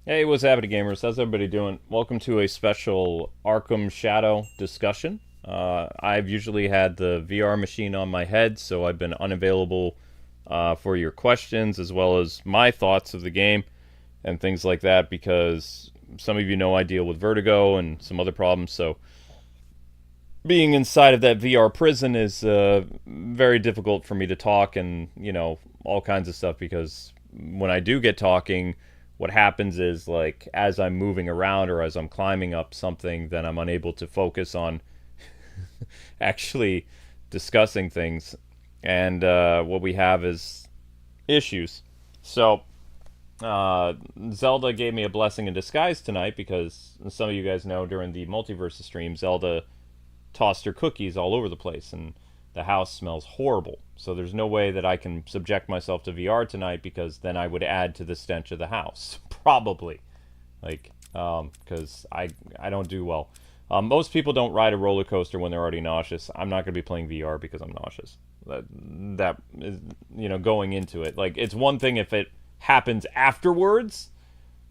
Hey, what's happening, gamers? How's everybody doing? Welcome to a special Arkham Shadow discussion. I've usually had the VR machine on my head, so I've been unavailable for your questions as well as my thoughts of the game and things like that because some of you know I deal with vertigo and some other problems, so being inside of that VR prison is very difficult for me to talk and, all kinds of stuff because when I do get talking, what happens is, like, as I'm moving around or as I'm climbing up something, then I'm unable to focus on actually discussing things. And what we have is issues. So, Zelda gave me a blessing in disguise tonight because some of you guys know during the multiverse stream, Zelda tossed her cookies all over the place, and the house smells horrible. So there's no way that I can subject myself to VR tonight because then I would add to the stench of the house. Probably. Like, because I don't do well. Most people don't ride a roller coaster when they're already nauseous. I'm not going to be playing VR because I'm nauseous. That is, going into it. Like, it's one thing if it happens afterwards,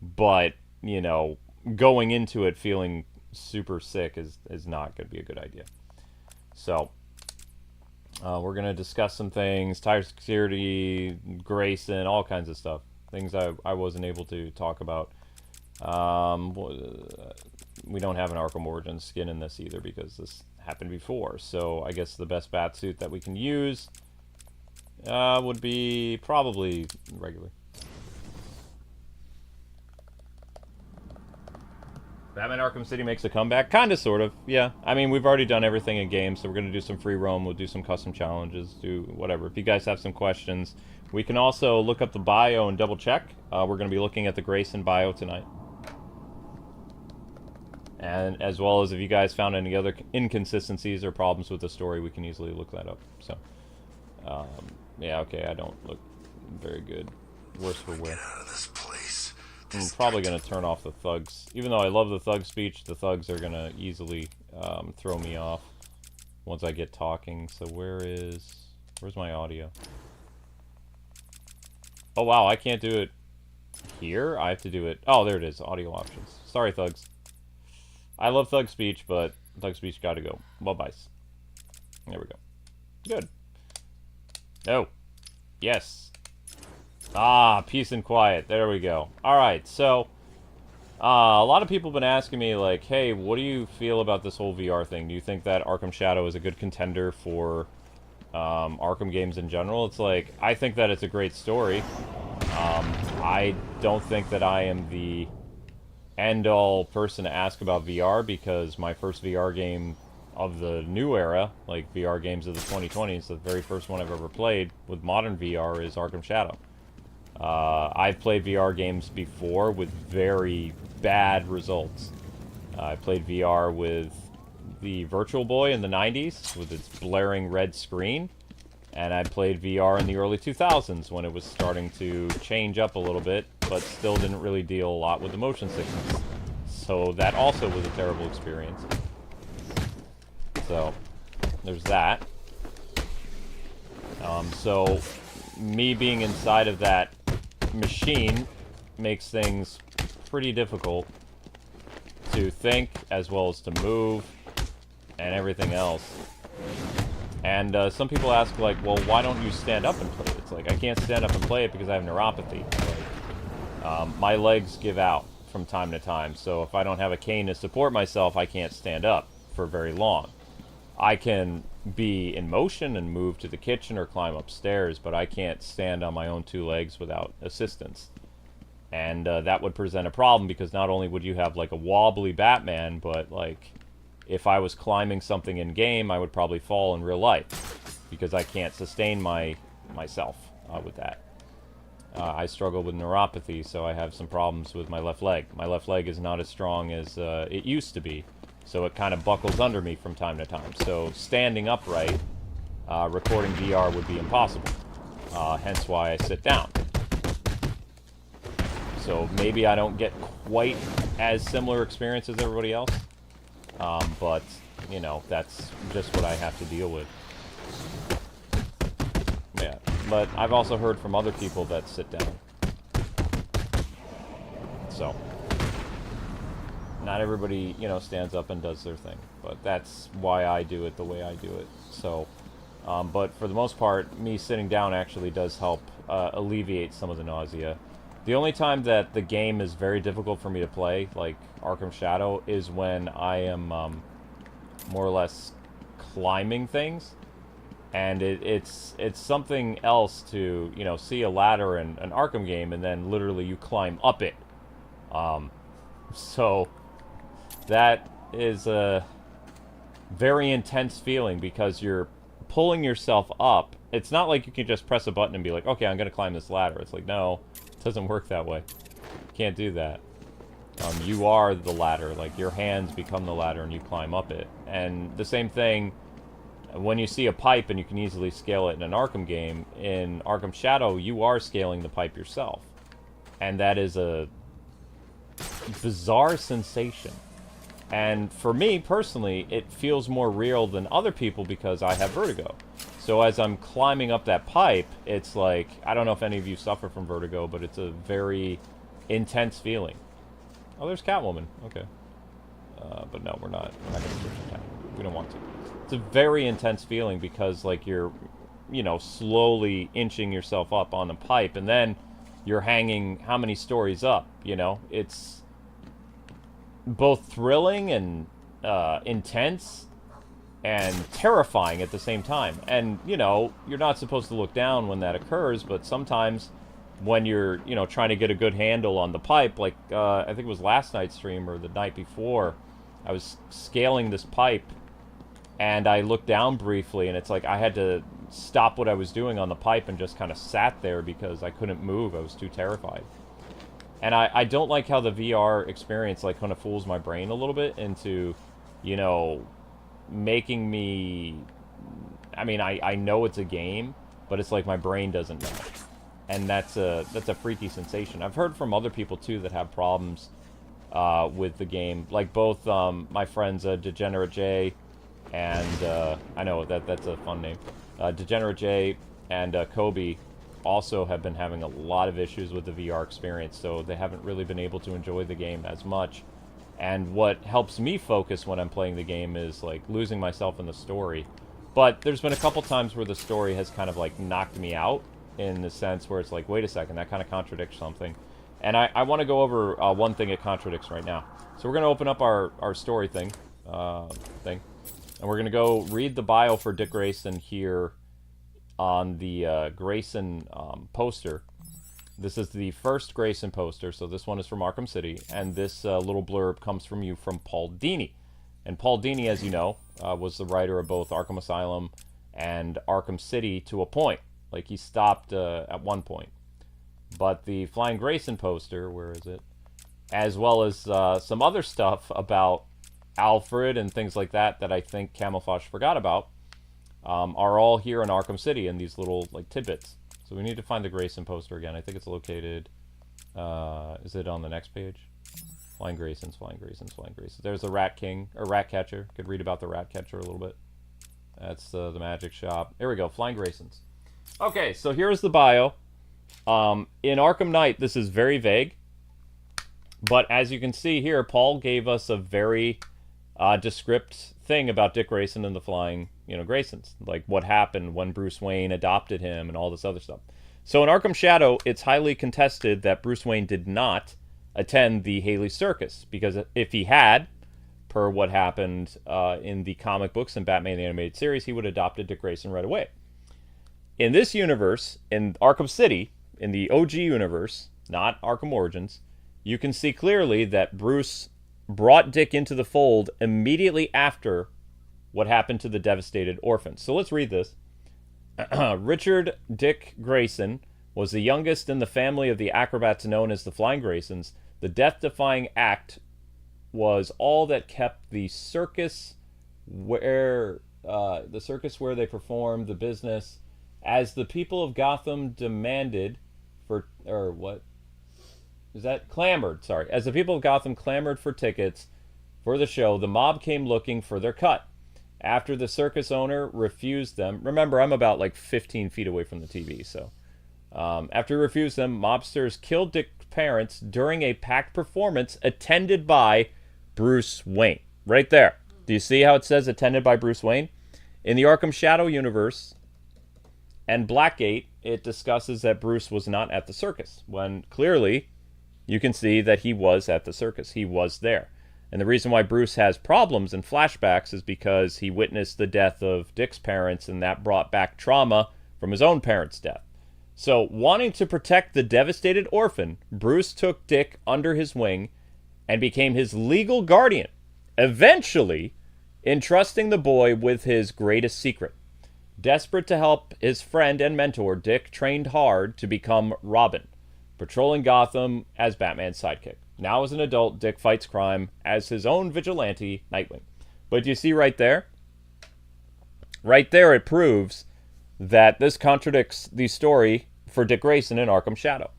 but, going into it feeling super sick is not going to be a good idea. So, we're going to discuss some things, tire security, Grayson, all kinds of stuff. Things I wasn't able to talk about. We don't have an Arkham Origins skin in this either because this happened before. So I guess the best bat suit that we can use would be probably regular. Batman Arkham City makes a comeback? Kinda, sort of, yeah. I mean, we've already done everything in game, so we're going to do some free roam, we'll do some custom challenges, do whatever. If you guys have some questions, we can also look up the bio and double check. We're going to be looking at the Grayson bio tonight. And as well as if you guys found any other inconsistencies or problems with the story, we can easily look that up. So, yeah, okay, I don't look very good. Worse for wear. Get out of this place. I'm probably going to turn off the thugs. Even though I love the thug speech, the thugs are going to easily throw me off once I get talking. So where's my audio? Oh, wow, I can't do it here? I have to do it... Oh, there it is, audio options. Sorry, thugs. I love thug speech, but thug speech got to go. Bye-byes. There we go. Good. Oh. Yes. Ah, peace and quiet. There we go. Alright, so... a lot of people have been asking me, like, hey, what do you feel about this whole VR thing? Do you think that Arkham Shadow is a good contender for Arkham games in general? It's like, I think that it's a great story. I don't think that I am the end-all person to ask about VR because my first VR game of the new era, like VR games of the 2020s, the very first one I've ever played with modern VR is Arkham Shadow. I've played VR games before with very bad results. I played VR with the Virtual Boy in the 90s with its blaring red screen, and I played VR in the early 2000s when it was starting to change up a little bit, but still didn't really deal a lot with the motion sickness. So that also was a terrible experience. So, there's that. So, me being inside of that machine makes things pretty difficult to think as well as to move and everything else. And some people ask, like, well, why don't you stand up and play it? It's like, I can't stand up and play it because I have neuropathy. Like, my legs give out from time to time, so if I don't have a cane to support myself, I can't stand up for very long. I can be in motion and move to the kitchen or climb upstairs, but I can't stand on my own two legs without assistance. And that would present a problem because not only would you have, like, a wobbly Batman, but, like, if I was climbing something in game, I would probably fall in real life because I can't sustain myself with that. I struggle with neuropathy, so I have some problems with my left leg. My left leg is not as strong as it used to be, so it kind of buckles under me from time to time. So standing upright, recording VR would be impossible, hence why I sit down. So maybe I don't get quite as similar experience as everybody else. But, that's just what I have to deal with. Yeah, but I've also heard from other people that sit down. So, not everybody, you know, stands up and does their thing. But that's why I do it the way I do it. So, but for the most part, me sitting down actually does help alleviate some of the nausea. The only time that the game is very difficult for me to play, like Arkham Shadow, is when I am more or less climbing things. And it's something else to, you know, see a ladder in an Arkham game and then literally you climb up it. So that is a very intense feeling because you're pulling yourself up. It's not like you can just press a button and be like, okay, I'm going to climb this ladder. It's like, no, it doesn't work that way. You can't do that. You are the ladder. Like, your hands become the ladder and you climb up it. And the same thing when you see a pipe and you can easily scale it in an Arkham game, in Arkham Shadow, you are scaling the pipe yourself. And that is a bizarre sensation. And for me, personally, it feels more real than other people because I have vertigo. So as I'm climbing up that pipe, it's like, I don't know if any of you suffer from vertigo, but it's a very intense feeling. Oh, there's Catwoman. Okay. But no, we're not going to switch to Catwoman. We don't want to. It's a very intense feeling because, like, you're, you know, slowly inching yourself up on the pipe, and then you're hanging how many stories up, you know? It's both thrilling and intense and terrifying at the same time. And, you know, you're not supposed to look down when that occurs, but sometimes when you're, you know, trying to get a good handle on the pipe, like, I think it was last night's stream or the night before, I was scaling this pipe, and I looked down briefly, and it's like I had to stop what I was doing on the pipe and just kind of sat there because I couldn't move. I was too terrified. And I don't like how the VR experience, like, kind of fools my brain a little bit into, you know, making me... I mean, I know it's a game, but it's like my brain doesn't know. And that's a freaky sensation. I've heard from other people, too, that have problems with the game. Like, both my friends, Degenerate J, and I know that's a fun name. Degenerate J and Kobe also have been having a lot of issues with the VR experience, so they haven't really been able to enjoy the game as much. And what helps me focus when I'm playing the game is, like, losing myself in the story. But there's been a couple times where the story has kind of, like, knocked me out in the sense where it's like, wait a second, that kind of contradicts something. And I want to go over one thing it contradicts right now. So we're going to open up our story thing. And we're going to go read the bio for Dick Grayson here on the Grayson poster. This is the first Grayson poster, so this one is from Arkham City, and this little blurb comes from Paul Dini. And Paul Dini, as you know, was the writer of both Arkham Asylum and Arkham City to a point. Like, he stopped at one point. But the Flying Grayson poster, where is it? As well as some other stuff about Alfred and things like that that I think Camouflage forgot about, are all here in Arkham City in these little, like, tidbits. So we need to find the Grayson poster again. I think it's located... is it on the next page? Flying Graysons, Flying Graysons, Flying Graysons. There's the Rat King, or Rat Catcher. Could read about the Rat Catcher a little bit. That's the magic shop. Here we go, Flying Graysons. Okay, so here's the bio. In Arkham Knight, this is very vague. But as you can see here, Paul gave us a very descript thing about Dick Grayson and the Flying, you know, Graysons. Like, what happened when Bruce Wayne adopted him and all this other stuff. So in Arkham Shadow, it's highly contested that Bruce Wayne did not attend the Haley Circus. Because if he had, per what happened in the comic books and Batman the Animated Series, he would have adopted Dick Grayson right away. In this universe, in Arkham City, in the OG universe, not Arkham Origins, you can see clearly that Bruce brought Dick into the fold immediately after what happened to the devastated orphans. So let's read this. Richard Dick Grayson was the youngest in the family of the acrobats known as the Flying Graysons. The death-defying act was all that kept the circus where they performed the business, as the people of Gotham demanded for, or what? Is that clamored? Sorry. As the people of Gotham clamored for tickets for the show, the mob came looking for their cut. After the circus owner refused them, remember, I'm about like 15 feet away from the TV, so. After he refused them, mobsters killed Dick's parents during a packed performance attended by Bruce Wayne. Right there. Do you see how it says attended by Bruce Wayne? In the Arkham Shadow universe and Blackgate, it discusses that Bruce was not at the circus, when clearly you can see that he was at the circus. He was there. And the reason why Bruce has problems and flashbacks is because he witnessed the death of Dick's parents, and that brought back trauma from his own parents' death. So, wanting to protect the devastated orphan, Bruce took Dick under his wing and became his legal guardian, eventually entrusting the boy with his greatest secret. Desperate to help his friend and mentor, Dick trained hard to become Robin, patrolling Gotham as Batman's sidekick. Now as an adult, Dick fights crime as his own vigilante, Nightwing. But you see right there? Right there it proves that this contradicts the story for Dick Grayson in Arkham Shadow.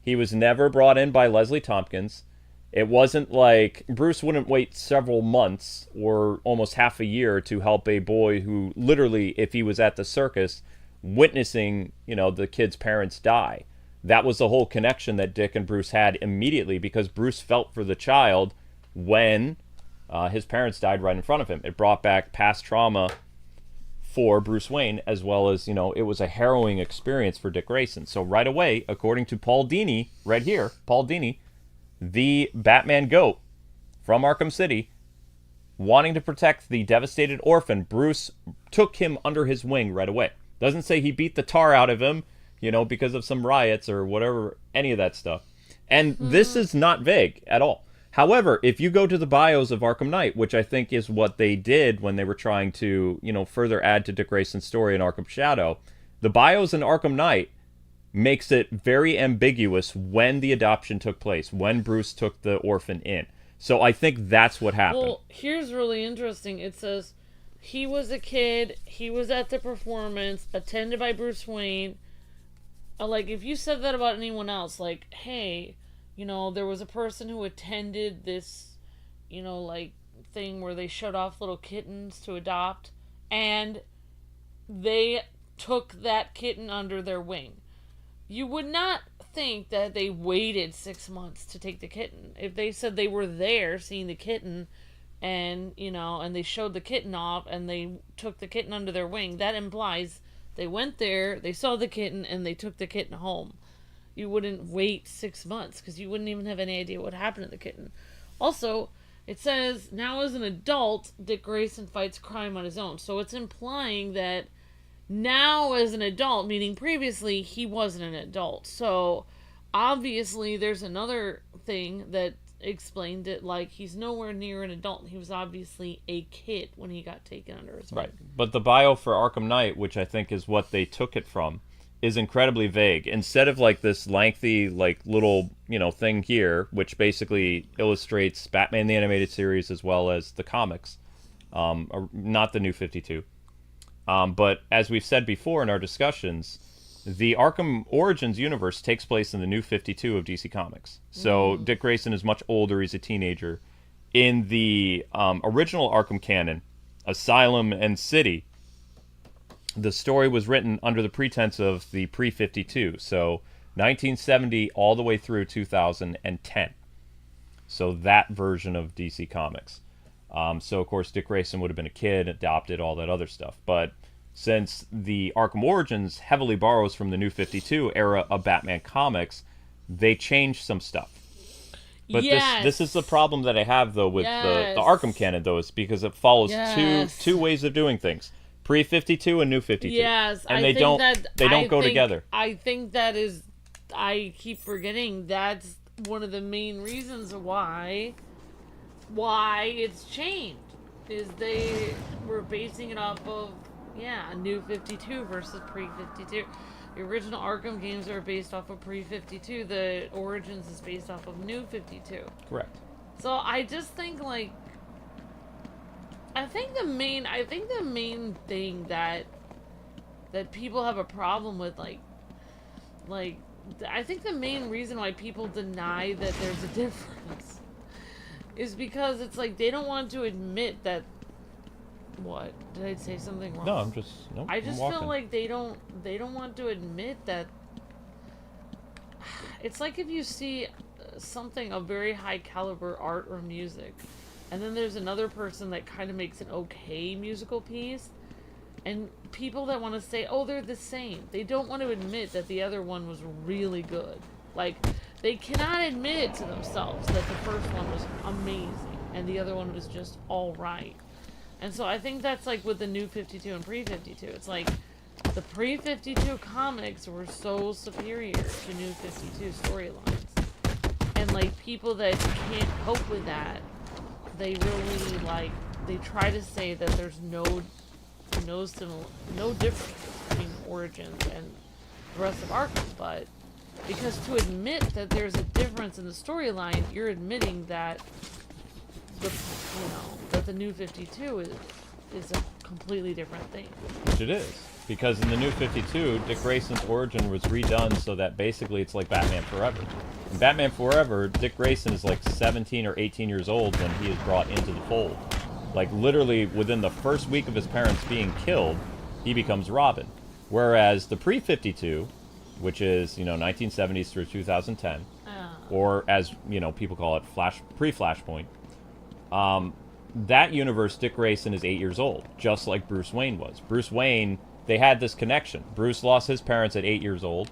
He was never brought in by Leslie Tompkins. It wasn't like Bruce wouldn't wait several months or almost half a year to help a boy who literally, if he was at the circus, witnessing, the kid's parents die. That was the whole connection that Dick and Bruce had immediately, because Bruce felt for the child when his parents died right in front of him. It brought back past trauma for Bruce Wayne, as well as, it was a harrowing experience for Dick Grayson. So right away, according to Paul Dini, right here, Paul Dini, the Batman goat from Arkham City, wanting to protect the devastated orphan, Bruce took him under his wing right away. Doesn't say he beat the tar out of him, because of some riots or whatever, any of that stuff. And this is not vague at all. However, if you go to the bios of Arkham Knight, which I think is what they did when they were trying to, further add to Dick Grayson's story in Arkham Shadow, the bios in Arkham Knight makes it very ambiguous when the adoption took place, when Bruce took the orphan in. So I think that's what happened. Well, here's really interesting. It says, he was a kid, he was at the performance, attended by Bruce Wayne. Like, if you said that about anyone else, like, hey, there was a person who attended this, thing where they showed off little kittens to adopt, and they took that kitten under their wing. You would not think that they waited 6 months to take the kitten. If they said they were there seeing the kitten, and, and they showed the kitten off, and they took the kitten under their wing, that implies they went there, they saw the kitten, and they took the kitten home. You wouldn't wait 6 months, because you wouldn't even have any idea what happened to the kitten. Also, it says, now as an adult, Dick Grayson fights crime on his own. So it's implying that now as an adult, meaning previously, he wasn't an adult. So, obviously, there's another thing that explained it, like, he's nowhere near an adult. He was obviously a kid when he got taken under his wing. Right. But the bio for Arkham Knight, which I think is what they took it from, is incredibly vague. Instead of like this lengthy, little, thing here, which basically illustrates Batman the Animated Series as well as the comics, not the New 52. But as we've said before in our discussions, the Arkham Origins universe takes place in the New 52 of DC Comics. So Dick Grayson is much older. He's a teenager. In the original Arkham canon, Asylum and City, the story was written under the pretense of the pre-52. So 1970 all the way through 2010. So that version of DC Comics. So, of course, Dick Grayson would have been a kid, adopted, all that other stuff. But since the Arkham Origins heavily borrows from the New 52 era of Batman comics, they changed some stuff. But this is the problem that I have, though, with the Arkham canon, though, is because it follows two ways of doing things. Pre-52 and New 52. Yes, and they don't go together. I think that is... I keep forgetting that's one of the main reasons why it's changed. Is they were basing it off of, New 52 versus pre-52. The original Arkham games are based off of pre-52. The Origins is based off of New 52. Correct. So I just think, I think the main thing that people have a problem with, I think the main reason why people deny that there's a difference is because it's like they don't want to admit that. What? Did I say something wrong? No, I'm just. Nope, I just feel like they don't want to admit that. It's like if you see something of very high caliber art or music, and then there's another person that kind of makes an okay musical piece, and people that want to say, oh, they're the same. They don't want to admit that the other one was really good. Like, they cannot admit it to themselves that the first one was amazing and the other one was just all right. And so I think that's like with the New 52 and Pre-52. It's like the Pre-52 comics were so superior to New 52 storylines. And like people that can't cope with that, they really like, they try to say that there's no difference between Origins and the rest of Arkham, but because to admit that there's a difference in the storyline, you're admitting that the New 52 is a completely different thing. Which it is. Because in the New 52, Dick Grayson's origin was redone so that basically it's like Batman Forever. In Batman Forever, Dick Grayson is like 17 or 18 years old when he is brought into the fold. Like, literally, within the first week of his parents being killed, he becomes Robin. Whereas the Pre-52, which is, 1970s through 2010, or as, people call it, Pre-Flashpoint, that universe, Dick Grayson is 8 years old, just like Bruce Wayne was. Bruce Wayne, they had this connection. Bruce lost his parents at 8 years old.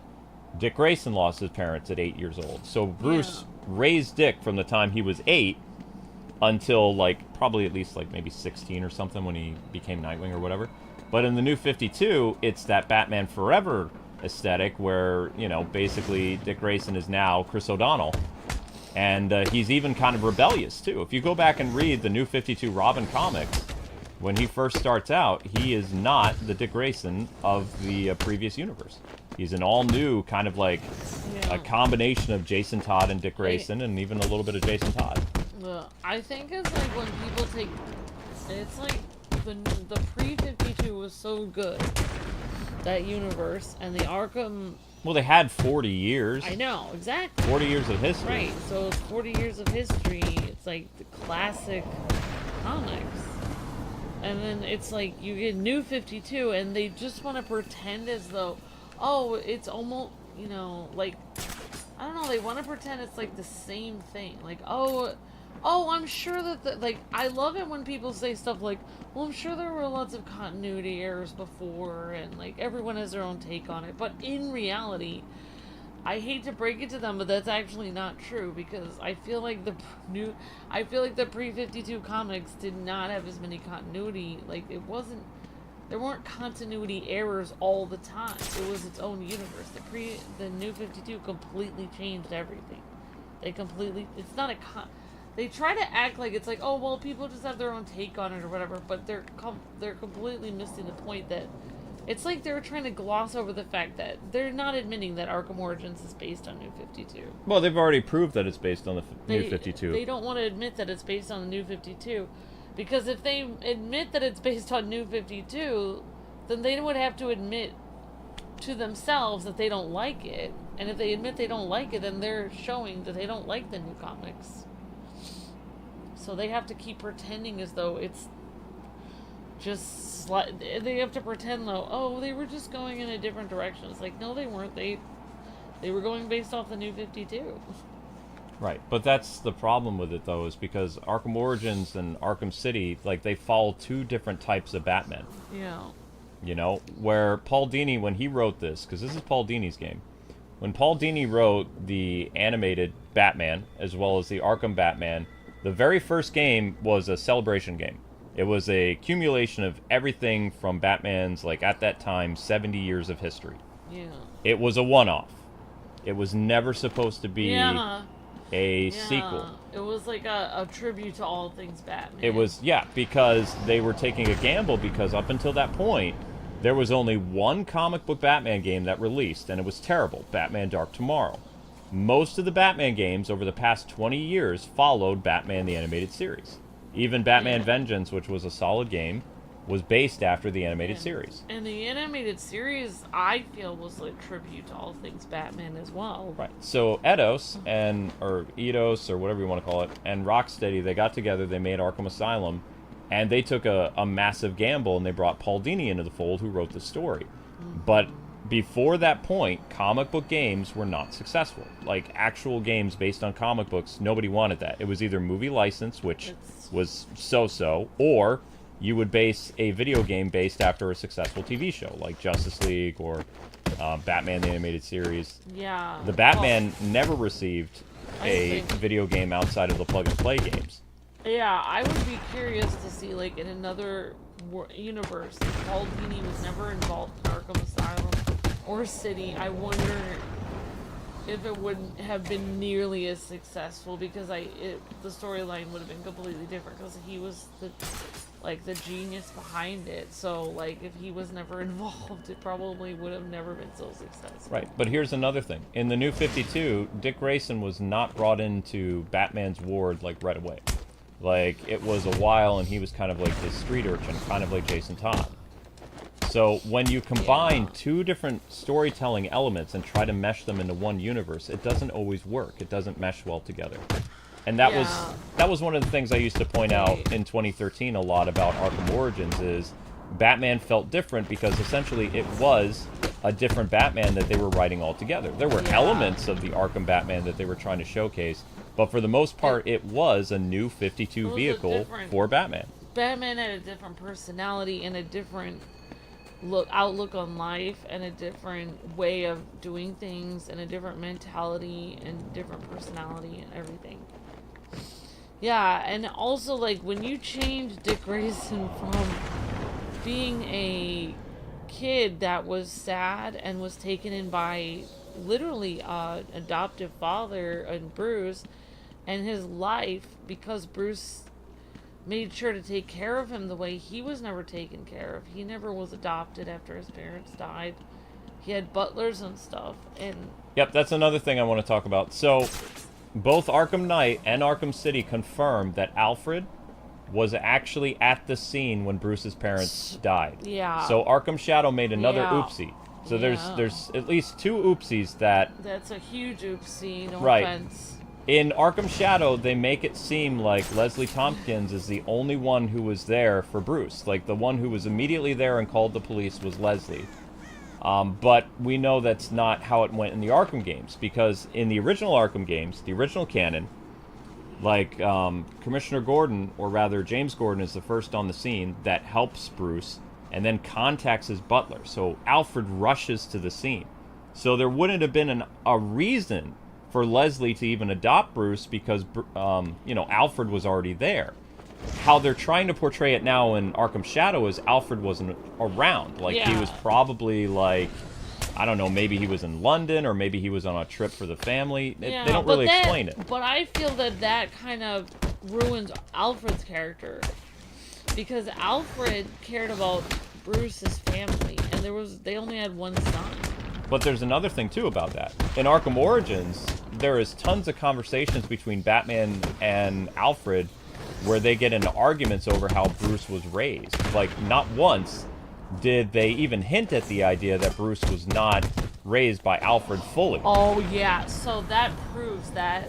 Dick Grayson lost his parents at 8 years old. So Bruce raised Dick from the time he was 8 until, like, probably at least, like, maybe 16 or something when he became Nightwing or whatever. But in the New 52, it's that Batman Forever aesthetic where, basically Dick Grayson is now Chris O'Donnell. And he's even kind of rebellious, too. If you go back and read the New 52 Robin comics, when he first starts out, he is not the Dick Grayson of the previous universe. He's an all-new kind of like a combination of Jason Todd and Dick Grayson, and even a little bit of Jason Todd. I think it's like when people take... It's like the Pre-52 was so good, that universe, and the Arkham... Well, they had 40 years. I know, exactly. 40 years of history. Right, so it's 40 years of history. It's like the classic comics. And then it's like you get New 52, and they just want to pretend as though, oh, it's almost, like, I don't know, they want to pretend it's like the same thing. Like, oh, I'm sure that, like, I love it when people say stuff like, well, I'm sure there were lots of continuity errors before, and, like, everyone has their own take on it. But in reality, I hate to break it to them, but that's actually not true, because I feel like the Pre-52 comics did not have as many continuity, like, there weren't continuity errors all the time. It was its own universe. The New 52 completely changed everything. It's not they try to act like it's like, oh, well, people just have their own take on it or whatever, but they're completely missing the point that it's like they're trying to gloss over the fact that they're not admitting that Arkham Origins is based on New 52. Well, they've already proved that it's based on the New 52. They don't want to admit that it's based on the New 52, because if they admit that it's based on New 52, then they would have to admit to themselves that they don't like it, and if they admit they don't like it, then they're showing that they don't like the new comics. So they have to keep pretending as though it's just they have to pretend though, oh, they were just going in a different direction. It's like, no, they weren't. They were going based off the New 52. Right, but that's the problem with it though, is because Arkham Origins and Arkham City, like, they follow two different types of Batman. Yeah. Where Paul Dini, when he wrote this, because this is Paul Dini's game, when Paul Dini wrote the animated Batman as well as the Arkham Batman, the very first game was a celebration game. It was a accumulation of everything from Batman's, like, at that time, 70 years of history. Yeah. It was a one-off. It was never supposed to be a sequel. It was like a tribute to all things Batman. It was, because they were taking a gamble, because up until that point, there was only one comic book Batman game that released, and it was terrible, Batman Dark Tomorrow. Most of the Batman games over the past 20 years followed Batman the Animated Series. Even Batman Vengeance, which was a solid game, was based after the animated series. And the animated series, I feel, was like tribute to all things Batman as well. Right. So Eidos, or Eidos, or whatever you want to call it, and Rocksteady, they got together, they made Arkham Asylum, and they took a massive gamble, and they brought Paul Dini into the fold, who wrote the story. But before that point, comic book games were not successful. Like, actual games based on comic books, nobody wanted that. It was either movie license, which was so-so, or you would base a video game based after a successful TV show, like Justice League or Batman the Animated Series. Yeah. The Batman never received a video game outside of the plug-and-play games. Yeah, I would be curious to see, like, in another universe, if Paul Dini was never involved in Arkham Asylum or City, I wonder if it wouldn't have been nearly as successful, because the storyline would have been completely different, because he was the genius behind it. So, like, if he was never involved, it probably would have never been so successful. Right, but here's another thing. In the New 52, Dick Grayson was not brought into Batman's ward, like, right away. Like, it was a while, and he was kind of like this street urchin, kind of like Jason Todd. So when you combine two different storytelling elements and try to mesh them into one universe, it doesn't always work. It doesn't mesh well together. And that was one of the things I used to point out in 2013 a lot about Arkham Origins, is Batman felt different because essentially it was a different Batman that they were writing all together. There were elements of the Arkham Batman that they were trying to showcase, but for the most part, it was a new 52 vehicle for Batman. Batman had a different personality and a different outlook on life, and a different way of doing things, and a different mentality and different personality and everything. Yeah, and also, like, when you change Dick Grayson from being a kid that was sad and was taken in by literally adoptive father and Bruce, and his life, because Bruce made sure to take care of him the way he was never taken care of. He never was adopted after his parents died. He had butlers and stuff. And yep, that's another thing I want to talk about. So both Arkham Knight and Arkham City confirmed that Alfred was actually at the scene when Bruce's parents died. Yeah. So Arkham Shadow made another oopsie. So there's at least two oopsies that... That's a huge oopsie, no right. offense. In Arkham Shadow, they make it seem like Leslie Tompkins is the only one who was there for Bruce. Like, the one who was immediately there and called the police was Leslie. But we know that's not how it went in the Arkham games, because in the original Arkham games, the original canon, like, Commissioner Gordon, or rather James Gordon, is the first on the scene that helps Bruce and then contacts his butler. So Alfred rushes to the scene. So there wouldn't have been a reason for Leslie to even adopt Bruce, because, Alfred was already there. How they're trying to portray it now in Arkham Shadow is Alfred wasn't around. Like, he was probably, like, I don't know, maybe he was in London, or maybe he was on a trip for the family. They don't really explain it. But I feel that kind of ruins Alfred's character, because Alfred cared about Bruce's family, and they only had one son. But there's another thing, too, about that. In Arkham Origins, there is tons of conversations between Batman and Alfred where they get into arguments over how Bruce was raised. Like, not once did they even hint at the idea that Bruce was not raised by Alfred fully. Oh, yeah. So that proves that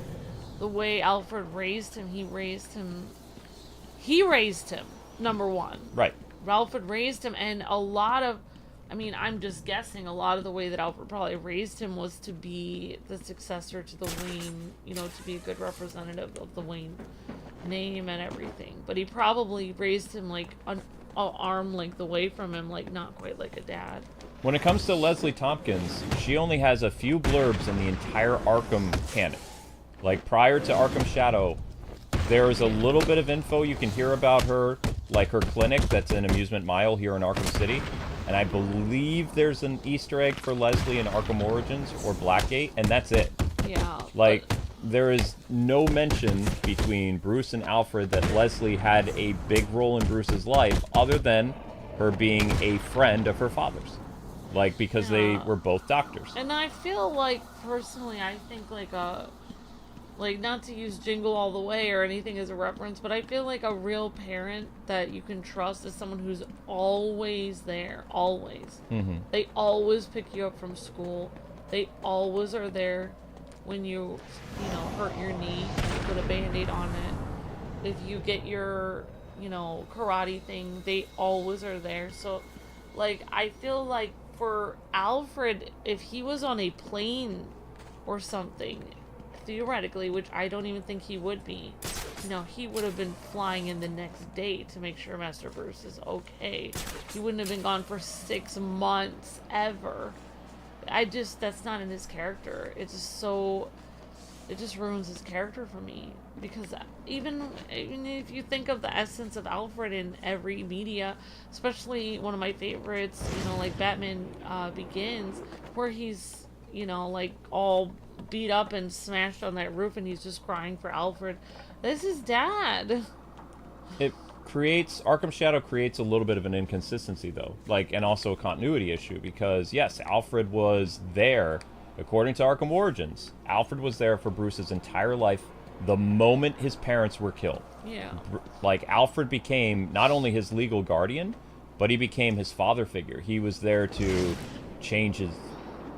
the way Alfred raised him, he raised him, number one. Right. Alfred raised him, and I'm just guessing, a lot of the way that Alfred probably raised him was to be the successor to the Wayne, to be a good representative of the Wayne name and everything. But he probably raised him, like, an arm length away from him, like, not quite like a dad. When it comes to Leslie Tompkins, she only has a few blurbs in the entire Arkham canon. Like, prior to Arkham Shadow, there is a little bit of info you can hear about her, like her clinic that's in Amusement Mile here in Arkham City. And I believe there's an Easter egg for Leslie in Arkham Origins or Blackgate, and that's it. Yeah. Like, there is no mention between Bruce and Alfred that Leslie had a big role in Bruce's life, other than her being a friend of her father's. Like, because they were both doctors. And I feel like, personally, I think, like, not to use Jingle All the Way or anything as a reference, but I feel like a real parent that you can trust is someone who's always there. Always. Mm-hmm. They always pick you up from school. They always are there when you hurt your knee and you put a Band-Aid on it. If you get your, karate thing, they always are there. So, like, I feel like for Alfred, if he was on a plane or something, theoretically, which I don't even think he would be, you know, he would have been flying in the next day to make sure Master Bruce is okay. He wouldn't have been gone for 6 months, ever. That's not in his character. It's just so... It just ruins his character for me. Because even if you think of the essence of Alfred in every media, especially one of my favorites, you know, like Batman Begins, where he's, you know, like all beat up and smashed on that roof and he's just crying for Alfred. This is dad. It creates... Arkham Shadow creates a little bit of an inconsistency, though. Like, and also a continuity issue, because, yes, Alfred was there. According to Arkham Origins, Alfred was there for Bruce's entire life the moment his parents were killed. Yeah. Like, Alfred became not only his legal guardian, but he became his father figure. He was there to change his...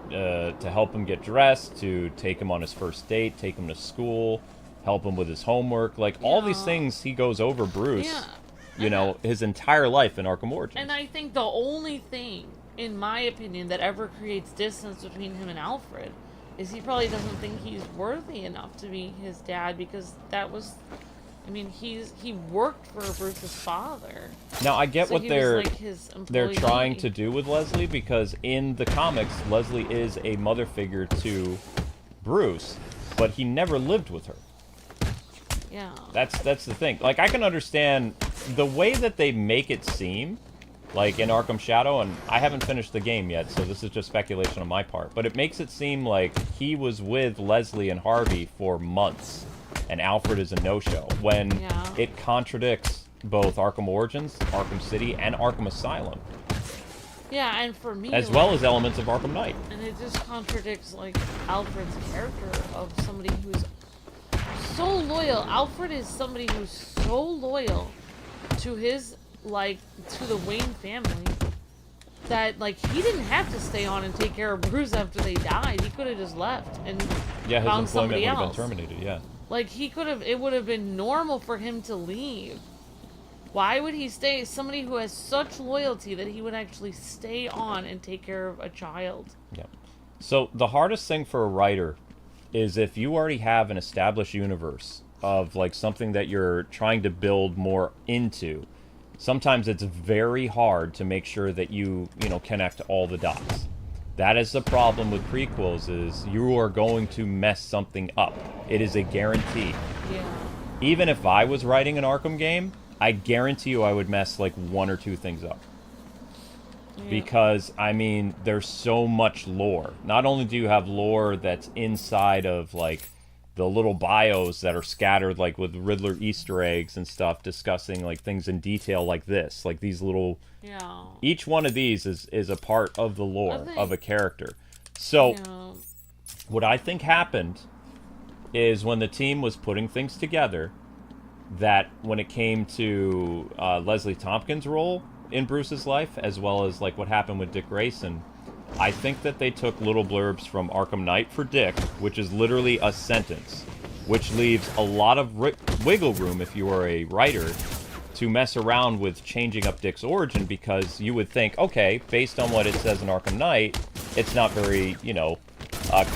to help him get dressed, to take him on his first date, take him to school, help him with his homework. Like, all these things he goes over Bruce, you know, his entire life in Arkham Origins. And I think the only thing, in my opinion, that ever creates distance between him and Alfred is he probably doesn't think he's worthy enough to be his dad, because that was... I mean, he worked for Bruce's father. Now, I get what they're like trying to do with Leslie, because in the comics, Leslie is a mother figure to Bruce, but he never lived with her. Yeah. That's the thing. Like, I can understand the way that they make it seem, like in Arkham Shadow, and I haven't finished the game yet, so this is just speculation on my part, but it makes it seem like he was with Leslie and Harvey for months, and Alfred is a no-show, when it contradicts both Arkham Origins, Arkham City, and Arkham Asylum. Yeah, and for me... As well as elements of Arkham Knight. And it just contradicts, like, Alfred's character of somebody who's so loyal. Alfred is somebody who's so loyal to his, like, to the Wayne family that, like, he didn't have to stay on and take care of Bruce after they died. He could have just left and found somebody else. His employment would have been terminated, yeah. Like, he could have, it would have been normal for him to leave. Why would he stay? Somebody who has such loyalty that he would actually stay on and take care of a child. Yeah. So the hardest thing for a writer is if you already have an established universe of, like, something that you're trying to build more into. Sometimes it's very hard to make sure that you know, connect all the dots. That is the problem with prequels, is you are going to mess something up. It is a guarantee. Yeah. Even if I was writing an Arkham game, I guarantee you I would mess, like, 1 or 2 things up. Yeah. Because, I mean, there's so much lore. Not only do you have lore that's inside of, like, the little bios that are scattered, like, with Riddler Easter eggs and stuff, discussing, like, things in detail like this. Like, these little... Yeah. Each one of these is a part of the lore of a character. So, what I think happened is when the team was putting things together, that when it came to Leslie Tompkins' role in Bruce's life, as well as, like, what happened with Dick Grayson, I think that they took little blurbs from Arkham Knight for Dick, which is literally a sentence, which leaves a lot of wiggle room if you are a writer to mess around with changing up Dick's origin, because you would think, okay, based on what it says in Arkham Knight, it's not very, you know,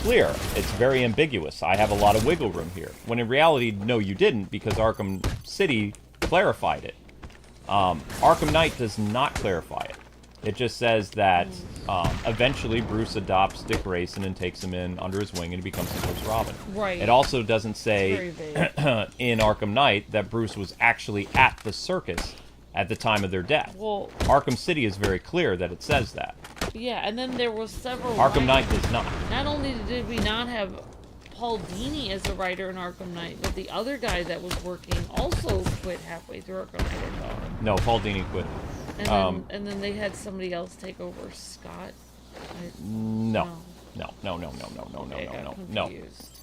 clear. It's very ambiguous. I have a lot of wiggle room here. When in reality, no, you didn't, because Arkham City clarified it. Arkham Knight does not clarify it. It just says that eventually Bruce adopts Dick Grayson and takes him in under his wing and he becomes the first Robin. Right. It also doesn't say in Arkham Knight that Bruce was actually at the circus at the time of their death. Well, Arkham City is very clear that it says that. Yeah, and then there was several... Arkham Knight does not. Not only did we not have Paul Dini as a writer in Arkham Knight, but the other guy that was working also quit halfway through Arkham Knight, I thought. No, Paul Dini quit. And then they had somebody else take over, Scott. No.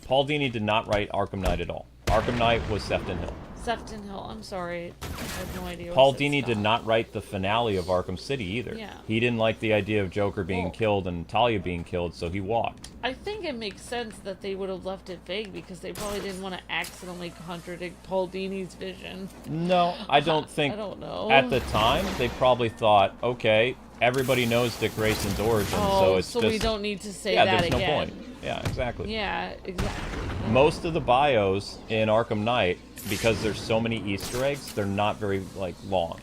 Paul Dini did not write Arkham Knight at all. Arkham Knight was Sefton Hill. Sefton Hill, I'm sorry. I have no idea. Paul Dini did not write the finale of Arkham City either. Yeah. He didn't like the idea of Joker being killed and Talia being killed, so he walked. I think it makes sense that they would have left it vague, because they probably didn't want to accidentally contradict Paul Dini's vision. No, I don't think... I don't know. At the time, they probably thought, okay, everybody knows Dick Grayson's origin, Oh, so it's so just... we don't need to say yeah, that there's again. no point. Yeah, exactly. Yeah, exactly. Most of the bios in Arkham Knight, because there's so many Easter eggs, they're not very, like, long.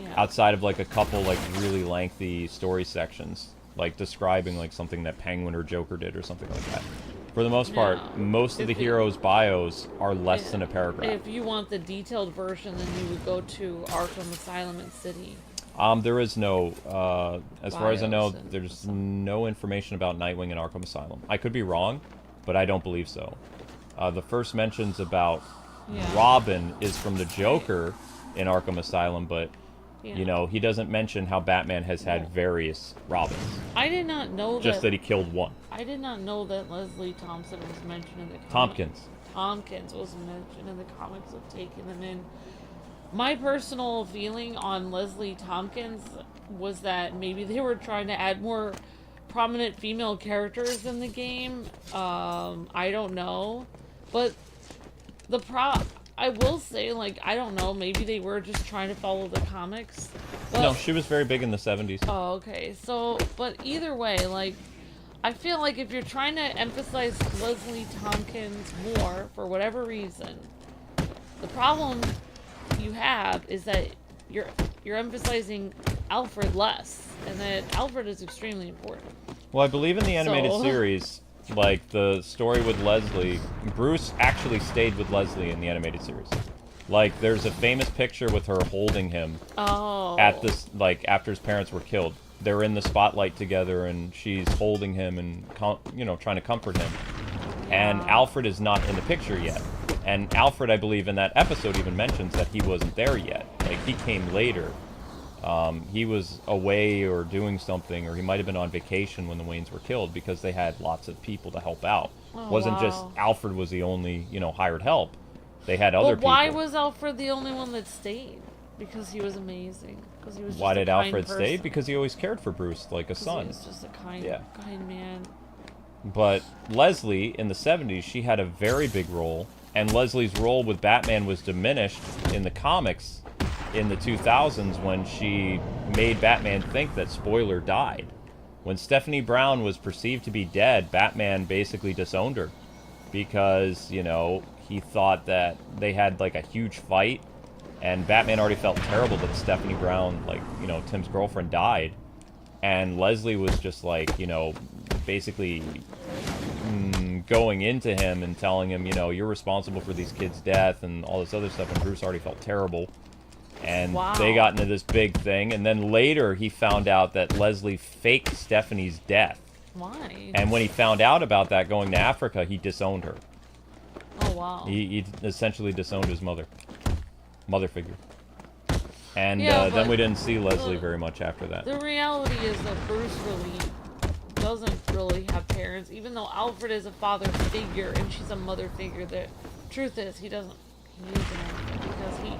Yeah. Outside of, like, a couple, like, really lengthy story sections, like, describing, like, something that Penguin or Joker did or something like that. For the most part, most of the heroes' bios are less than a paragraph. If you want the detailed version, then you would go to Arkham Asylum in City. There is no, as far as I know, Bios and there's no information about Nightwing in Arkham Asylum. I could be wrong, but I don't believe so. The first mentions about Robin is from the Joker in Arkham Asylum, but, you know, he doesn't mention how Batman has had various Robins. I did not know that... Just that he killed one. I did not know that Leslie Thompson was mentioned in the comics. Tompkins was mentioned in the comics of taking them in. My personal feeling on Leslie Tompkins was that maybe they were trying to add more prominent female characters in the game. I don't know. But I will say, like, I don't know, maybe they were just trying to follow the comics. But, no, she was very big in the 70s. Oh, okay. So, but either way, like, I feel like if you're trying to emphasize Leslie Tompkins more, for whatever reason, the problem you have is that you're emphasizing Alfred less, and that Alfred is extremely important. Well, I believe in the animated series, like, the story with Leslie, Bruce actually stayed with Leslie in the animated series. Like, there's a famous picture with her holding him at this, like, after his parents were killed. They're in the spotlight together, and she's holding him and, you know, trying to comfort him. And Alfred is not in the picture yet. And Alfred, I believe, in that episode even mentions that he wasn't there yet. Like, he came later. He was away or doing something, or he might have been on vacation when the Waynes were killed, because they had lots of people to help out. Wasn't just Alfred was the only, you know, hired help. They had other people. But why was Alfred the only one that stayed? Because he was amazing. Because he was just Why did Alfred person. stay? Because he always cared for Bruce like a son. He was just a kind man. But Leslie, in the 70s, she had a very big role, and Leslie's role with Batman was diminished in the comics in the 2000s when she made Batman think that Spoiler died. When Stephanie Brown was perceived to be dead, Batman basically disowned her because, you know, he thought that they had, like, a huge fight, and Batman already felt terrible that Stephanie Brown, like, you know, Tim's girlfriend, died. And Leslie was just, like, you know, basically going into him and telling him, you know, you're responsible for these kids' death and all this other stuff, and Bruce already felt terrible. And they got into this big thing, and then later he found out that Leslie faked Stephanie's death. Why? And when he found out about that going to Africa, he disowned her. Oh, wow. He essentially disowned his mother figure. And Yeah, then we didn't see Leslie very much after that. The reality is that Bruce really doesn't really have parents, even though Alfred is a father figure and she's a mother figure. The truth is, he doesn't. He isn't because he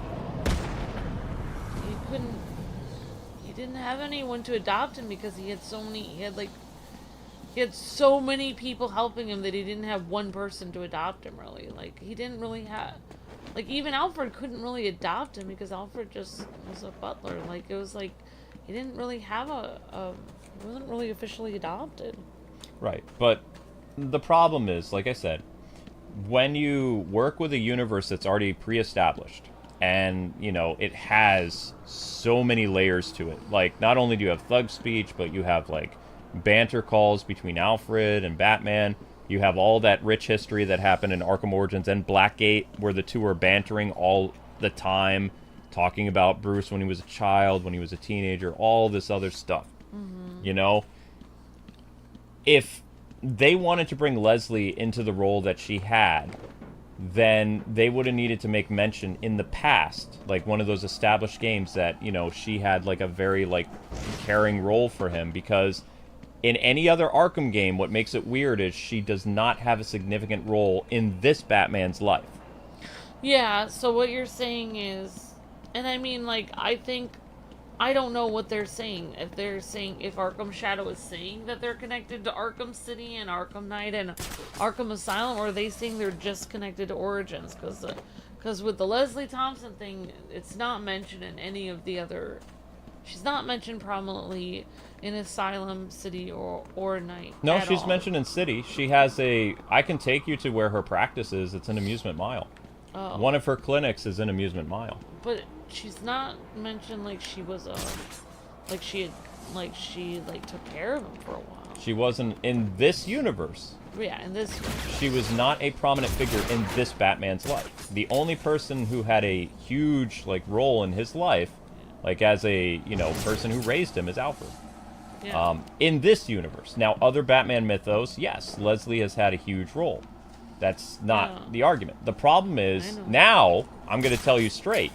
couldn't. He didn't have anyone to adopt him because he had so many. He had so many people helping him that he didn't have one person to adopt him. Really, like he didn't really have. Like, even Alfred couldn't really adopt him because Alfred just was a butler. Like, it was like, he didn't really have he wasn't really officially adopted. Right, but the problem is, like I said, when you work with a universe that's already pre-established, and, you know, it has so many layers to it. Like, not only do you have thug speech, but you have, like, banter calls between Alfred and Batman. You have all that rich history that happened in Arkham Origins and Blackgate, where the two are bantering all the time, talking about Bruce when he was a child, when he was a teenager, all this other stuff. You know? If they wanted to bring Leslie into the role that she had, then they would have needed to make mention in the past, like one of those established games that, you know, she had, like, a very, like, caring role for him, because in any other Arkham game, what makes it weird is she does not have a significant role in this Batman's life. Yeah, so what you're saying is, and I mean, like, I don't know what they're saying. If they're saying, if Arkham Shadow is saying that they're connected to Arkham City and Arkham Knight and Arkham Asylum, or are they saying they're just connected to Origins? Because with the Leslie Thompson thing, it's not mentioned in any of the other She's not mentioned prominently in Asylum, City, or Night. No, at she's all. mentioned in City. She has a... I can take you to where her practice is. It's an amusement mile. Oh. One of her clinics is an amusement mile. But she's not mentioned like she was like she took care of him for a while. She wasn't in this universe. Yeah, in this one. She was not a prominent figure in this Batman's life. The only person who had a huge role in his life, as a person who raised him, is Alfred. Yeah. In this universe. Now, other Batman mythos, yes, Leslie has had a huge role. That's not the argument. The problem is, now, I'm going to tell you straight,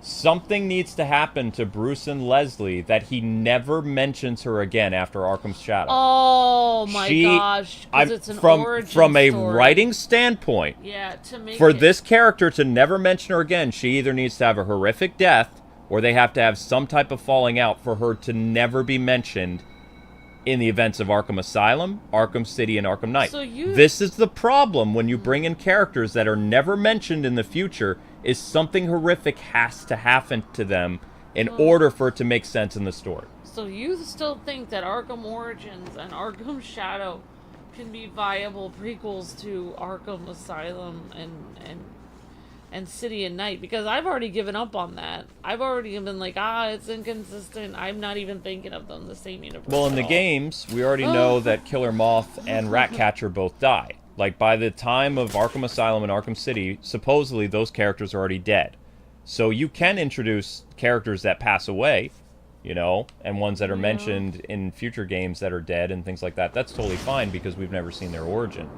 something needs to happen to Bruce and Leslie that he never mentions her again after Arkham Shadow. Oh my gosh, because it's an origin from a story. writing standpoint, yeah, to make for it... this character to never mention her again, she either needs to have a horrific death, or they have to have some type of falling out for her to never be mentioned in the events of Arkham Asylum, Arkham City, and Arkham Knight. So This is the problem when you bring in characters that are never mentioned in the future, is something horrific has to happen to them in order for it to make sense in the story. So you still think that Arkham Origins and Arkham Shadow can be viable prequels to Arkham Asylum and City and Night? Because I've already given up on that. I've already been like, it's inconsistent. I'm not even thinking of them the same universe. Well, in the games, we already know that Killer Moth and Ratcatcher both die. By the time of Arkham Asylum and Arkham City, supposedly those characters are already dead. So you can introduce characters that pass away, and ones that are mentioned in future games that are dead and things like that. That's totally fine because we've never seen their origin.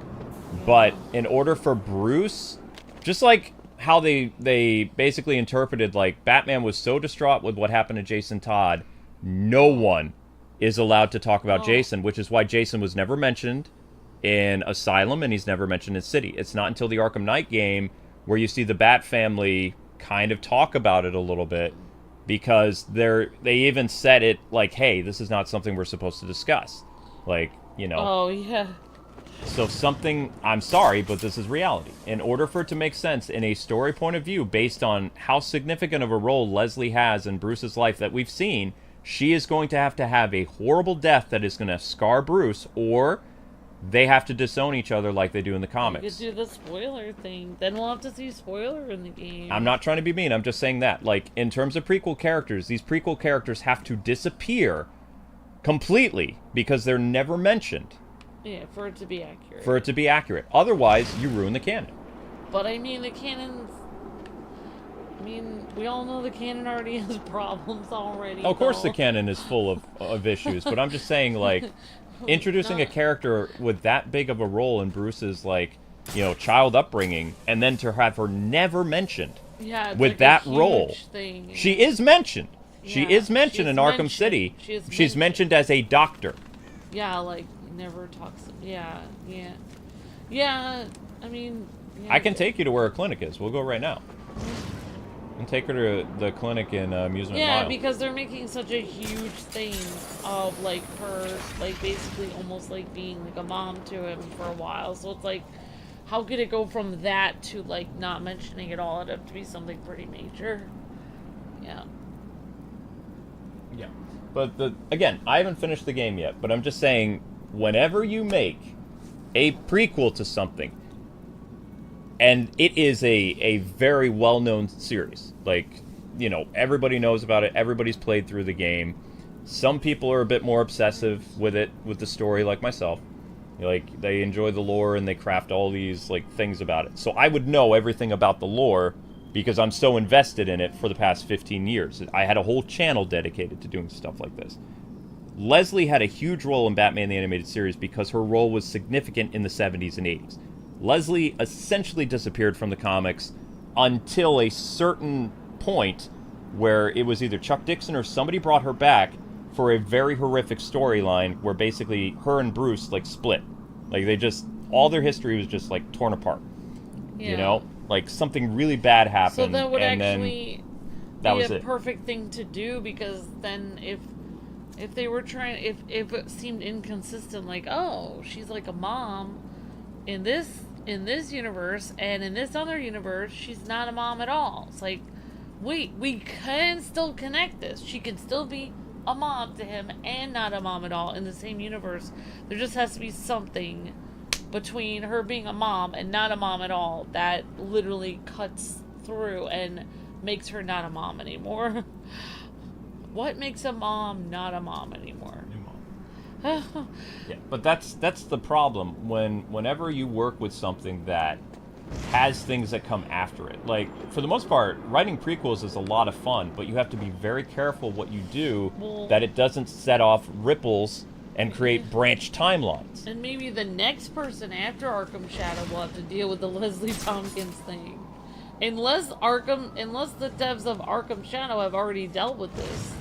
But in order for Bruce, just like how they basically interpreted, Batman was so distraught with what happened to Jason Todd, no one is allowed to talk about Jason, which is why Jason was never mentioned in Asylum, and he's never mentioned in City. It's not until the Arkham Knight game where you see the Bat family kind of talk about it a little bit, because they even said it hey, this is not something we're supposed to discuss. Oh, yeah. So I'm sorry, but this is reality. In order for it to make sense in a story point of view, based on how significant of a role Leslie has in Bruce's life that we've seen, she is going to have a horrible death that is going to scar Bruce, or they have to disown each other like they do in the comics. You could do the spoiler thing. Then we'll have to see spoiler in the game. I'm not trying to be mean. I'm just saying that. In terms of prequel characters, these prequel characters have to disappear completely because they're never mentioned. Yeah, for it to be accurate. For it to be accurate. Otherwise, you ruin the canon. But I mean, the canon... we all know the canon already has problems already. Of course the canon is full of issues, but I'm just saying, introducing a character with that big of a role in Bruce's, child upbringing, and then to have her never mentioned with that role. Thing, yeah. She is mentioned. She is mentioned in Arkham mentioned. City. She's mentioned as a doctor. Yeah, never talks... Yeah. Yeah, I mean... Yeah, I can take you to where her clinic is. We'll go right now. And take her to the clinic in Amusement Mile. Yeah, because they're making such a huge thing of, her, basically almost, being, a mom to him for a while. So it's how could it go from that to, not mentioning it all? It'd have to be something pretty major. Yeah. Yeah. But, again, I haven't finished the game yet, but I'm just saying, whenever you make a prequel to something, and it is a very well-known series. Everybody knows about it. Everybody's played through the game. Some people are a bit more obsessive with it, with the story, like myself. They enjoy the lore and they craft all these, things about it. So I would know everything about the lore because I'm so invested in it for the past 15 years. I had a whole channel dedicated to doing stuff like this. Leslie had a huge role in Batman the Animated Series because her role was significant in the 70s and 80s. Leslie essentially disappeared from the comics until a certain point where it was either Chuck Dixon or somebody brought her back for a very horrific storyline where basically her and Bruce split. All their history was just torn apart. Yeah. Something really bad happened. So that would and actually that be was a it. perfect thing to do, because then if they were trying, if it seemed inconsistent, she's a mom in this universe, and in this other universe she's not a mom at all. It's wait, we can still connect this. She can still be a mom to him and not a mom at all in the same universe. There just has to be something between her being a mom and not a mom at all that literally cuts through and makes her not a mom anymore. What makes a mom not a mom anymore? New mom. Yeah, but that's the problem whenever you work with something that has things that come after it. Like, for the most part, writing prequels is a lot of fun, but you have to be very careful what you do, that it doesn't set off ripples and create branch timelines. And maybe the next person after Arkham Shadow will have to deal with the Leslie Tompkins thing. Unless the devs of Arkham Shadow have already dealt with this.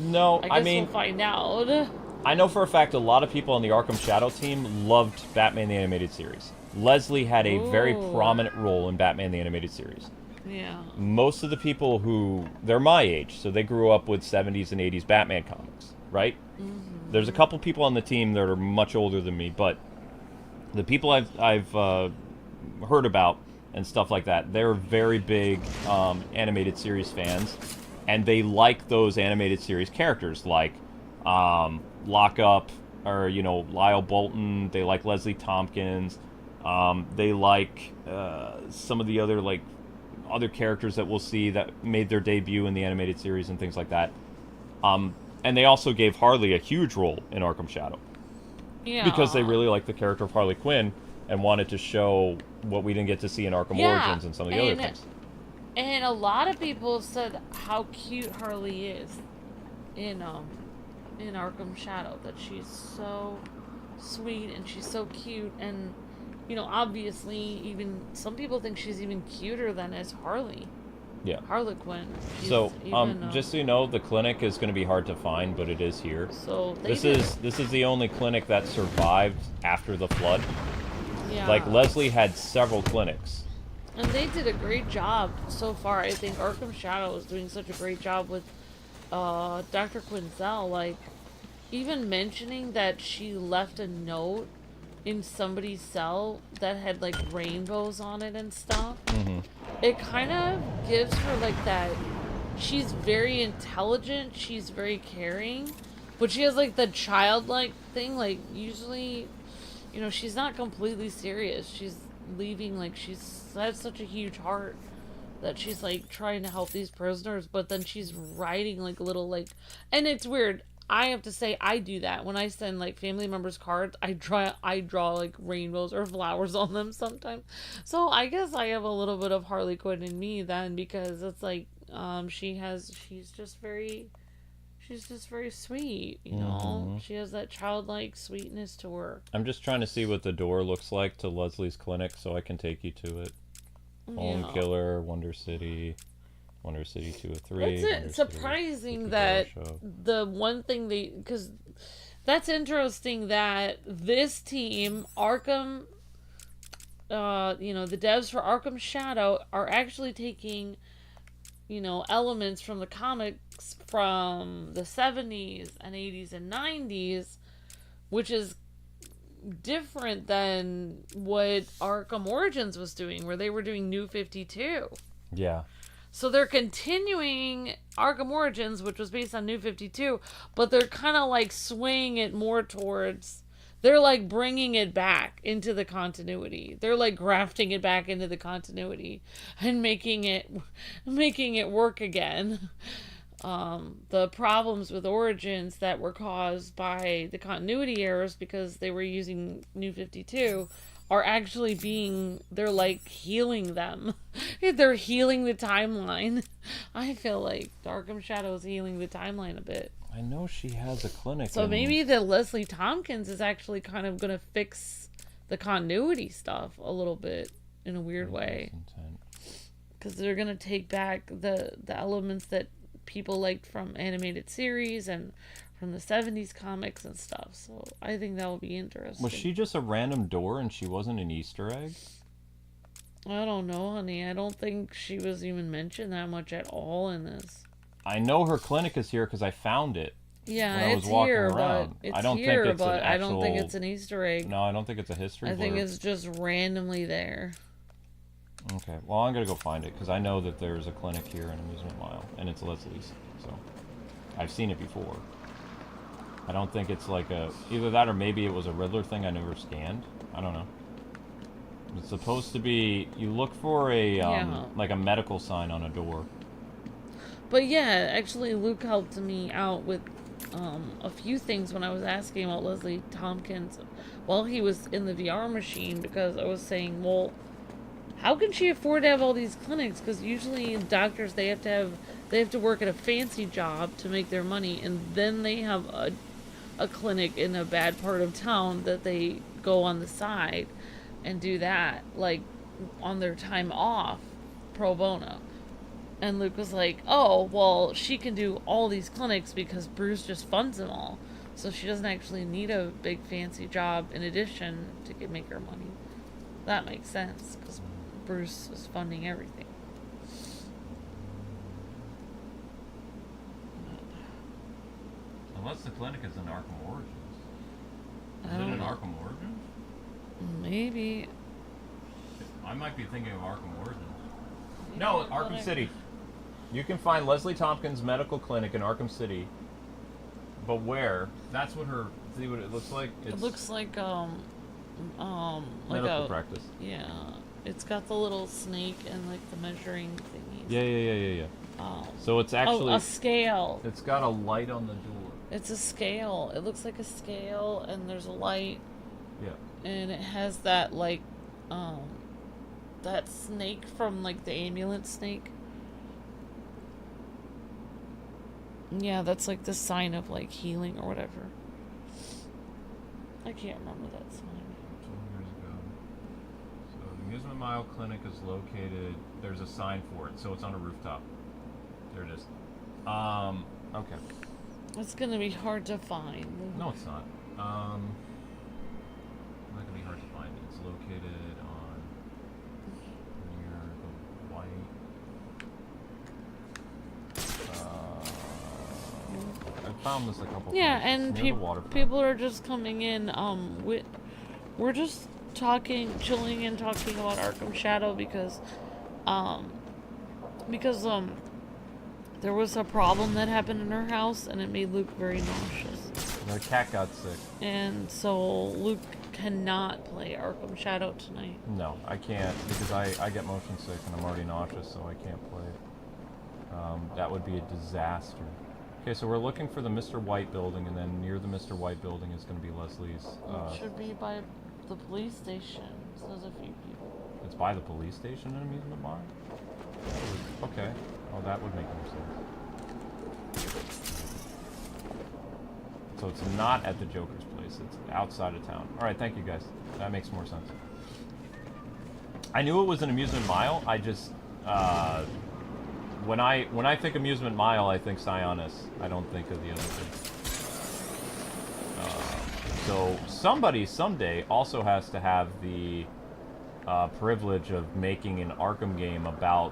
No, I mean, we'll find out. I know for a fact a lot of people on the Arkham Shadow team loved Batman the Animated Series. Leslie had a very prominent role in Batman the Animated Series. Yeah. Most of the people they're my age, so they grew up with 70s and 80s Batman comics, right? Mm-hmm. There's a couple people on the team that are much older than me, but the people I've heard about and stuff like that, they're very big animated series fans, and they like those animated series characters, like Lockup, or, Lyle Bolton. They like Leslie Tompkins. They like some of the other characters that we'll see that made their debut in the animated series and things like that. And they also gave Harley a huge role in Arkham Shadow. Yeah. Because they really liked the character of Harley Quinn and wanted to show what we didn't get to see in Arkham Origins and some of the other things. And a lot of people said how cute Harley is in Arkham Shadow, that she's so sweet and she's so cute, and obviously even some people think she's even cuter than as Harley. Yeah. Harley Quinn. So, just so you know, the clinic is going to be hard to find, but it is here. So this is the only clinic that survived after the flood. Yeah. Like, Leslie had several clinics. And they did a great job so far. I think Arkham Shadow is doing such a great job with Dr. Quinzel, like, even mentioning that she left a note in somebody's cell that had, like, rainbows on it and stuff. Mm-hmm. It kind of gives her, like, that she's very intelligent, she's very caring, but she has, like, the childlike thing, like, usually, she's not completely serious. She's leaving, like, she has such a huge heart that she's, like, trying to help these prisoners, but then she's writing, like, little, like, and it's weird. I have to say, I do that. When I send, like, family members cards, I draw, like, rainbows or flowers on them sometimes. So I guess I have a little bit of Harley Quinn in me then, because it's like, she's just very sweet, you know? Mm-hmm. She has that childlike sweetness to her. I'm just trying to see what the door looks like to Leslie's clinic so I can take you to it. Home Killer, Wonder City 203. It's surprising that the one thing because that's interesting that this team, Arkham, the devs for Arkham Shadow are actually taking, elements from the comics from the 70s and 80s and 90s, which is different than what Arkham Origins was doing, where they were doing New 52. Yeah. So they're continuing Arkham Origins, which was based on New 52, but they're kind of like swaying it more towards, they're like bringing it back into the continuity. They're like grafting it back into the continuity and making it work again. The problems with Origins that were caused by the continuity errors because they were using New 52 are actually they're like healing them. They're healing the timeline. I feel like Arkham Shadow is healing the timeline a bit. I know she has a clinic. So maybe the Leslie Tompkins is actually kind of going to fix the continuity stuff a little bit in a weird way. Because they're going to take back the elements that people liked from animated series and from the 70s comics and stuff. So I think that will be interesting. Was she just a random door and she wasn't an Easter egg? I don't know, honey. I don't think she was even mentioned that much at all in this. I know her clinic is here because I found it. Yeah, when I was walking around. I don't think it's an Easter egg. No, I don't think it's a history blurb. I think it's just randomly there. Okay, well, I'm gonna go find it, because I know that there's a clinic here in Amusement Mile, and it's Leslie's, so... I've seen it before. I don't think it's like a... Either that or maybe it was a Riddler thing I never scanned. I don't know. It's supposed to be... You look for a, like a medical sign on a door. But yeah, actually Luke helped me out with a few things when I was asking about Leslie Tompkins while he was in the VR machine, because I was saying, well, how can she afford to have all these clinics? Because usually doctors, they have to work at a fancy job to make their money, and then they have a clinic in a bad part of town that they go on the side and do that, like, on their time off, pro bono. And Luke was like, oh, well, she can do all these clinics because Bruce just funds them all. So she doesn't actually need a big fancy job in addition to make her money. That makes sense, because Bruce is funding everything. Unless the clinic is in Arkham Origins. Is it in Arkham Origins? Maybe. I might be thinking of Arkham Origins. No, Arkham City. You can find Leslie Tompkins' medical clinic in Arkham City. But where? That's what her... See what it looks like? It looks like, medical practice. Yeah. It's got the little snake and, like, the measuring thingies. Yeah. So it's actually... Oh, a scale. It's got a light on the door. It's a scale. It looks like a scale, and there's a light. Yeah. And it has that, like, that snake from, like, the ambulance snake. Yeah, that's, like, the sign of, like, healing or whatever. I can't remember that sign. 12 years ago. So the Amusement Mile Clinic is located... There's a sign for it, so it's on a rooftop. There it is. Okay. It's gonna be hard to find. No, it's not. Not gonna be hard to find. It's located on near the white. I found this a couple times. times. And people are just coming in. We're just chilling and talking about Arkham Shadow because there was a problem that happened in her house, and it made Luke very nauseous. The cat got sick. And so Luke cannot play Arkham Shadow tonight. No, I can't, because I get motion sick and I'm already nauseous, so I can't play it. That would be a disaster. Okay, so we're looking for the Mr. White building, and then near the Mr. White building is going to be Leslie's. It should be by the police station. Says a few people. It's by the police station in Amusement Mile? Okay. Oh, that would make more sense. So it's not at the Joker's place. It's outside of town. All right, thank you guys. That makes more sense. I knew it was an Amusement Mile. I just when I think Amusement Mile, I think Sionis. I don't think of the other thing. So somebody someday also has to have the privilege of making an Arkham game about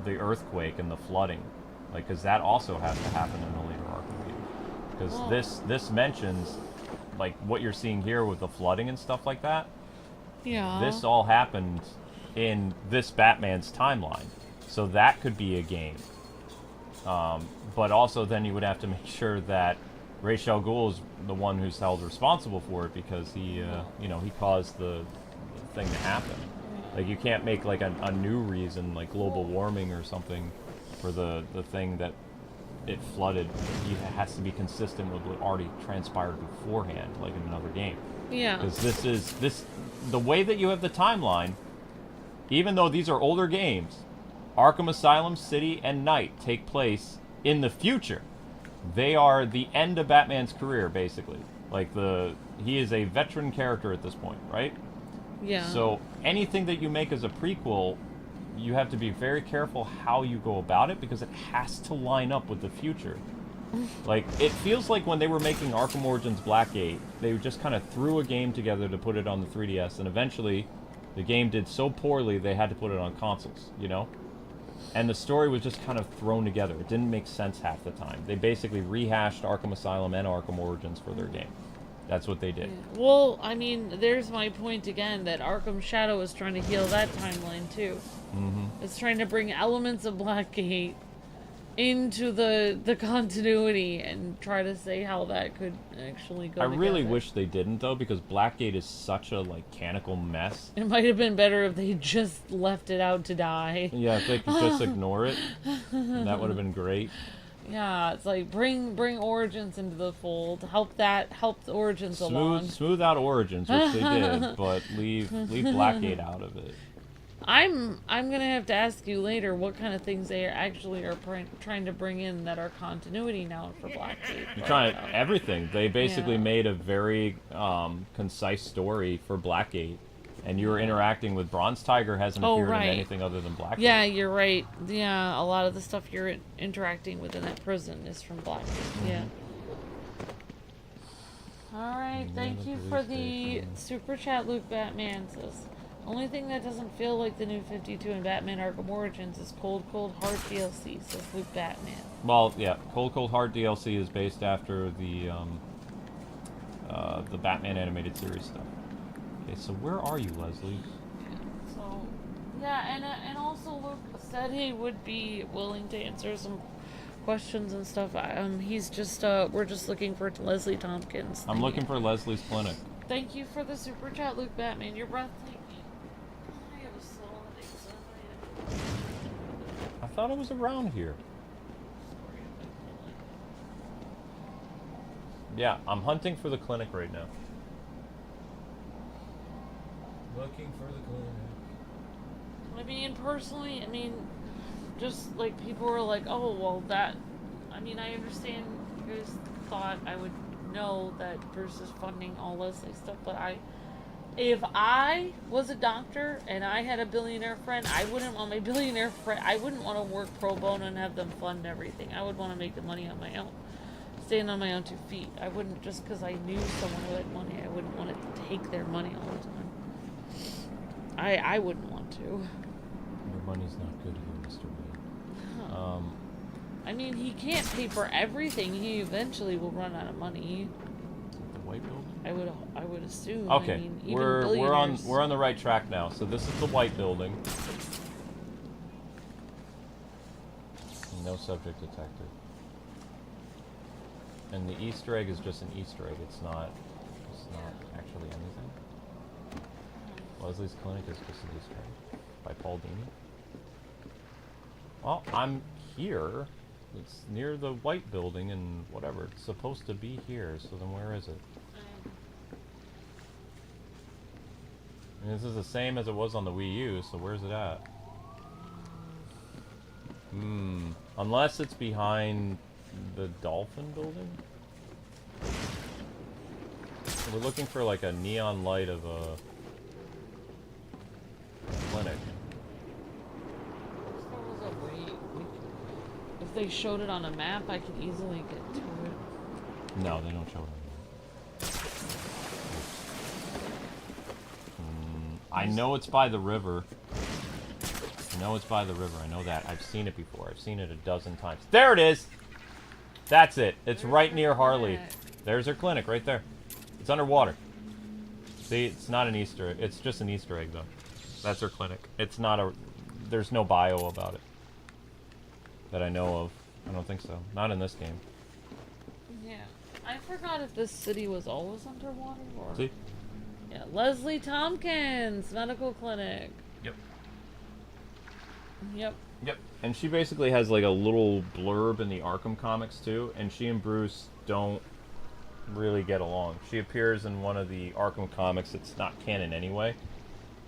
the earthquake and the flooding, like, because that also has to happen in the later Arkham game. Because this mentions, like, what you're seeing here with the flooding and stuff like that. Yeah. This all happened in this Batman's timeline, so that could be a game. But also, then you would have to make sure that Ra's al Ghul is the one who's held responsible for it, because he, he caused the thing to happen. Like, you can't make, like, a new reason, like global warming or something, for the thing that it flooded. It has to be consistent with what already transpired beforehand, like in another game. Yeah. Because the way that you have the timeline, even though these are older games, Arkham Asylum, City, and Night take place in the future. They are the end of Batman's career, basically. Like, he is a veteran character at this point, right? Yeah. So anything that you make as a prequel, you have to be very careful how you go about it, because it has to line up with the future. Like, it feels like when they were making Arkham Origins Blackgate, they just kind of threw a game together to put it on the 3DS, and eventually the game did so poorly they had to put it on consoles, you know? And the story was just kind of thrown together. It didn't make sense half the time. They basically rehashed Arkham Asylum and Arkham Origins for their game. That's what they did. Yeah. Well, I mean, there's my point again, that Arkham Shadow is trying to heal that timeline, too. It's trying to bring elements of Blackgate into the continuity and try to say how that could actually go I really together. wish they didn't, though, because Blackgate is such a, like, canonical mess. It might have been better if they just left it out to die. Yeah, if they could just ignore it, that would have been great. Yeah, it's like bring Origins into the fold. Help the Origins along. Smooth out Origins, which they did, but leave Blackgate out of it. I'm gonna have to ask you later what kind of things they are trying to bring in that are continuity now for Blackgate. You're trying everything. They basically made a very concise story for Blackgate, and you were interacting with Bronze Tiger hasn't appeared in anything other than Blackgate. Yeah, you're right. Yeah, a lot of the stuff you're interacting with in that prison is from Blackgate. Yeah. All right, thank you for the super chat, Luke Batman says. Only thing that doesn't feel like the new 52 in Batman Arkham Origins is Cold Hard DLC, says Luke Batman. Well, yeah, Cold Hard DLC is based after the Batman animated series stuff. Okay, so where are you, Leslie? So, yeah, and also Luke said he would be willing to answer some questions and stuff. He's just we're just looking for Leslie Tompkins. I'm looking for Leslie's clinic. Thank you for the super chat, Luke Batman. You're breathtaking. I thought it was around here. Yeah, I'm hunting for the clinic right now. Looking for the clinic. I mean, personally, just like people were like, oh, well, that. I mean, I understand you guys thought I would know that Bruce is funding all Leslie stuff, but if I was a doctor and I had a billionaire friend, I wouldn't want my billionaire friend. I wouldn't want to work pro bono and have them fund everything. I would want to make the money on my own, stand on my own 2 feet. I wouldn't, just because I knew someone who had money, I wouldn't want to take their money all the time. I wouldn't want to. Your money's not good here, Mr. Wayne. I mean, he can't pay for everything. He eventually will run out of money. The White Building? I would assume. Okay, I mean, even we're on the right track now. So this is the White Building. No subject detected. And the Easter egg is just an Easter egg. It's not actually anything. Leslie's clinic is just an Easter egg by Paul Dini. Well, I'm here. It's near the White Building and whatever. It's supposed to be here. So then where is it? And this is the same as it was on the Wii U, so where's it at? Unless it's behind the Dolphin Building? We're looking for like a neon light of a clinic. If they showed it on a map, I could easily get to it. No, they don't show it on the map. I know it's by the river. I know it's by the river. I know that. I've seen it before. I've seen it a dozen times. There it is! That's it. It's right near Harley. There's her clinic right there. It's underwater. See, it's not an Easter egg. It's just an Easter egg, though. That's her clinic. It's not a... There's no bio about it. That I know of. I don't think so. Not in this game. Yeah. I forgot if this city was always underwater or... See? Yeah, Leslie Tompkins Medical Clinic. Yep. Yep. Yep. And she basically has like a little blurb in the Arkham comics too, and she and Bruce don't really get along. She appears in one of the Arkham comics. It's not canon anyway,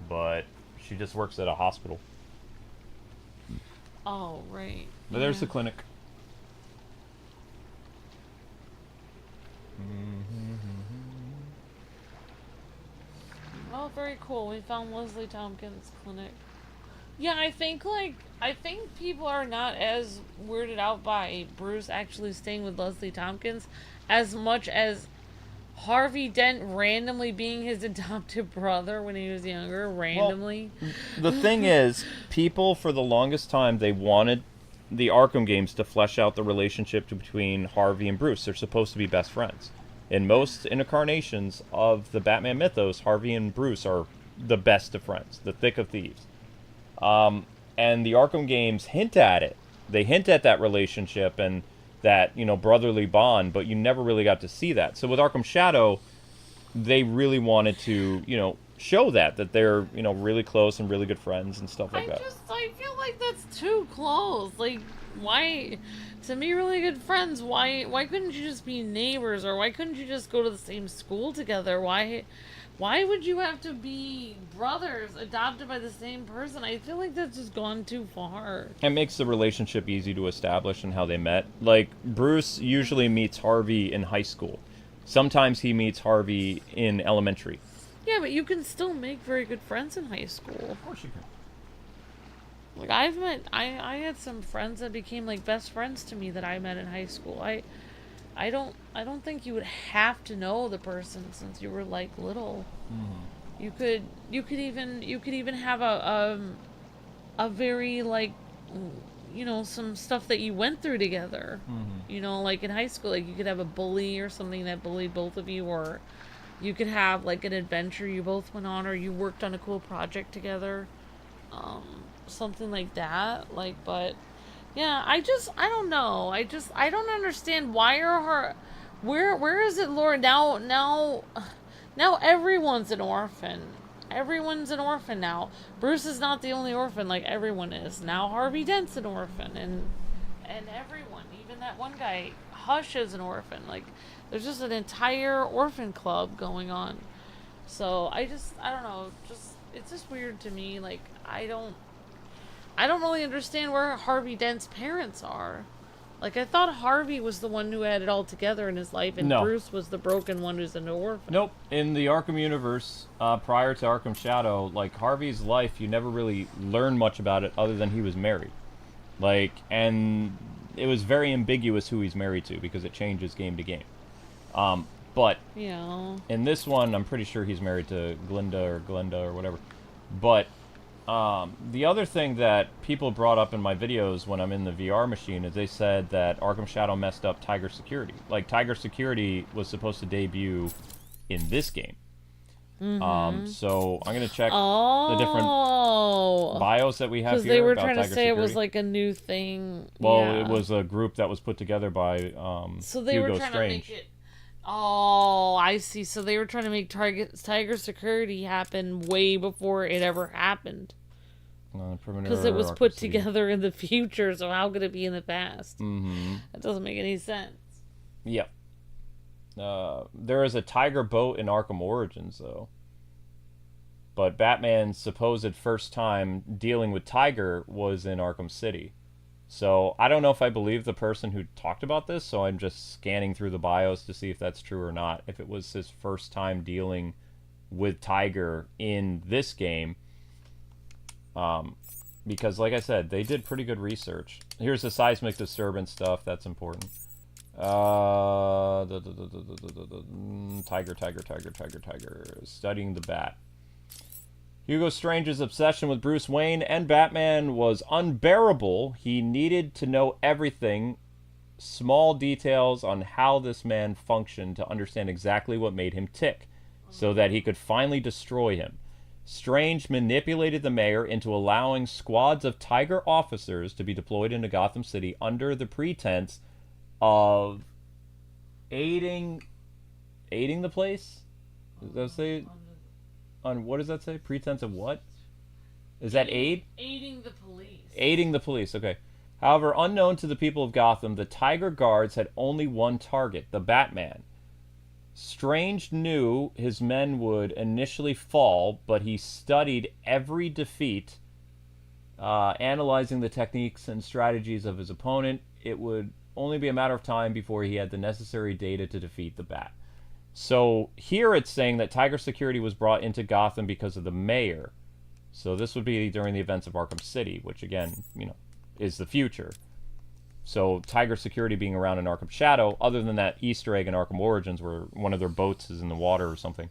but she just works at a hospital. Oh, right. But there's the clinic. Oh, very cool. We found Leslie Tompkins Clinic. Yeah, I think people are not as weirded out by Bruce actually staying with Leslie Tompkins as much as Harvey Dent randomly being his adopted brother when he was younger, randomly. Well, the thing is, people for the longest time, they wanted the Arkham games to flesh out the relationship between Harvey and Bruce. They're supposed to be best friends. In most incarnations of the Batman mythos, Harvey and Bruce are the best of friends, the thick of thieves. And the Arkham games hint at it. They hint at that relationship and that, you know, brotherly bond, but you never really got to see that. So with Arkham Shadow, they really wanted to, you know, show that they're, you know, really close and really good friends and stuff like that. I feel like that's too close. Like, why, to me, really good friends, why couldn't you just be neighbors, or why couldn't you just go to the same school together? Why would you have to be brothers adopted by the same person? I feel like that's just gone too far. It makes the relationship easy to establish and how they met. Like, Bruce usually meets Harvey in high school. Sometimes he meets Harvey in elementary. Yeah, but you can still make very good friends in high school. Of course you can. Like, I had some friends that became, like, best friends to me that I met in high school. I don't think you would have to know the person since you were, like, little. You could even have a very, like, you know, some stuff that you went through together. You know, like in high school, like you could have a bully or something that bullied both of you, or you could have like an adventure you both went on, or you worked on a cool project together. Something like that. Like, but yeah, I don't know. I don't understand why where is it, Laura? Now everyone's an orphan. Everyone's an orphan now. Bruce is not the only orphan, like everyone is. Now Harvey Dent's an orphan, and everyone, even that one guy, Hush, is an orphan. Like, there's just an entire orphan club going on. So I don't know, it's just weird to me. Like, I don't really understand where Harvey Dent's parents are. Like, I thought Harvey was the one who had it all together in his life, and No. Bruce was the broken one who's an orphan. Nope. In the Arkham universe, prior to Arkham Shadow, like, Harvey's life, you never really learn much about it other than he was married. Like, and it was very ambiguous who he's married to because it changes game to game. But Yeah. in this one, I'm pretty sure he's married to Glenda or whatever. But the other thing that people brought up in my videos when I'm in the VR machine is they said that Arkham Shadow messed up Tiger Security. Like, Tiger Security was supposed to debut in this game. So I'm going to check the different bios that we have here. Because they were about trying to Tiger say Security. it was like a new thing. Well, Yeah. it was a group that was put together by So they Hugo were trying Strange. to make it. Oh, I see. So they were trying to make Tiger Security happen way before it ever happened. Because it was put together in the future, so how could it be in the past? That doesn't make any sense. Yep. There is a tiger boat in Arkham Origins, though. But Batman's supposed first time dealing with Tiger was in Arkham City. So I don't know if I believe the person who talked about this, so I'm just scanning through the bios to see if that's true or not. If it was his first time dealing with Tiger in this game. Because, like I said, they did pretty good research. Here's the seismic disturbance stuff. That's important. Tiger. Studying the bat. Hugo Strange's obsession with Bruce Wayne and Batman was unbearable. He needed to know everything, small details on how this man functioned to understand exactly what made him tick, so that he could finally destroy him. Strange manipulated the mayor into allowing squads of Tiger officers to be deployed into Gotham City under the pretense of aiding the place? Does that say? On what does that say? Pretense of what? Is that aid? Aiding the police. Aiding the police, okay. However, unknown to the people of Gotham, the Tiger Guards had only one target, the Batman. Strange knew his men would initially fall, but he studied every defeat, analyzing the techniques and strategies of his opponent. It would only be a matter of time before he had the necessary data to defeat the Bat. So here it's saying that Tiger Security was brought into Gotham because of the mayor. So this would be during the events of Arkham City, which again, you know, is the future. So Tiger Security being around in Arkham Shadow, other than that Easter egg in Arkham Origins where one of their boats is in the water or something,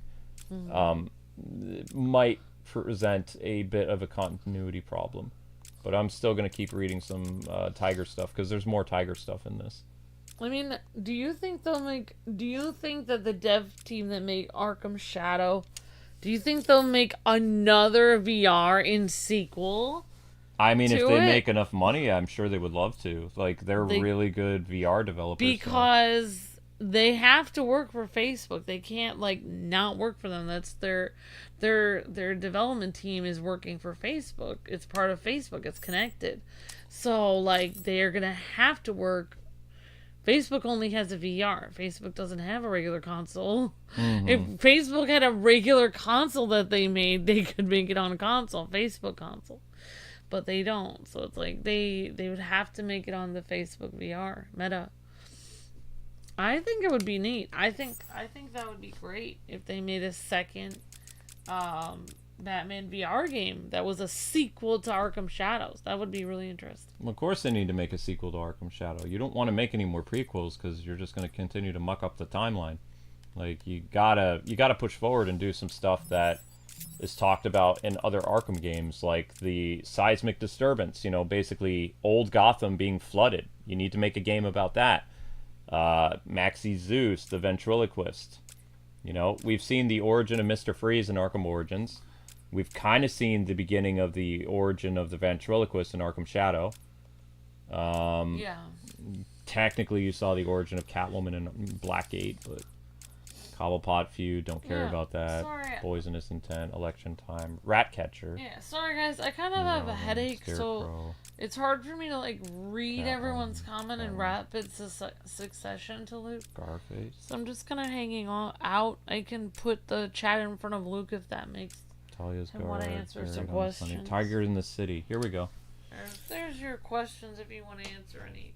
might present a bit of a continuity problem. But I'm still going to keep reading some Tiger stuff because there's more Tiger stuff in this. I mean, do you think that the dev team that made Arkham Shadow, do you think they'll make another VR in sequel? I mean, if to they it? make enough money, I'm sure they would love to. Like, they're really good VR developers. Because they have to work for Facebook. They can't like not work for them. That's their development team is working for Facebook. It's part of Facebook. It's connected. So like they're gonna have to work. Facebook only has a VR. Facebook doesn't have a regular console. Mm-hmm. If Facebook had a regular console that they made, they could make it on a console, Facebook console. But they don't. So it's like they would have to make it on the Facebook VR Meta. I think it would be neat. I think that would be great if they made a second Batman VR game that was a sequel to Arkham Shadows. That would be really interesting. Of course they need to make a sequel to Arkham Shadow. You don't want to make any more prequels because you're just going to continue to muck up the timeline. Like, you gotta push forward and do some stuff that is talked about in other Arkham games, like the seismic disturbance, you know, basically old Gotham being flooded. You need to make a game about that. Maxie Zeus, the ventriloquist. You know, we've seen the origin of Mr. Freeze in Arkham Origins. We've kind of seen the beginning of the origin of the ventriloquist in Arkham Shadow. Yeah. Technically, you saw the origin of Catwoman in Blackgate, but Cobblepot feud, don't care about that. Sorry. Poisonous intent, election time, Ratcatcher. Yeah, sorry guys, I kind of have a headache, so it's hard for me to like read everyone's comment in rapid succession to Luke. Scarface. So I'm just kind of hanging out. I can put the chat in front of Luke if that makes Talia's him want to answer some Guard, questions. Tiger in the City. Here we go. There's your questions if you want to answer any.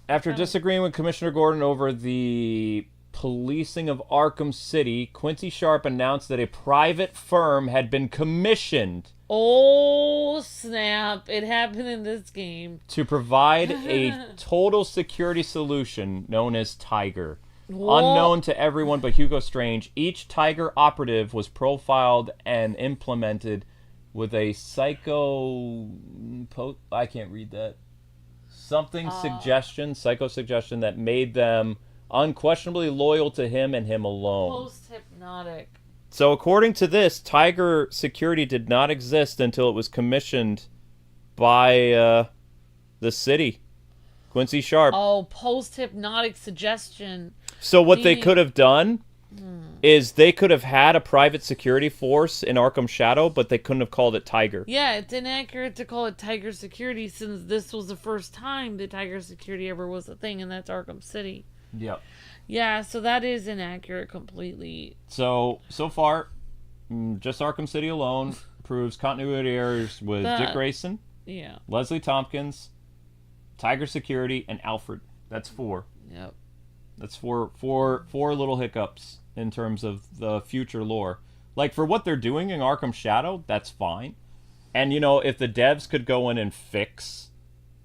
After disagreeing with Commissioner Gordon over the policing of Arkham City, Quincy Sharp announced that a private firm had been commissioned. Oh, snap. It happened in this game. To provide a total security solution known as Tiger. Whoa. Unknown to everyone but Hugo Strange, each Tiger operative was profiled and implemented with a I can't read that. Psycho suggestion that made them unquestionably loyal to him and him alone. Post-hypnotic. So according to this, Tiger security did not exist until it was commissioned by the city. Quincy Sharp. Oh, post-hypnotic suggestion. So what they could have done is they could have had a private security force in Arkham Shadow, but they couldn't have called it Tiger. Yeah, it's inaccurate to call it Tiger Security since this was the first time that Tiger Security ever was a thing, and that's Arkham City. Yep. Yeah, so that is inaccurate completely. So far, just Arkham City alone proves continuity errors with Dick Grayson, Leslie Tompkins, Tiger Security, and Alfred. That's 4. Yep. That's four little hiccups in terms of the future lore. Like, for what they're doing in Arkham Shadow, that's fine. And, you know, if the devs could go in and fix,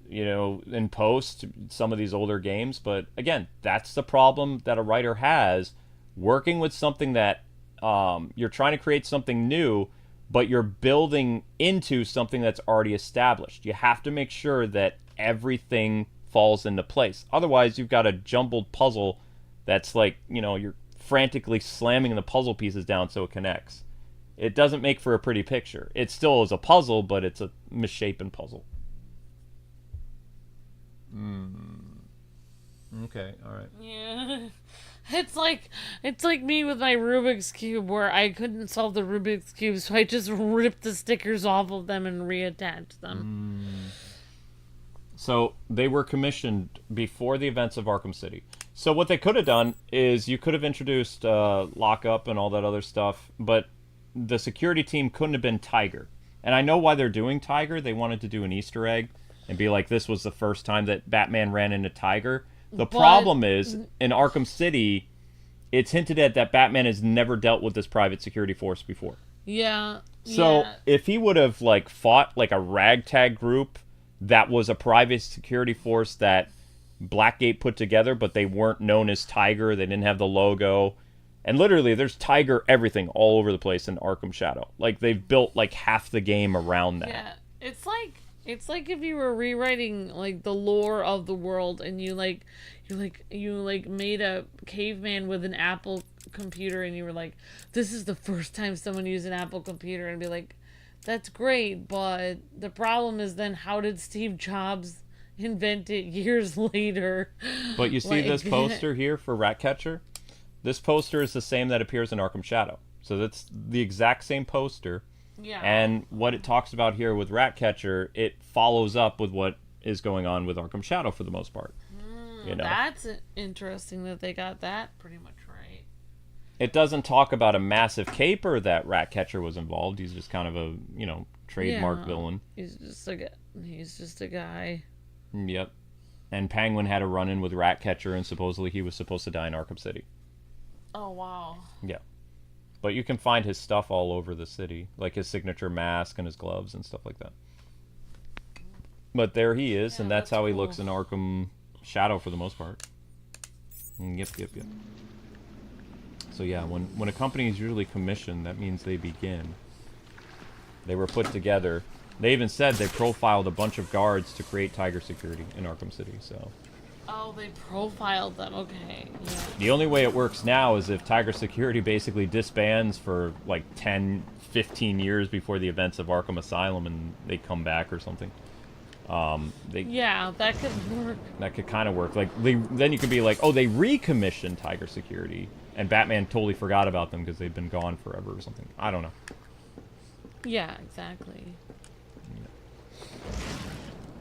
you know, in post some of these older games. But, again, that's the problem that a writer has. Working with something that you're trying to create something new, but you're building into something that's already established. You have to make sure that everything falls into place. Otherwise, you've got a jumbled puzzle that's like, you know, you're frantically slamming the puzzle pieces down so it connects. It doesn't make for a pretty picture. It still is a puzzle, but it's a misshapen puzzle. Okay, all right. Yeah. It's like me with my Rubik's Cube where I couldn't solve the Rubik's Cube, so I just ripped the stickers off of them and reattached them. So they were commissioned before the events of Arkham City. So what they could have done is you could have introduced lockup and all that other stuff, but the security team couldn't have been Tiger. And I know why they're doing Tiger. They wanted to do an Easter egg and be like, this was the first time that Batman ran into Tiger. The problem is, in Arkham City, it's hinted at that Batman has never dealt with this private security force before. Yeah. So if he would have like fought like a ragtag group that was a private security force that Blackgate put together, but they weren't known as Tiger, they didn't have the logo, and literally there's Tiger everything all over the place in Arkham Shadow. Like, they've built like half the game around that. Yeah, it's It's like if you were rewriting like the lore of the world, and you made a caveman with an Apple computer, and you were like, this is the first time someone used an Apple computer, and be like, that's great, but the problem is then how did Steve Jobs invent it years later? But you see this poster here for Ratcatcher? This poster is the same that appears in Arkham Shadow. So that's the exact same poster. Yeah. And what it talks about here with Ratcatcher, it follows up with what is going on with Arkham Shadow for the most part. You know? That's interesting that they got that pretty much right. It doesn't talk about a massive caper that Ratcatcher was involved. He's just kind of a, you know, trademark villain. He's just a guy. Yep. And Penguin had a run-in with Ratcatcher, and supposedly he was supposed to die in Arkham City. Oh, wow. Yeah. But you can find his stuff all over the city, like his signature mask and his gloves and stuff like that. But there he is, and that's how he looks in Arkham Shadow for the most part. Yep. So yeah, when a company is usually commissioned, that means they begin. They were put together. They even said they profiled a bunch of guards to create Tiger security in Arkham City, so... Oh, they profiled them. Okay. Yeah. The only way it works now is if Tiger Security basically disbands for like 10, 15 years before the events of Arkham Asylum and they come back or something. Yeah, that could work. That could kind of work. Like then you could be like, oh, they recommissioned Tiger Security and Batman totally forgot about them because they've been gone forever or something. I don't know. Yeah, exactly.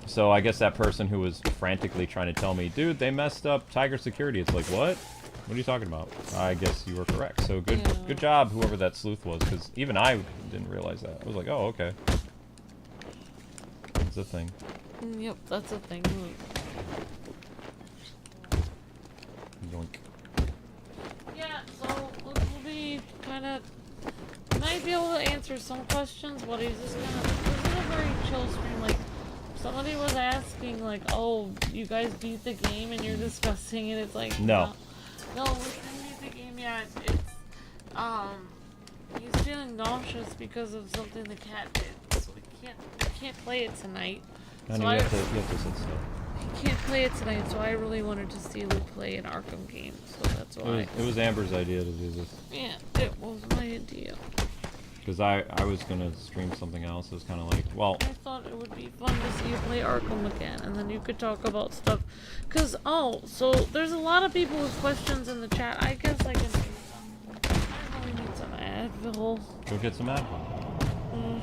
So I guess that person who was frantically trying to tell me, dude, they messed up Tiger Security. It's like, what? What are you talking about? I guess you were correct. So good job, whoever that sleuth was, because even I didn't realize that. I was like, oh, okay. That's a thing. Yep, that's a thing. Yoink. Yeah, so we'll be kind of... might be able to answer some questions, but he's just kind of... This is a very chill stream, like... Somebody was asking, like, oh, you guys beat the game and you're discussing it. It's like, no, we didn't beat the game yet. It's, he's feeling nauseous because of something the cat did. So we can't play it tonight. I know so you have to sit still. He can't play it tonight, so I really wanted to see Luke play an Arkham game, so that's why. It was Amber's idea to do this. Yeah, it was my idea. Because I was going to stream something else. It was kind of like, well... I thought it would be fun to see you play Arkham again, and then you could talk about stuff. Because, so there's a lot of people with questions in the chat. I guess I can do some. I really need some Advil. Go get some Advil.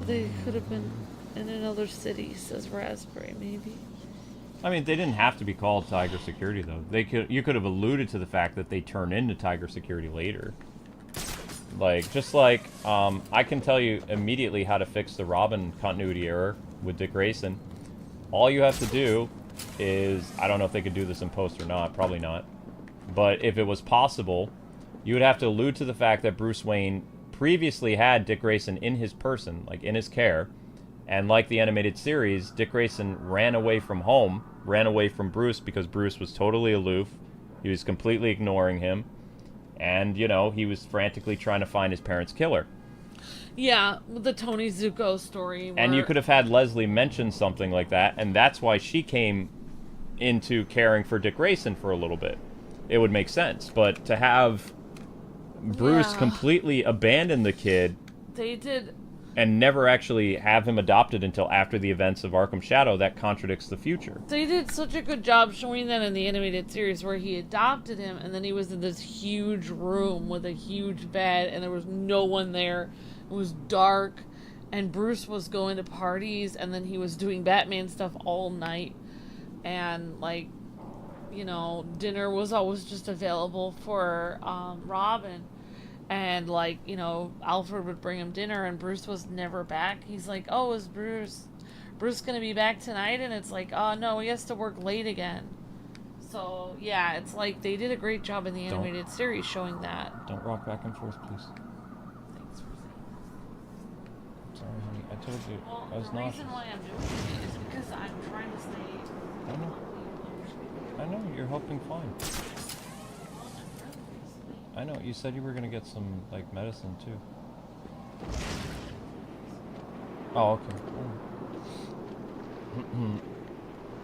They could have been in another city, says Raspberry, maybe. I mean, they didn't have to be called Tiger Security, though. You could have alluded to the fact that they turn into Tiger Security later. Like, just like, I can tell you immediately how to fix the Robin continuity error with Dick Grayson. All you have to do is, I don't know if they could do this in post or not, probably not. But if it was possible, you would have to allude to the fact that Bruce Wayne previously had Dick Grayson in his person, like in his care. And like the animated series, Dick Grayson ran away from home, ran away from Bruce because Bruce was totally aloof. He was completely ignoring him. And, you know, he was frantically trying to find his parents' killer. Yeah, the Tony Zuko story. And you could have had Leslie mention something like that, and that's why she came into caring for Dick Grayson for a little bit. It would make sense. But to have Bruce completely abandon the kid... They did... and never actually have him adopted until after the events of Arkham Shadow, that contradicts the future. They did such a good job showing that in the animated series where he adopted him and then he was in this huge room with a huge bed and there was no one there. It was dark and Bruce was going to parties and then he was doing Batman stuff all night. And, like, you know, dinner was always just available for Robin. And, like, you know, Alfred would bring him dinner, and Bruce was never back. He's like, oh, is Bruce gonna be back tonight? And it's like, oh, no, he has to work late again. So, yeah, it's like, they did a great job in the animated series showing that. Don't rock back and forth, please. Thanks for saying that. Sorry, honey, I told you, I was the nauseous. reason why I'm doing it is because I'm trying to stay... I know, you're helping fine. I know, you said you were going to get some, like, medicine, too. Oh, okay.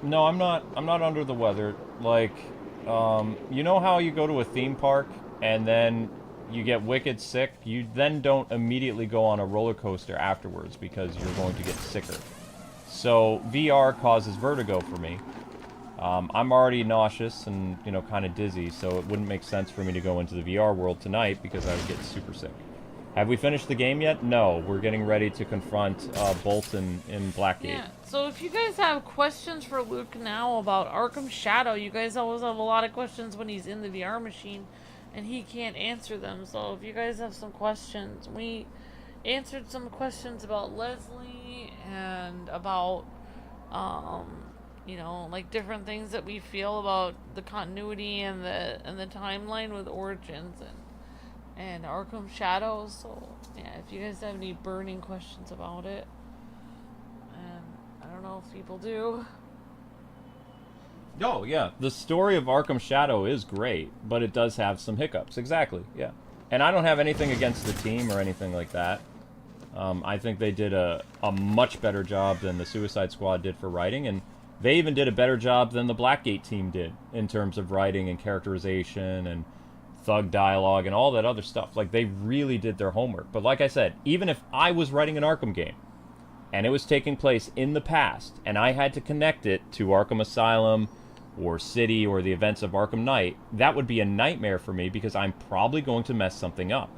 No, I'm not. I'm not under the weather. Like, you know how you go to a theme park and then you get wicked sick? You then don't immediately go on a roller coaster afterwards because you're going to get sicker. So VR causes vertigo for me. I'm already nauseous and, you know, kind of dizzy, so it wouldn't make sense for me to go into the VR world tonight because I would get super sick. Have we finished the game yet? No, we're getting ready to confront Bolton in Blackgate. Yeah, so if you guys have questions for Luke now about Arkham Shadow, you guys always have a lot of questions when he's in the VR machine and he can't answer them. So if you guys have some questions, we answered some questions about Leslie and about, you know, like different things that we feel about the continuity and the timeline with Origins and Arkham Shadow. So yeah, if you guys have any burning questions about it, and I don't know if people do. Oh, yeah. The story of Arkham Shadow is great, but it does have some hiccups. Exactly, yeah. And I don't have anything against the team or anything like that. I think they did a much better job than the Suicide Squad did for writing, and they even did a better job than the Blackgate team did in terms of writing and characterization and thug dialogue and all that other stuff. Like, they really did their homework. But like I said, even if I was writing an Arkham game, and it was taking place in the past, and I had to connect it to Arkham Asylum, or City, or the events of Arkham Knight, that would be a nightmare for me because I'm probably going to mess something up.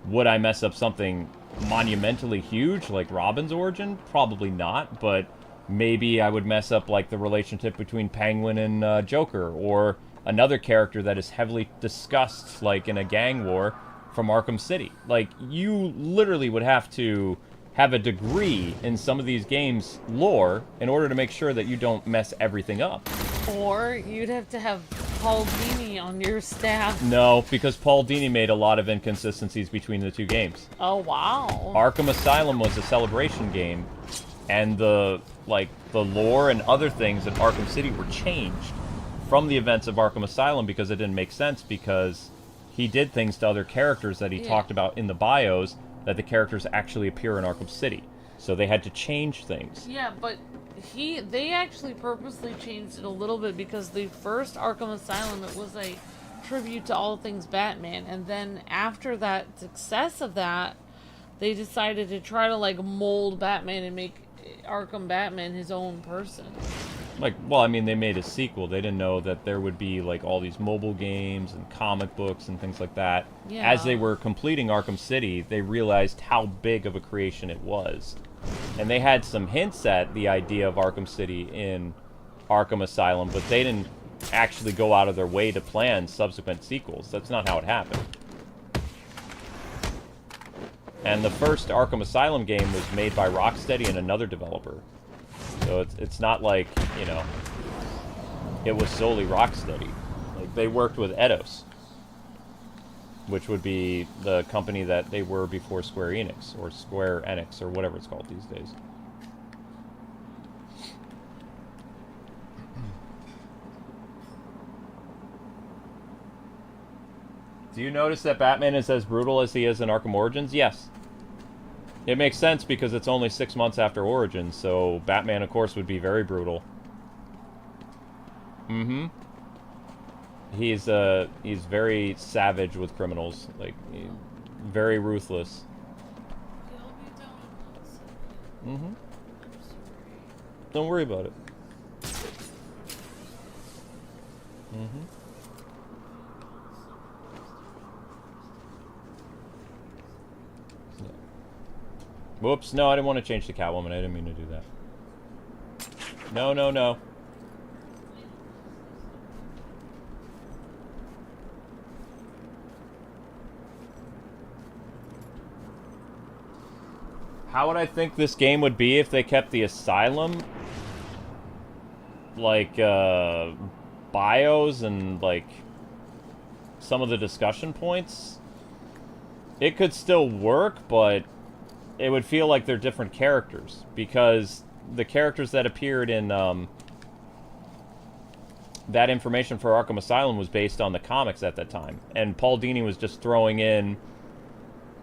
Would I mess up something monumentally huge, like Robin's origin? Probably not, but maybe I would mess up, like, the relationship between Penguin and Joker, or another character that is heavily discussed, like in a gang war from Arkham City. Like, you literally would have to have a degree in some of these games' lore in order to make sure that you don't mess everything up. Or you'd have to have Paul Dini on your staff. No, because Paul Dini made a lot of inconsistencies between the two games. Oh, wow. Arkham Asylum was a celebration game, and the lore and other things in Arkham City were changed from the events of Arkham Asylum because it didn't make sense, because he did things to other characters that he talked about in the bios that the characters actually appear in Arkham City. So they had to change things. Yeah, but they actually purposely changed it a little bit because the first Arkham Asylum, it was a tribute to all things Batman, and then after that success of that, they decided to try to like mold Batman and make Arkham Batman his own person. Like, well, I mean, they made a sequel. They didn't know that there would be, like, all these mobile games and comic books and things like that. Yeah. As they were completing Arkham City, they realized how big of a creation it was. And they had some hints at the idea of Arkham City in Arkham Asylum, but they didn't actually go out of their way to plan subsequent sequels. That's not how it happened. And the first Arkham Asylum game was made by Rocksteady and another developer. So it's not like, you know, it was solely Rocksteady. Like, they worked with Eidos, which would be the company that they were before Square Enix, or Square Enix, or whatever it's called these days. Do you notice that Batman is as brutal as he is in Arkham Origins? Yes. It makes sense because it's only 6 months after Origins, so Batman, of course, would be very brutal. Mm-hmm. He's very savage with criminals, like, very ruthless. Mm-hmm. Don't worry about it. Mm-hmm. Whoops, no, I didn't want to change to Catwoman. I didn't mean to do that. No, no, no. How would I think this game would be if they kept the Asylum, like, bios and, like, some of the discussion points? It could still work, but it would feel like they're different characters, because the characters that appeared in that information for Arkham Asylum was based on the comics at that time, and Paul Dini was just throwing in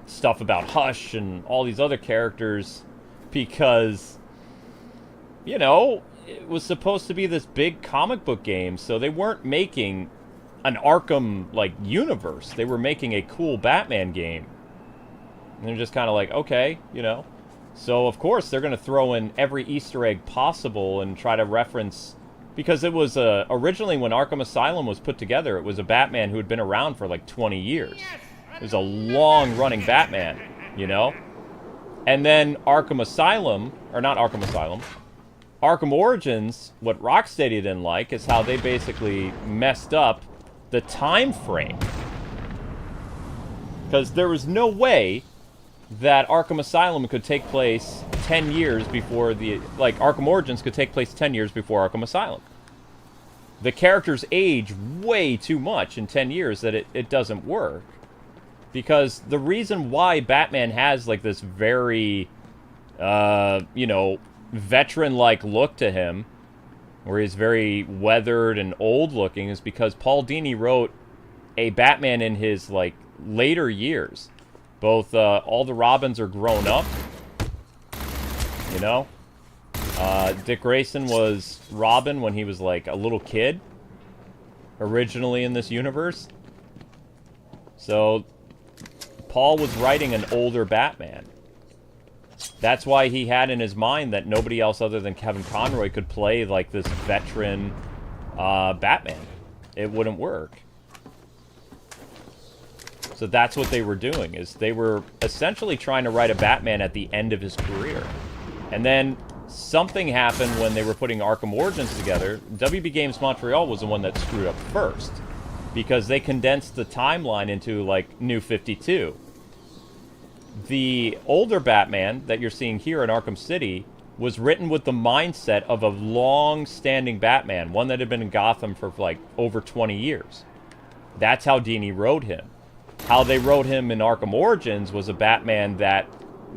stuff about Hush and all these other characters because, you know, it was supposed to be this big comic book game, so they weren't making an Arkham, like, universe. They were making a cool Batman game. And they're just kind of like, okay, you know. So, of course, they're going to throw in every Easter egg possible and try to reference... Because it was, originally when Arkham Asylum was put together, it was a Batman who had been around for, like, 20 years. It was a long-running Batman, you know? And then Arkham Asylum, or not Arkham Asylum, Arkham Origins, what Rocksteady didn't like is how they basically messed up the time frame. Because there was no way that Arkham Asylum could take place 10 years before the... Like, Arkham Origins could take place 10 years before Arkham Asylum. The characters age way too much in 10 years that it doesn't work. Because the reason why Batman has, like, this very, you know, veteran-like look to him, where he's very weathered and old-looking, is because Paul Dini wrote a Batman in his, like, later years. Both, all the Robins are grown up, you know? Dick Grayson was Robin when he was, like, a little kid, originally in this universe. So, Paul was writing an older Batman. That's why he had in his mind that nobody else other than Kevin Conroy could play, like, this veteran, Batman. It wouldn't work. So that's what they were doing, is they were essentially trying to write a Batman at the end of his career. And then something happened when they were putting Arkham Origins together. WB Games Montreal was the one that screwed up first, because they condensed the timeline into, like, New 52. The older Batman that you're seeing here in Arkham City was written with the mindset of a long-standing Batman, one that had been in Gotham for, like, over 20 years. That's how Dini wrote him. How they wrote him in Arkham Origins was a Batman that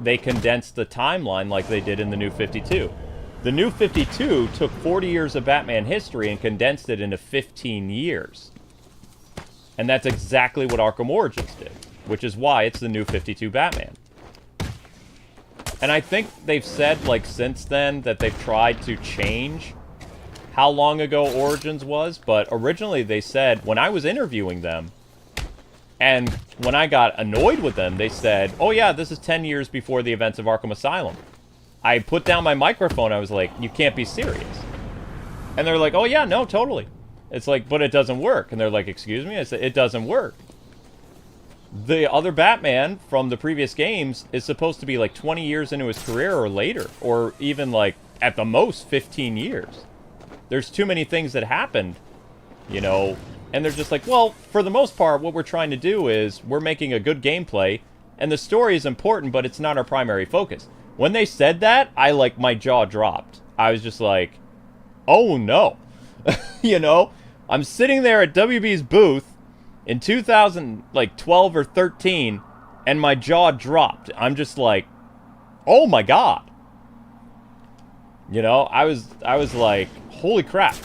they condensed the timeline like they did in the New 52. The New 52 took 40 years of Batman history and condensed it into 15 years. And that's exactly what Arkham Origins did, which is why it's the New 52 Batman. And I think they've said, like, since then that they've tried to change how long ago Origins was, but originally they said, when I was interviewing them, and when I got annoyed with them, they said, oh yeah, this is 10 years before the events of Arkham Asylum. I put down my microphone, I was like, you can't be serious. And they're like, oh yeah, no, totally. It's like, but it doesn't work. And they're like, excuse me? I said, it doesn't work. The other Batman from the previous games is supposed to be like 20 years into his career or later, or even like, at the most, 15 years. There's too many things that happened, you know. And they're just like, well, for the most part, what we're trying to do is we're making a good gameplay, and the story is important, but it's not our primary focus. When they said that, my jaw dropped. I was just like, oh no. You know? I'm sitting there at WB's booth in 2012 or 13, and my jaw dropped. I'm just like, oh my god. You know, I was like, holy crap.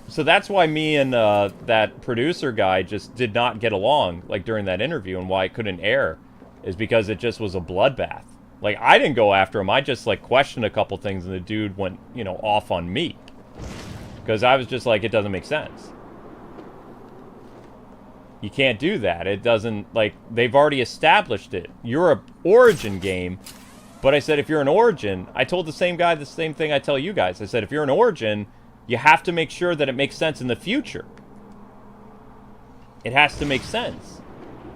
So that's why me and that producer guy just did not get along, like, during that interview, and why it couldn't air is because it just was a bloodbath. Like, I didn't go after him. I just, like, questioned a couple things, and the dude went, you know, off on me. Because I was just like, it doesn't make sense. You can't do that. It doesn't, like, they've already established it. You're a Origin game, but I said, if you're an Origin, I told the same guy the same thing I tell you guys. I said, if you're an Origin, you have to make sure that it makes sense in the future. It has to make sense.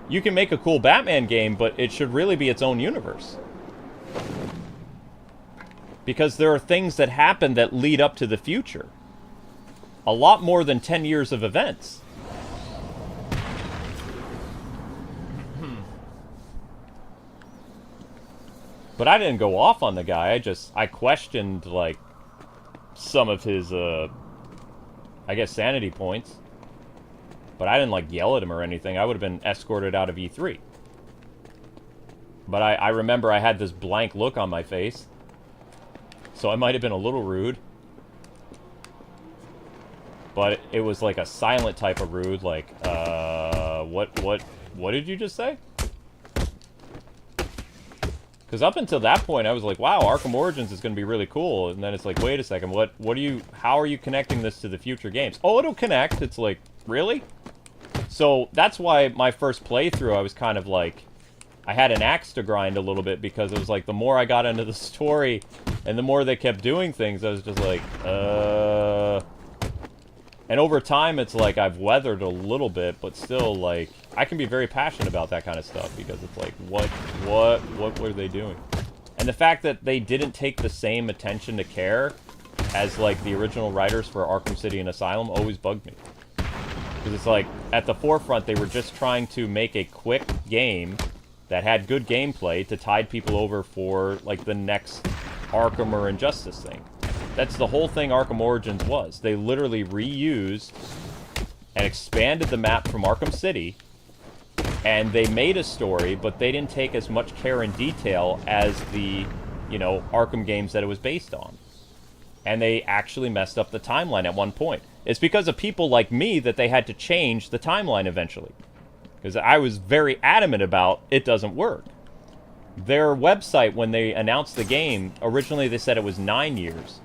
You can make a cool Batman game, but it should really be its own universe. Because there are things that happen that lead up to the future. A lot more than 10 years of events. But I didn't go off on the guy. I questioned, like, some of his, I guess, sanity points. But I didn't, like, yell at him or anything. I would have been escorted out of E3. But I remember I had this blank look on my face. So I might have been a little rude. But it was like a silent type of rude, like, what did you just say? Because up until that point, I was like, wow, Arkham Origins is going to be really cool. And then it's like, wait a second, how are you connecting this to the future games? Oh, it'll connect. It's like, really? So that's why my first playthrough, I was kind of like, I had an axe to grind a little bit, because it was like, the more I got into the story and the more they kept doing things, I was just like, And over time, it's like I've weathered a little bit, but still, like, I can be very passionate about that kind of stuff, because it's like, what were they doing? And the fact that they didn't take the same attention to care as, like, the original writers for Arkham City and Asylum always bugged me. Because it's like, at the forefront, they were just trying to make a quick game that had good gameplay to tide people over for, like, the next Arkham or Injustice thing. That's the whole thing Arkham Origins was. They literally reused and expanded the map from Arkham City, and they made a story, but they didn't take as much care and detail as the, you know, Arkham games that it was based on. And they actually messed up the timeline at one point. It's because of people like me that they had to change the timeline eventually. Because I was very adamant about it doesn't work. Their website, when they announced the game, originally they said it was 9 years.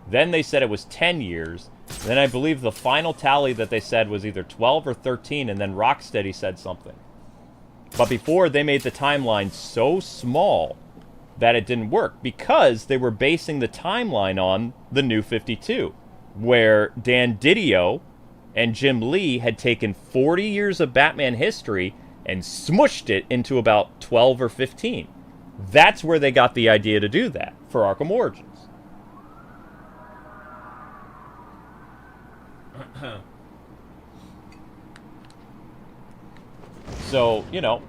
Then they said it was 10 years. And then I believe the final tally that they said was either 12 or 13, and then Rocksteady said something. But before, they made the timeline so small that it didn't work, because they were basing the timeline on the New 52, where Dan Didio and Jim Lee had taken 40 years of Batman history and smushed it into about 12 or 15. That's where they got the idea to do that for Arkham Origins. So, you know,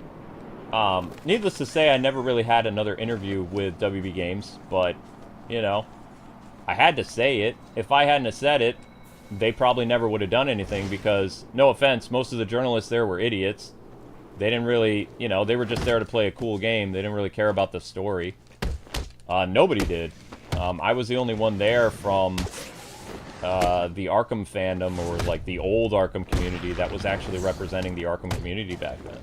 needless to say, I never really had another interview with WB Games, but, you know, I had to say it. If I hadn't have said it, they probably never would have done anything, because, no offense, most of the journalists there were idiots. They didn't really, you know, they were just there to play a cool game. They didn't really care about the story. Nobody did. I was the only one there from the Arkham fandom, or like the old Arkham community, that was actually representing the Arkham community back then.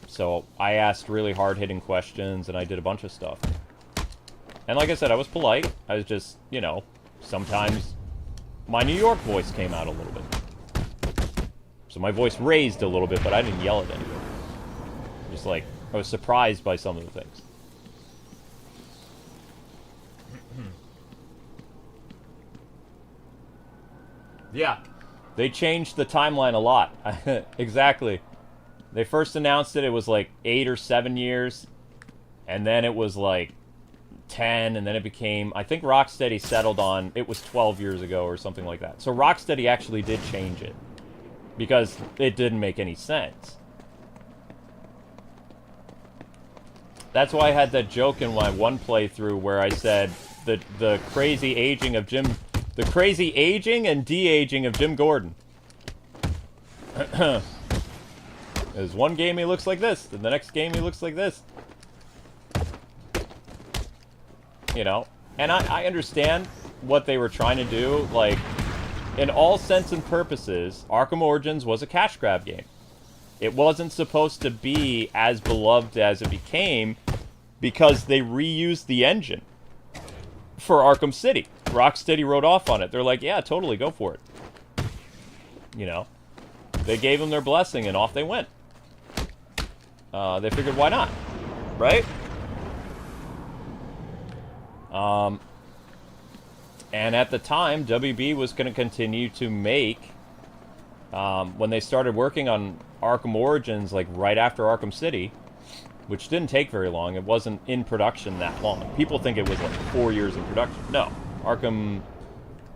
So I asked really hard-hitting questions, and I did a bunch of stuff. And like I said, I was polite. I was just, you know, sometimes my New York voice came out a little bit. So my voice raised a little bit, but I didn't yell at anybody. Just like, I was surprised by some of the things. Yeah, they changed the timeline a lot. Exactly. They first announced it was like 8 or 7 years, and then it was like 10, and then it became, I think Rocksteady settled on, it was 12 years ago or something like that. So Rocksteady actually did change it, because it didn't make any sense. That's why I had that joke in my one playthrough where I said the crazy aging of Jim... The crazy aging and de-aging of Jim Gordon. There's one game he looks like this, and the next game he looks like this. You know? And I understand what they were trying to do. Like, in all sense and purposes, Arkham Origins was a cash grab game. It wasn't supposed to be as beloved as it became, because they reused the engine for Arkham City. Rocksteady wrote off on it. They're like, yeah, totally, go for it. You know? They gave them their blessing, and off they went. They figured, why not? Right? And at the time, WB was going to continue to make... when they started working on Arkham Origins, like, right after Arkham City, which didn't take very long. It wasn't in production that long. People think it was, like, 4 years in production. No. Arkham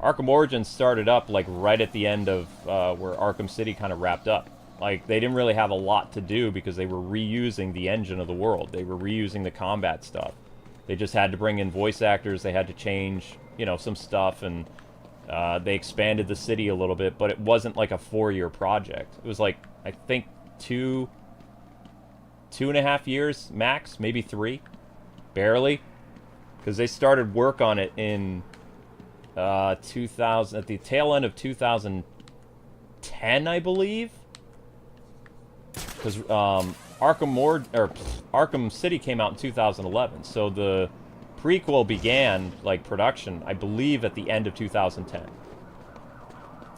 Origins started up, like, right at the end of where Arkham City kind of wrapped up. Like, they didn't really have a lot to do, because they were reusing the engine of the world. They were reusing the combat stuff. They just had to bring in voice actors. They had to change, you know, some stuff, and they expanded the city a little bit, but it wasn't like a 4-year project. It was like, I think, 2.5 years max, maybe 3. Barely. Because they started work on it in 2000, at the tail end of 2010, I believe. Because Arkham City came out in 2011, so the prequel began, like, production, I believe, at the end of 2010.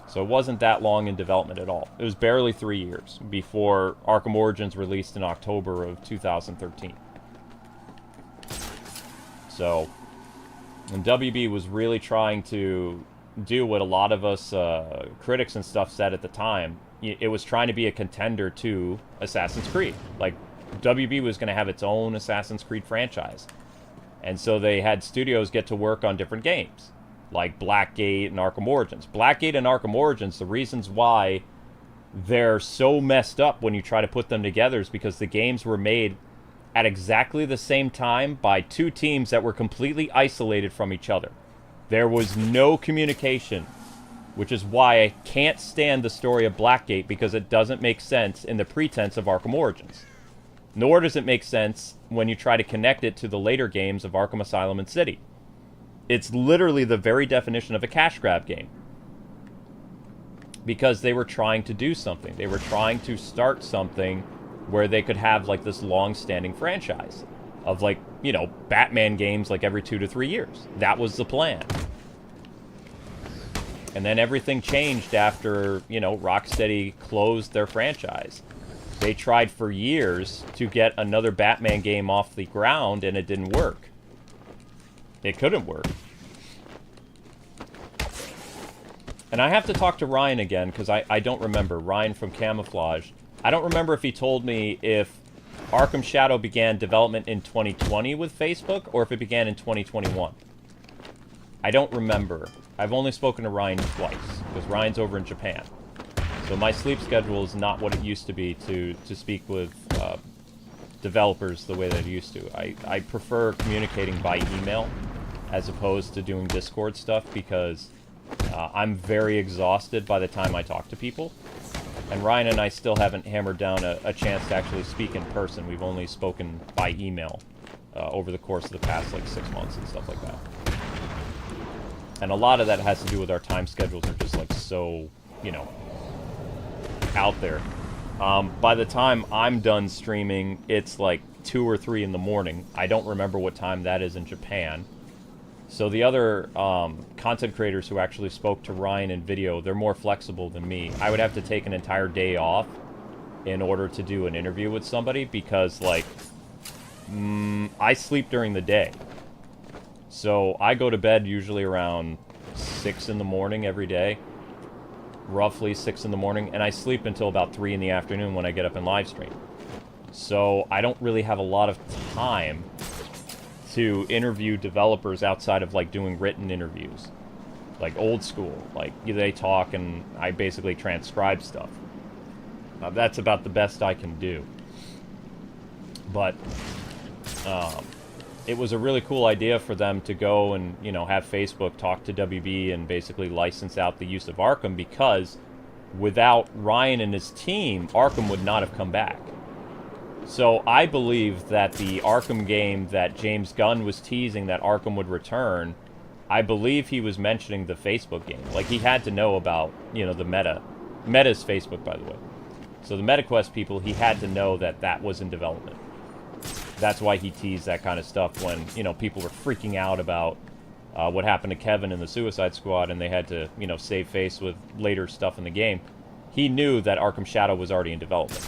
So it wasn't that long in development at all. It was barely 3 years before Arkham Origins released in October of 2013. So, and WB was really trying to do what a lot of us critics and stuff said at the time. It was trying to be a contender to Assassin's Creed. Like, WB was going to have its own Assassin's Creed franchise. And so they had studios get to work on different games, like Blackgate and Arkham Origins. Blackgate and Arkham Origins, the reasons why they're so messed up when you try to put them together is because the games were made at exactly the same time by two teams that were completely isolated from each other. There was no communication, which is why I can't stand the story of Blackgate, because it doesn't make sense in the pretense of Arkham Origins. Nor does it make sense when you try to connect it to the later games of Arkham Asylum and City. It's literally the very definition of a cash grab game. Because they were trying to do something. They were trying to start something where they could have, like, this long-standing franchise of, like, you know, Batman games like every 2 to 3 years. That was the plan. And then everything changed after, you know, Rocksteady closed their franchise. They tried for years to get another Batman game off the ground, and it didn't work. It couldn't work. And I have to talk to Ryan again, because I don't remember. Ryan from Camouflage. I don't remember if he told me if Arkham Shadow began development in 2020 with Facebook, or if it began in 2021. I don't remember. I've only spoken to Ryan twice, because Ryan's over in Japan. So my sleep schedule is not what it used to be to speak with developers the way that it used to. I prefer communicating by email as opposed to doing Discord stuff, because I'm very exhausted by the time I talk to people. And Ryan and I still haven't hammered down a chance to actually speak in person. We've only spoken by email over the course of the past, like, 6 months and stuff like that. And a lot of that has to do with our time schedules are just, like, so, you know, out there. By the time I'm done streaming, it's like 2 or 3 in the morning. I don't remember what time that is in Japan. So the other content creators who actually spoke to Ryan in video, they're more flexible than me. I would have to take an entire day off in order to do an interview with somebody, because, like, I sleep during the day. So I go to bed usually around 6 in the morning every day. Roughly 6 in the morning. And I sleep until about 3 in the afternoon when I get up and live stream. So I don't really have a lot of time to interview developers outside of, like, doing written interviews. Like, old school. Like, they talk and I basically transcribe stuff. That's about the best I can do. But it was a really cool idea for them to go and, you know, have Facebook talk to WB and basically license out the use of Arkham, because without Ryan and his team, Arkham would not have come back. So I believe that the Arkham game that James Gunn was teasing that Arkham would return, I believe he was mentioning the Facebook game. Like, he had to know about, you know, the meta. Meta's Facebook, by the way. So the MetaQuest people, he had to know that that was in development. That's why he teased that kind of stuff when, you know, people were freaking out about what happened to Kevin in the Suicide Squad, and they had to, you know, save face with later stuff in the game. He knew that Arkham Shadow was already in development.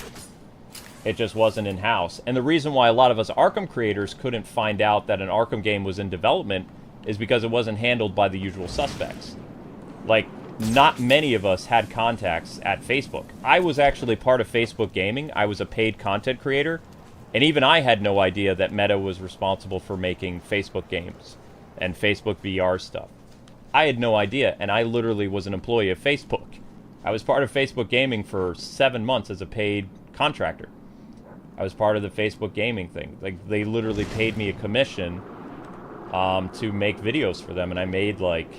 It just wasn't in-house. And the reason why a lot of us Arkham creators couldn't find out that an Arkham game was in development is because it wasn't handled by the usual suspects. Like, not many of us had contacts at Facebook. I was actually part of Facebook Gaming. I was a paid content creator. And even I had no idea that Meta was responsible for making Facebook games and Facebook VR stuff. I had no idea, and I literally was an employee of Facebook. I was part of Facebook Gaming for 7 months as a paid contractor. I was part of the Facebook Gaming thing. Like, they literally paid me a commission to make videos for them, and I made, like,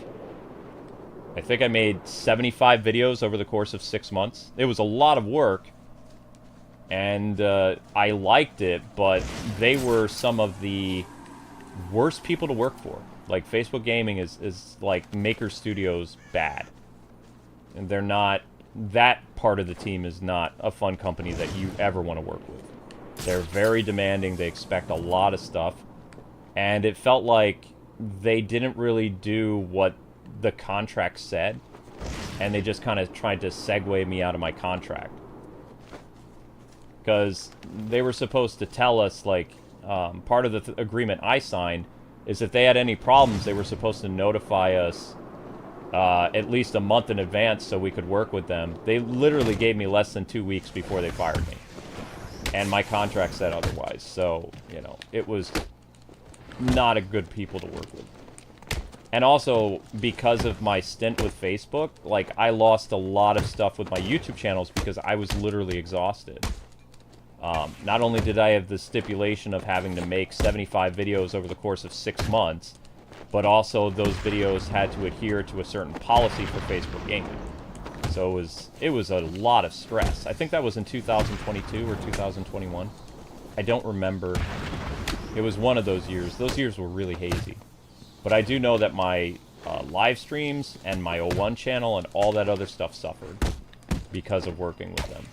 I think I made 75 videos over the course of 6 months. It was a lot of work. And I liked it, but they were some of the worst people to work for. Like, Facebook Gaming is like Maker Studios bad. And they're not... That part of the team is not a fun company that you ever want to work with. They're very demanding. They expect a lot of stuff. And it felt like they didn't really do what the contract said. And they just kind of tried to segue me out of my contract. Because they were supposed to tell us, like, part of the agreement I signed is if they had any problems, they were supposed to notify us at least a month in advance so we could work with them. They literally gave me less than 2 weeks before they fired me. And my contract said otherwise. So, you know, it was not a good people to work with. And also, because of my stint with Facebook, like, I lost a lot of stuff with my YouTube channels because I was literally exhausted. Not only did I have the stipulation of having to make 75 videos over the course of 6 months, but also those videos had to adhere to a certain policy for Facebook gaming. So it was a lot of stress. I think that was in 2022 or 2021. I don't remember. It was one of those years. Those years were really hazy. But I do know that my live streams and my O1 channel and all that other stuff suffered because of working with them.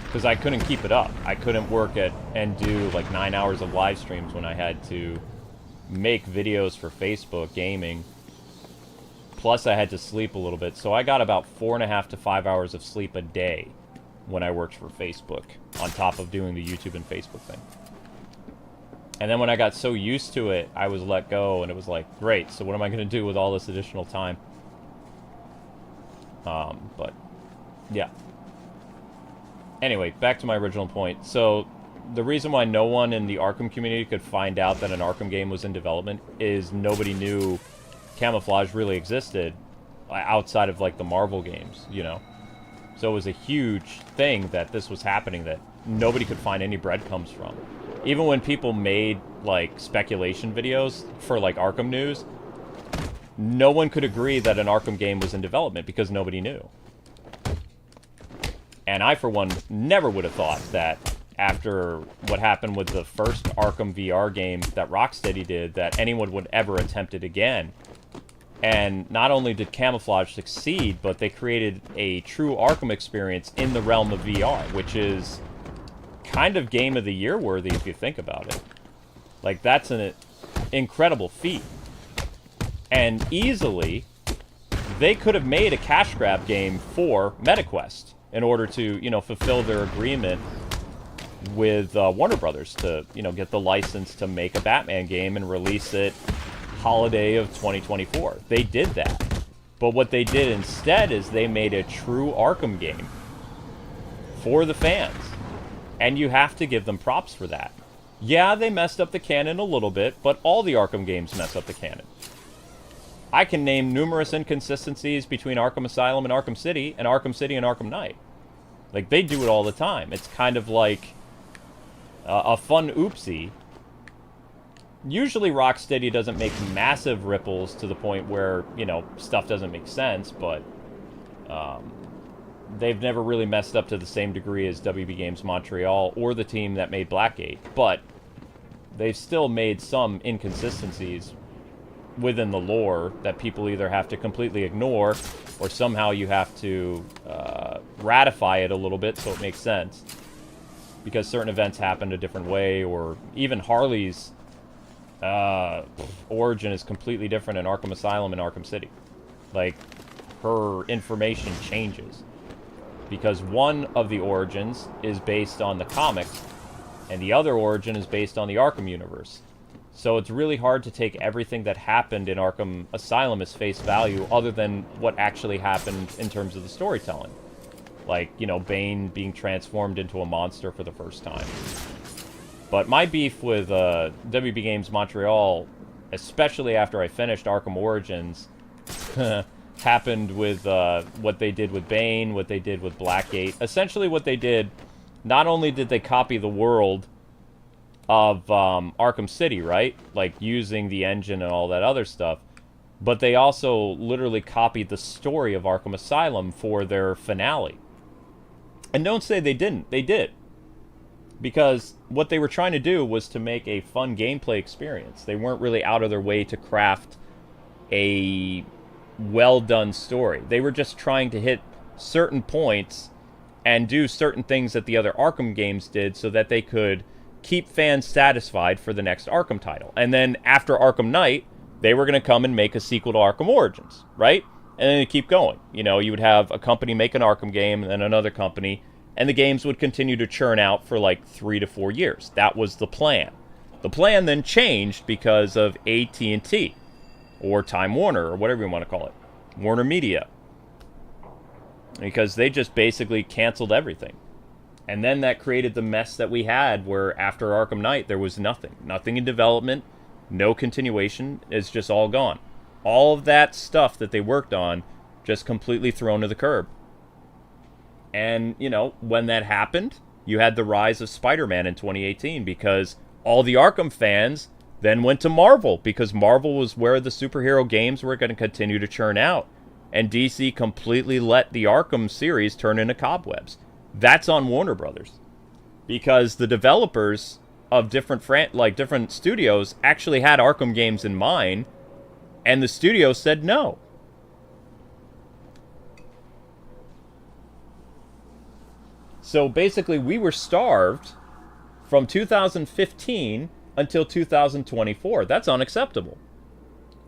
Because I couldn't keep it up. I couldn't work and do like 9 hours of live streams when I had to make videos for Facebook gaming. Plus I had to sleep a little bit. So I got about 4.5 to 5 hours of sleep a day when I worked for Facebook, on top of doing the YouTube and Facebook thing. And then when I got so used to it, I was let go, and it was like, great, so what am I going to do with all this additional time? But, yeah. Anyway, back to my original point. So, the reason why no one in the Arkham community could find out that an Arkham game was in development is nobody knew camouflage really existed outside of, like, the Marvel games, you know? So it was a huge thing that this was happening that nobody could find any breadcrumbs from. Even when people made, like, speculation videos for, like, Arkham News, no one could agree that an Arkham game was in development because nobody knew. And I, for one, never would have thought that after what happened with the first Arkham VR game that Rocksteady did, that anyone would ever attempt it again. And not only did camouflage succeed, but they created a true Arkham experience in the realm of VR, which is kind of Game of the Year worthy if you think about it. Like, that's an incredible feat. And easily, they could have made a cash grab game for MetaQuest in order to, you know, fulfill their agreement with Warner Brothers to, you know, get the license to make a Batman game and release it holiday of 2024. They did that. But what they did instead is they made a true Arkham game for the fans. And you have to give them props for that. Yeah, they messed up the canon a little bit, but all the Arkham games mess up the canon. I can name numerous inconsistencies between Arkham Asylum and Arkham City and Arkham Knight. Like, they do it all the time. It's kind of like a fun oopsie. Usually Rocksteady doesn't make massive ripples to the point where, you know, stuff doesn't make sense, but they've never really messed up to the same degree as WB Games Montreal or the team that made Blackgate. But they've still made some inconsistencies within the lore that people either have to completely ignore or somehow you have to ratify it a little bit so it makes sense. Because certain events happened a different way, or even Harley's origin is completely different in Arkham Asylum and Arkham City. Like, her information changes. Because one of the origins is based on the comics, and the other origin is based on the Arkham universe. So it's really hard to take everything that happened in Arkham Asylum as face value, other than what actually happened in terms of the storytelling. Like, you know, Bane being transformed into a monster for the first time. But my beef with WB Games Montreal, especially after I finished Arkham Origins, happened with what they did with Bane, what they did with Blackgate. Essentially what they did, not only did they copy the world of Arkham City, right? Like, using the engine and all that other stuff, but they also literally copied the story of Arkham Asylum for their finale. And don't say they didn't. They did. Because what they were trying to do was to make a fun gameplay experience. They weren't really out of their way to craft a well-done story. They were just trying to hit certain points and do certain things that the other Arkham games did so that they could keep fans satisfied for the next Arkham title. And then after Arkham Knight, they were going to come and make a sequel to Arkham Origins, right? And then you keep going. You know, you would have a company make an Arkham game and then another company, and the games would continue to churn out for like 3 to 4 years. That was the plan. The plan then changed because of AT&T, or Time Warner, or whatever you want to call it. Warner Media. Because they just basically canceled everything. And then that created the mess that we had, where after Arkham Knight, there was nothing. Nothing in development, no continuation, it's just all gone. All of that stuff that they worked on, just completely thrown to the curb. And, you know, when that happened, you had the rise of Spider-Man in 2018, because all the Arkham fans then went to Marvel, because Marvel was where the superhero games were going to continue to churn out. And DC completely let the Arkham series turn into cobwebs. That's on Warner Brothers. Because the developers of different different studios actually had Arkham games in mind, and the studio said no. So basically, we were starved from 2015 until 2024. That's unacceptable.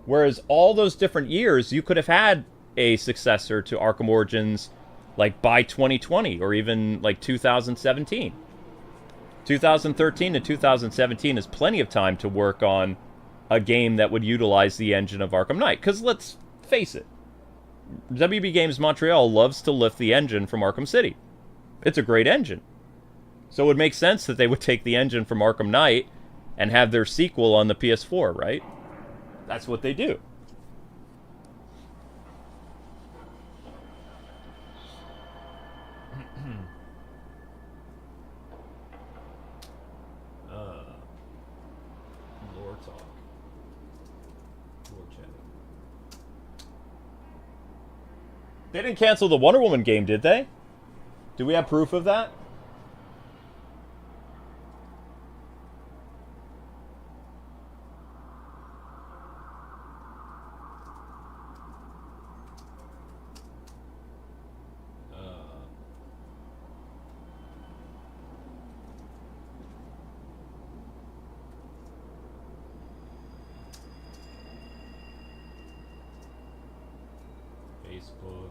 Whereas all those different years, you could have had a successor to Arkham Origins like by 2020 or even like 2017. 2013 to 2017 is plenty of time to work on a game that would utilize the engine of Arkham Knight. Because let's face it, WB Games Montreal loves to lift the engine from Arkham City. It's a great engine. So it would make sense that they would take the engine from Arkham Knight and have their sequel on the PS4, right? That's what they do. Lore talk. Lore chat. They didn't cancel the Wonder Woman game, did they? Do we have proof of that? Facebook.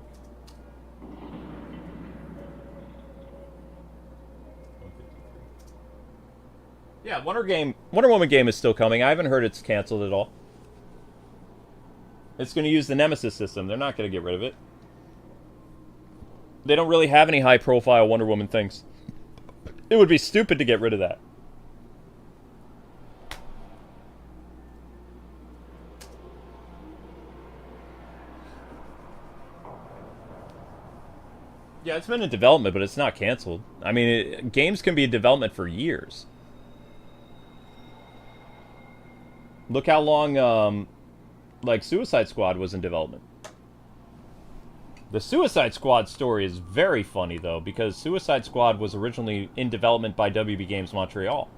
Yeah, Wonder Woman game is still coming. I haven't heard it's canceled at all. It's going to use the Nemesis system. They're not going to get rid of it. They don't really have any high-profile Wonder Woman things. It would be stupid to get rid of that. Yeah, it's been in development, but it's not canceled. I mean, games can be in development for years. Look how long, like, Suicide Squad was in development. The Suicide Squad story is very funny, though, because Suicide Squad was originally in development by WB Games Montreal.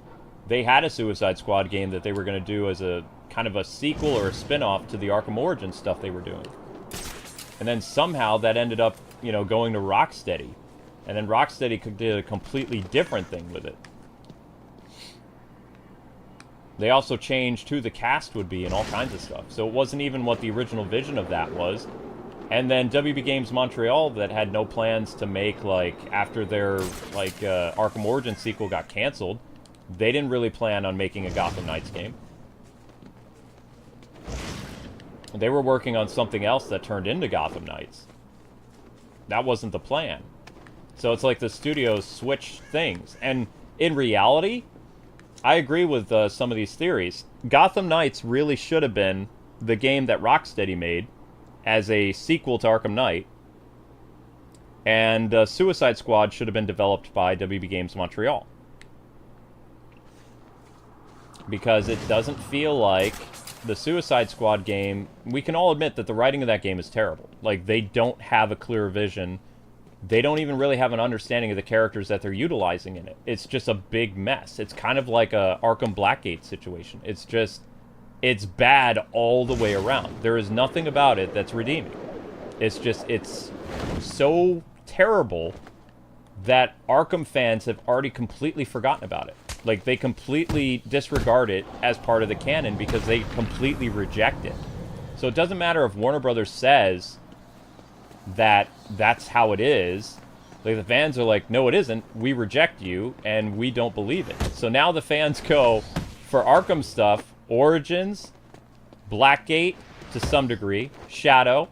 They had a Suicide Squad game that they were going to do as a kind of a sequel or a spin-off to the Arkham Origins stuff they were doing. And then somehow that ended up, you know, going to Rocksteady. And then Rocksteady did a completely different thing with it. They also changed who the cast would be and all kinds of stuff. So it wasn't even what the original vision of that was. And then WB Games Montreal, that had no plans to make, like, after their, like, Arkham Origins sequel got canceled, they didn't really plan on making a Gotham Knights game. They were working on something else that turned into Gotham Knights. That wasn't the plan. So it's like the studios switched things. And in reality, I agree with some of these theories. Gotham Knights really should have been the game that Rocksteady made as a sequel to Arkham Knight. And Suicide Squad should have been developed by WB Games Montreal. Because it doesn't feel like the Suicide Squad game... We can all admit that the writing of that game is terrible. Like, they don't have a clear vision. They don't even really have an understanding of the characters that they're utilizing in it. It's just a big mess. It's kind of like a Arkham Blackgate situation. It's just... It's bad all the way around. There is nothing about it that's redeeming. It's just... It's so terrible that Arkham fans have already completely forgotten about it. Like, they completely disregard it as part of the canon because they completely reject it. So it doesn't matter if Warner Brothers says that that's how it is. Like, the fans are like, no, it isn't. We reject you, and we don't believe it. So now the fans go for Arkham stuff, Origins, Blackgate, to some degree, Shadow,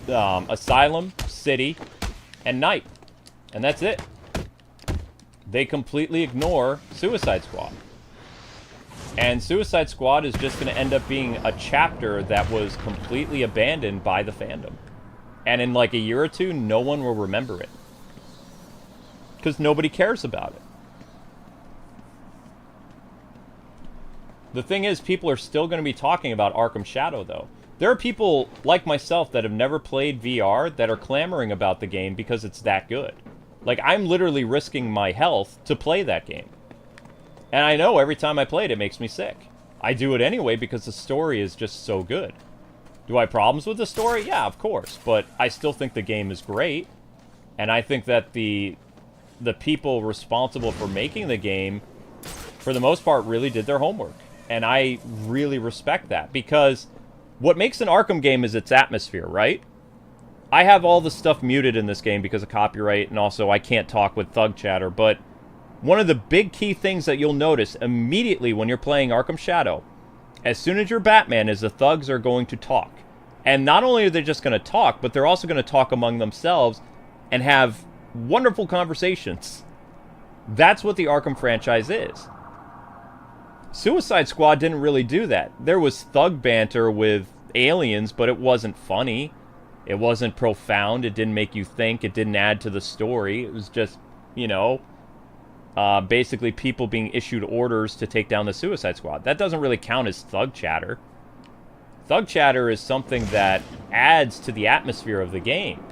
Asylum, City, and Night. And that's it. They completely ignore Suicide Squad. And Suicide Squad is just going to end up being a chapter that was completely abandoned by the fandom. And in like a year or two, no one will remember it. Because nobody cares about it. The thing is, people are still going to be talking about Arkham Shadow, though. There are people like myself that have never played VR that are clamoring about the game because it's that good. Like, I'm literally risking my health to play that game. And I know every time I play it, it makes me sick. I do it anyway because the story is just so good. Do I have problems with the story? Yeah, of course. But I still think the game is great. And I think that the people responsible for making the game, for the most part, really did their homework. And I really respect that. Because what makes an Arkham game is its atmosphere, right? I have all the stuff muted in this game because of copyright, and also I can't talk with thug chatter, but one of the big key things that you'll notice immediately when you're playing Arkham Shadow, as soon as you're Batman, is the thugs are going to talk. And not only are they just going to talk, but they're also going to talk among themselves and have wonderful conversations. That's what the Arkham franchise is. Suicide Squad didn't really do that. There was thug banter with aliens, but it wasn't funny. It wasn't profound. It didn't make you think. It didn't add to the story. It was just, you know, basically people being issued orders to take down the Suicide Squad. That doesn't really count as thug chatter. Thug chatter is something that adds to the atmosphere of the game.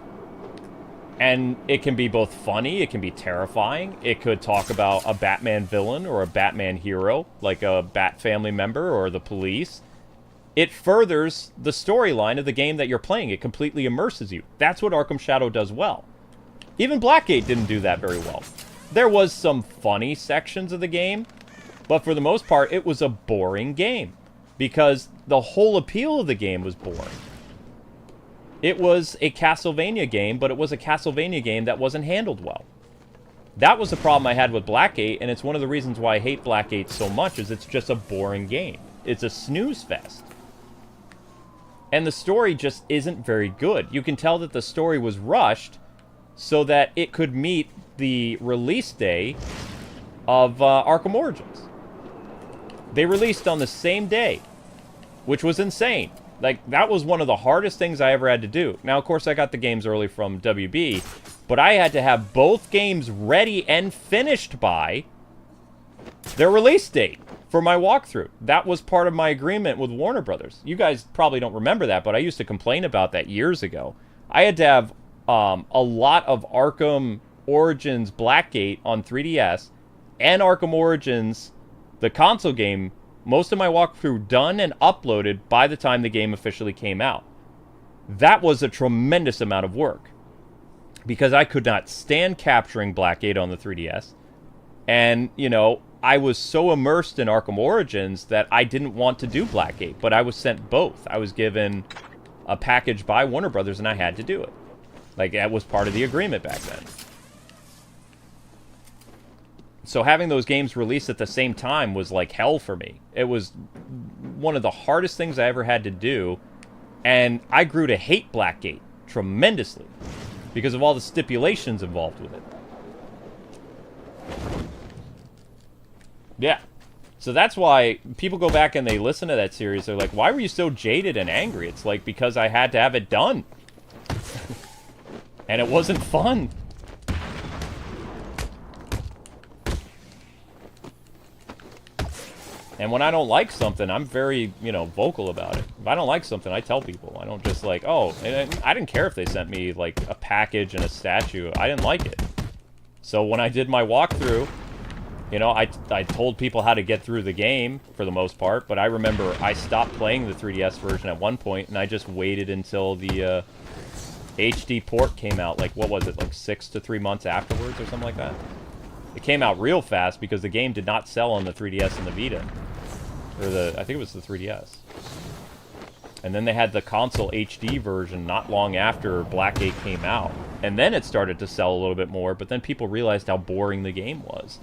And it can be both funny, it can be terrifying. It could talk about a Batman villain or a Batman hero, like a Bat family member or the police. It furthers the storyline of the game that you're playing. It completely immerses you. That's what Arkham Shadow does well. Even Blackgate didn't do that very well. There was some funny sections of the game, but for the most part, it was a boring game. Because the whole appeal of the game was boring. It was a Castlevania game, but it was a Castlevania game that wasn't handled well. That was the problem I had with Blackgate, and it's one of the reasons why I hate Blackgate so much, is it's just a boring game. It's a snooze fest. And the story just isn't very good. You can tell that the story was rushed so that it could meet the release day of Arkham Origins. They released on the same day, which was insane. Like, that was one of the hardest things I ever had to do. Now, of course, I got the games early from WB, but I had to have both games ready and finished by their release date for my walkthrough. That was part of my agreement with Warner Brothers. You guys probably don't remember that, but I used to complain about that years ago. I had to have a lot of Arkham Origins Blackgate on 3DS and Arkham Origins, the console game, most of my walkthrough done and uploaded by the time the game officially came out. That was a tremendous amount of work, because I could not stand capturing Blackgate on the 3DS. And, you know, I was so immersed in Arkham Origins that I didn't want to do Blackgate, but I was sent both. I was given a package by Warner Brothers, and I had to do it. Like, that was part of the agreement back then. So having those games released at the same time was like hell for me. It was one of the hardest things I ever had to do, and I grew to hate Blackgate tremendously because of all the stipulations involved with it. Yeah. So that's why people go back and they listen to that series. They're like, why were you so jaded and angry? It's like, because I had to have it done. And it wasn't fun. And when I don't like something, I'm very, you know, vocal about it. If I don't like something, I tell people. I don't just like, oh, and I didn't care if they sent me, like, a package and a statue. I didn't like it. So when I did my walkthrough, you know, I told people how to get through the game, for the most part. But I remember I stopped playing the 3DS version at one point, and I just waited until the HD port came out, like, what was it, like 6 to 3 months afterwards or something like that? It came out real fast because the game did not sell on the 3DS and the Vita. Or I think it was the 3DS. And then they had the console HD version not long after Blackgate came out. And then it started to sell a little bit more, but then people realized how boring the game was.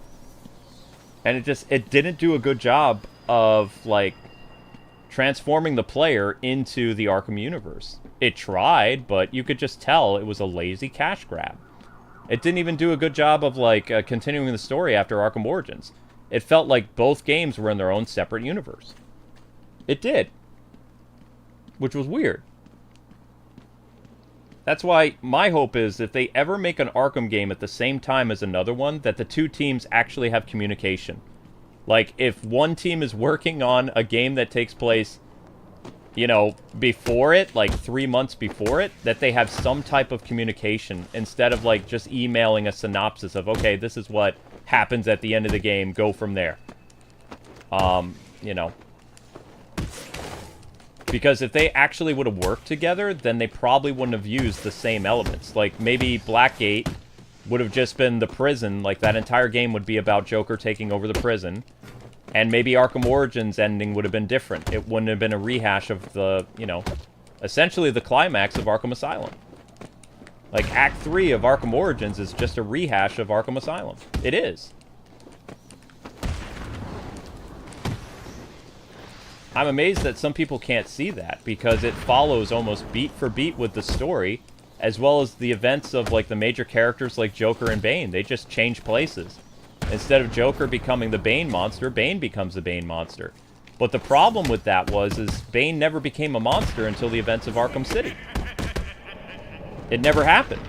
And it didn't do a good job of, like, transforming the player into the Arkham universe. It tried, but you could just tell it was a lazy cash grab. It didn't even do a good job of, like, continuing the story after Arkham Origins. It felt like both games were in their own separate universe. It did. Which was weird. That's why my hope is if they ever make an Arkham game at the same time as another one, that the two teams actually have communication. Like, if one team is working on a game that takes place, you know, before it, like 3 months before it, that they have some type of communication instead of, like, just emailing a synopsis of, okay, this is what happens at the end of the game, go from there. You know. Because if they actually would have worked together, then they probably wouldn't have used the same elements. Like, maybe Blackgate would have just been the prison. Like, that entire game would be about Joker taking over the prison. And maybe Arkham Origins ending would have been different. It wouldn't have been a rehash of the, you know, essentially the climax of Arkham Asylum. Like, Act 3 of Arkham Origins is just a rehash of Arkham Asylum. It is. I'm amazed that some people can't see that, because it follows almost beat for beat with the story, as well as the events of, like, the major characters like Joker and Bane. They just change places. Instead of Joker becoming the Bane monster, Bane becomes the Bane monster. But the problem with that is Bane never became a monster until the events of Arkham City. It never happened.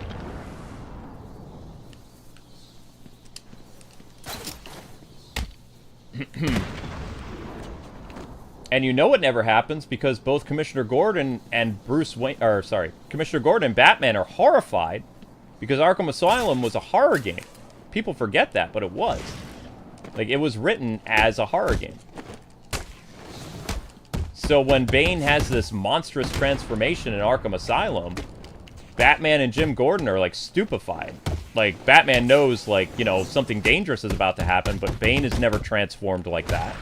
And you know it never happens because both Commissioner Gordon and Commissioner Gordon and Batman are horrified because Arkham Asylum was a horror game. People forget that, but it was. Like, it was written as a horror game. So when Bane has this monstrous transformation in Arkham Asylum, Batman and Jim Gordon are, like, stupefied. Like, Batman knows, like, you know, something dangerous is about to happen, but Bane is never transformed like that.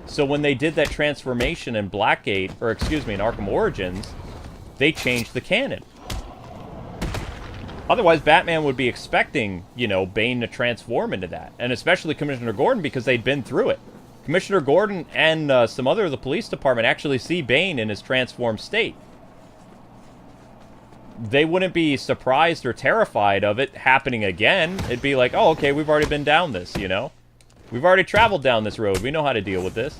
So when they did that transformation in Blackgate, or excuse me, in Arkham Origins, they changed the canon. Otherwise, Batman would be expecting, you know, Bane to transform into that. And especially Commissioner Gordon, because they'd been through it. Commissioner Gordon and some other of the police department actually see Bane in his transformed state. They wouldn't be surprised or terrified of it happening again. It'd be like, oh, okay, we've already been down this, you know? We've already traveled down this road. We know how to deal with this.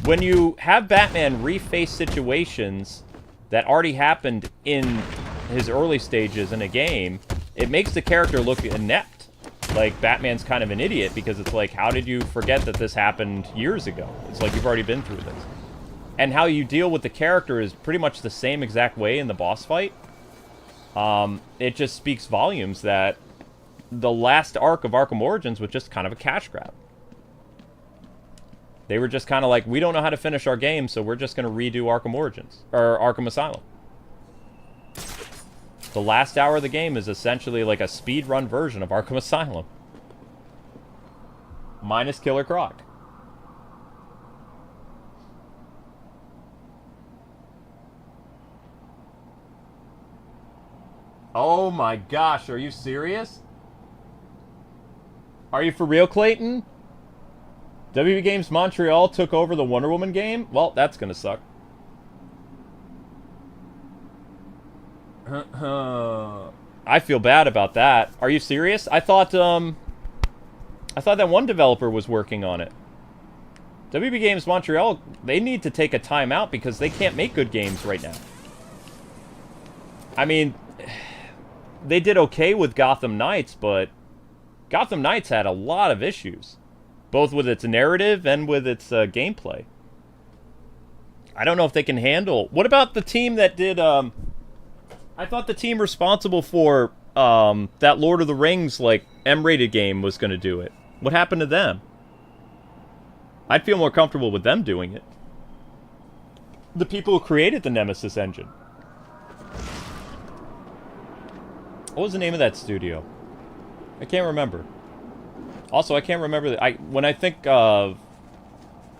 When you have Batman reface situations that already happened in his early stages in a game, it makes the character look inept. Like, Batman's kind of an idiot because it's like, how did you forget that this happened years ago? It's like you've already been through this. And how you deal with the character is pretty much the same exact way in the boss fight. It just speaks volumes that the last arc of Arkham Origins was just kind of a cash grab. They were just kind of like, we don't know how to finish our game, so we're just going to redo Arkham Origins, or Arkham Asylum. The last hour of the game is essentially like a speedrun version of Arkham Asylum. Minus Killer Croc. Oh my gosh, are you serious? Are you for real, Clayton? WB Games Montreal took over the Wonder Woman game? Well, that's gonna suck. I feel bad about that. Are you serious? I thought that one developer was working on it. WB Games Montreal, they need to take a time out because they can't make good games right now. I mean, they did okay with Gotham Knights, but Gotham Knights had a lot of issues, both with its narrative and with its gameplay. I don't know if they can handle... What about the team that did... I thought the team responsible for that Lord of the Rings, like, M-rated game was going to do it. What happened to them? I'd feel more comfortable with them doing it. The people who created the Nemesis engine. What was the name of that studio? I can't remember. Also, I can't remember... when I think of...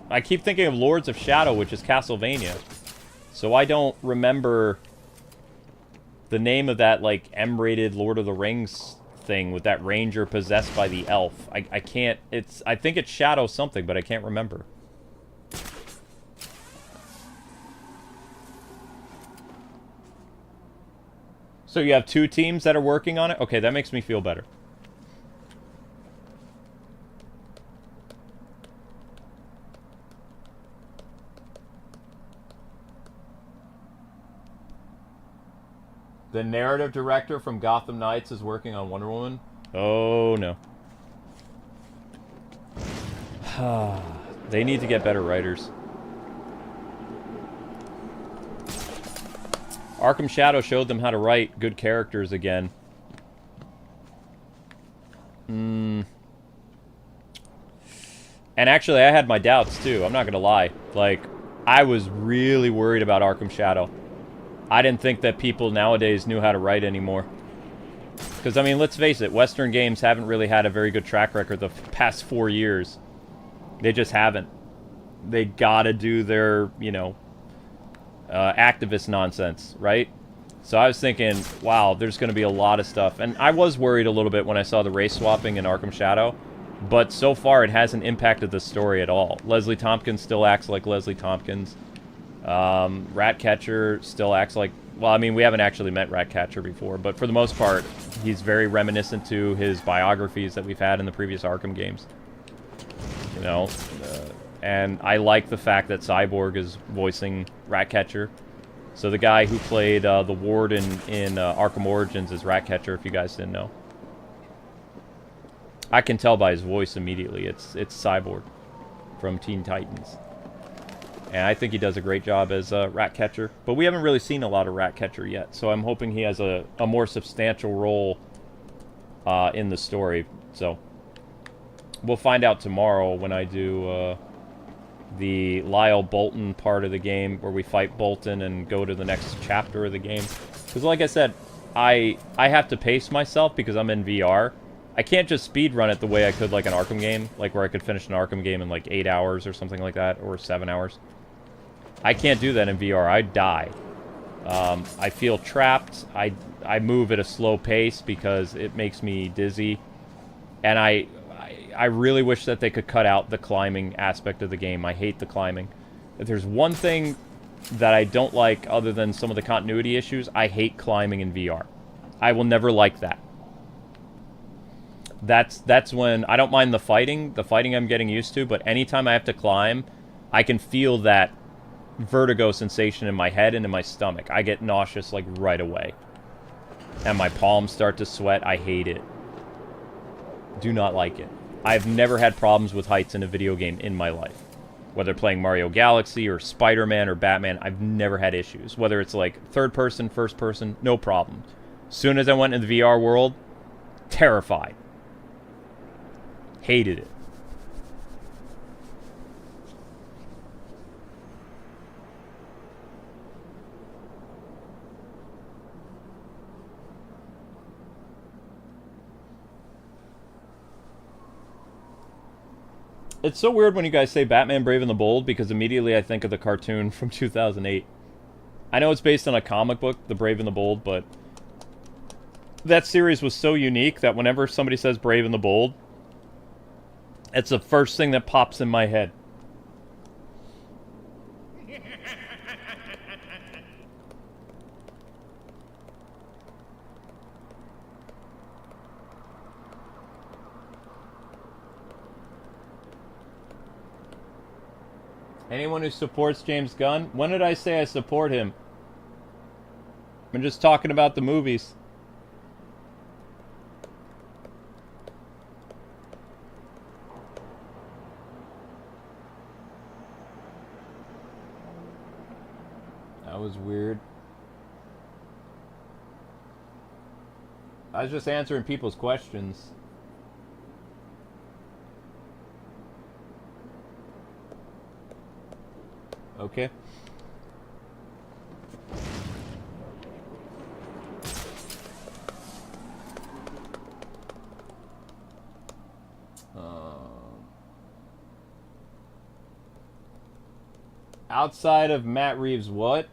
I keep thinking of Lords of Shadow, which is Castlevania. So I don't remember the name of that, like, M-rated Lord of the Rings thing with that ranger possessed by the elf. I can't... I think it's Shadow something, but I can't remember. So you have 2 teams that are working on it? Okay, that makes me feel better. The narrative director from Gotham Knights is working on Wonder Woman? Oh, no. They need to get better writers. Arkham Shadow showed them how to write good characters again. And actually, I had my doubts, too. I'm not gonna lie. Like, I was really worried about Arkham Shadow. I didn't think that people nowadays knew how to write anymore. Because, I mean, let's face it, Western games haven't really had a very good track record the past 4 years. They just haven't. They gotta do their, you know, activist nonsense, right? So I was thinking, wow, there's going to be a lot of stuff. And I was worried a little bit when I saw the race swapping in Arkham Shadow. But so far, it hasn't impacted the story at all. Leslie Tompkins still acts like Leslie Tompkins. Ratcatcher still acts like... Well, I mean, we haven't actually met Ratcatcher before. But for the most part, he's very reminiscent to his biographies that we've had in the previous Arkham games. You know? And I like the fact that Cyborg is voicing Ratcatcher. So the guy who played the Warden in Arkham Origins is Ratcatcher, if you guys didn't know. I can tell by his voice immediately. It's Cyborg from Teen Titans. And I think he does a great job as Ratcatcher. But we haven't really seen a lot of Ratcatcher yet. So I'm hoping he has a more substantial role in the story. So we'll find out tomorrow when I do... the Lyle Bolton part of the game where we fight Bolton and go to the next chapter of the game. Because like I said, I have to pace myself because I'm in VR. I can't just speedrun it the way I could like an Arkham game, like where I could finish an Arkham game in like 8 hours or something like that, or 7 hours. I can't do that in VR. I'd die. I feel trapped. I move at a slow pace because it makes me dizzy. And I really wish that they could cut out the climbing aspect of the game. I hate the climbing. If there's one thing that I don't like other than some of the continuity issues, I hate climbing in VR. I will never like that. That's when... I don't mind the fighting. The fighting I'm getting used to, but anytime I have to climb, I can feel that vertigo sensation in my head and in my stomach. I get nauseous, like, right away. And my palms start to sweat. I hate it. Do not like it. I've never had problems with heights in a video game in my life. Whether playing Mario Galaxy or Spider-Man or Batman, I've never had issues. Whether it's like third person, first person, no problem. Soon as I went into the VR world, terrified. Hated it. It's so weird when you guys say Batman Brave and the Bold, because immediately I think of the cartoon from 2008. I know it's based on a comic book, The Brave and the Bold, but that series was so unique that whenever somebody says Brave and the Bold, it's the first thing that pops in my head. Anyone who supports James Gunn? When did I say I support him? I'm just talking about the movies. That was weird. I was just answering people's questions. Okay. Outside of Matt Reeves, what?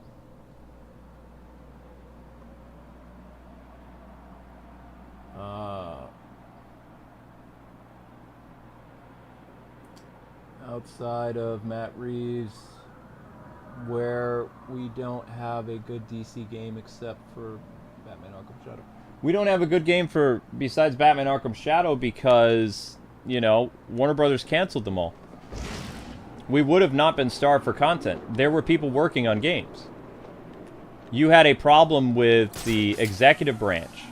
Outside of Matt Reeves, where we don't have a good DC game except for Batman Arkham Shadow. We don't have a good game for besides Batman Arkham Shadow because, you know, Warner Brothers canceled them all. We would have not been starved for content. There were people working on games. You had a problem with the executive branch.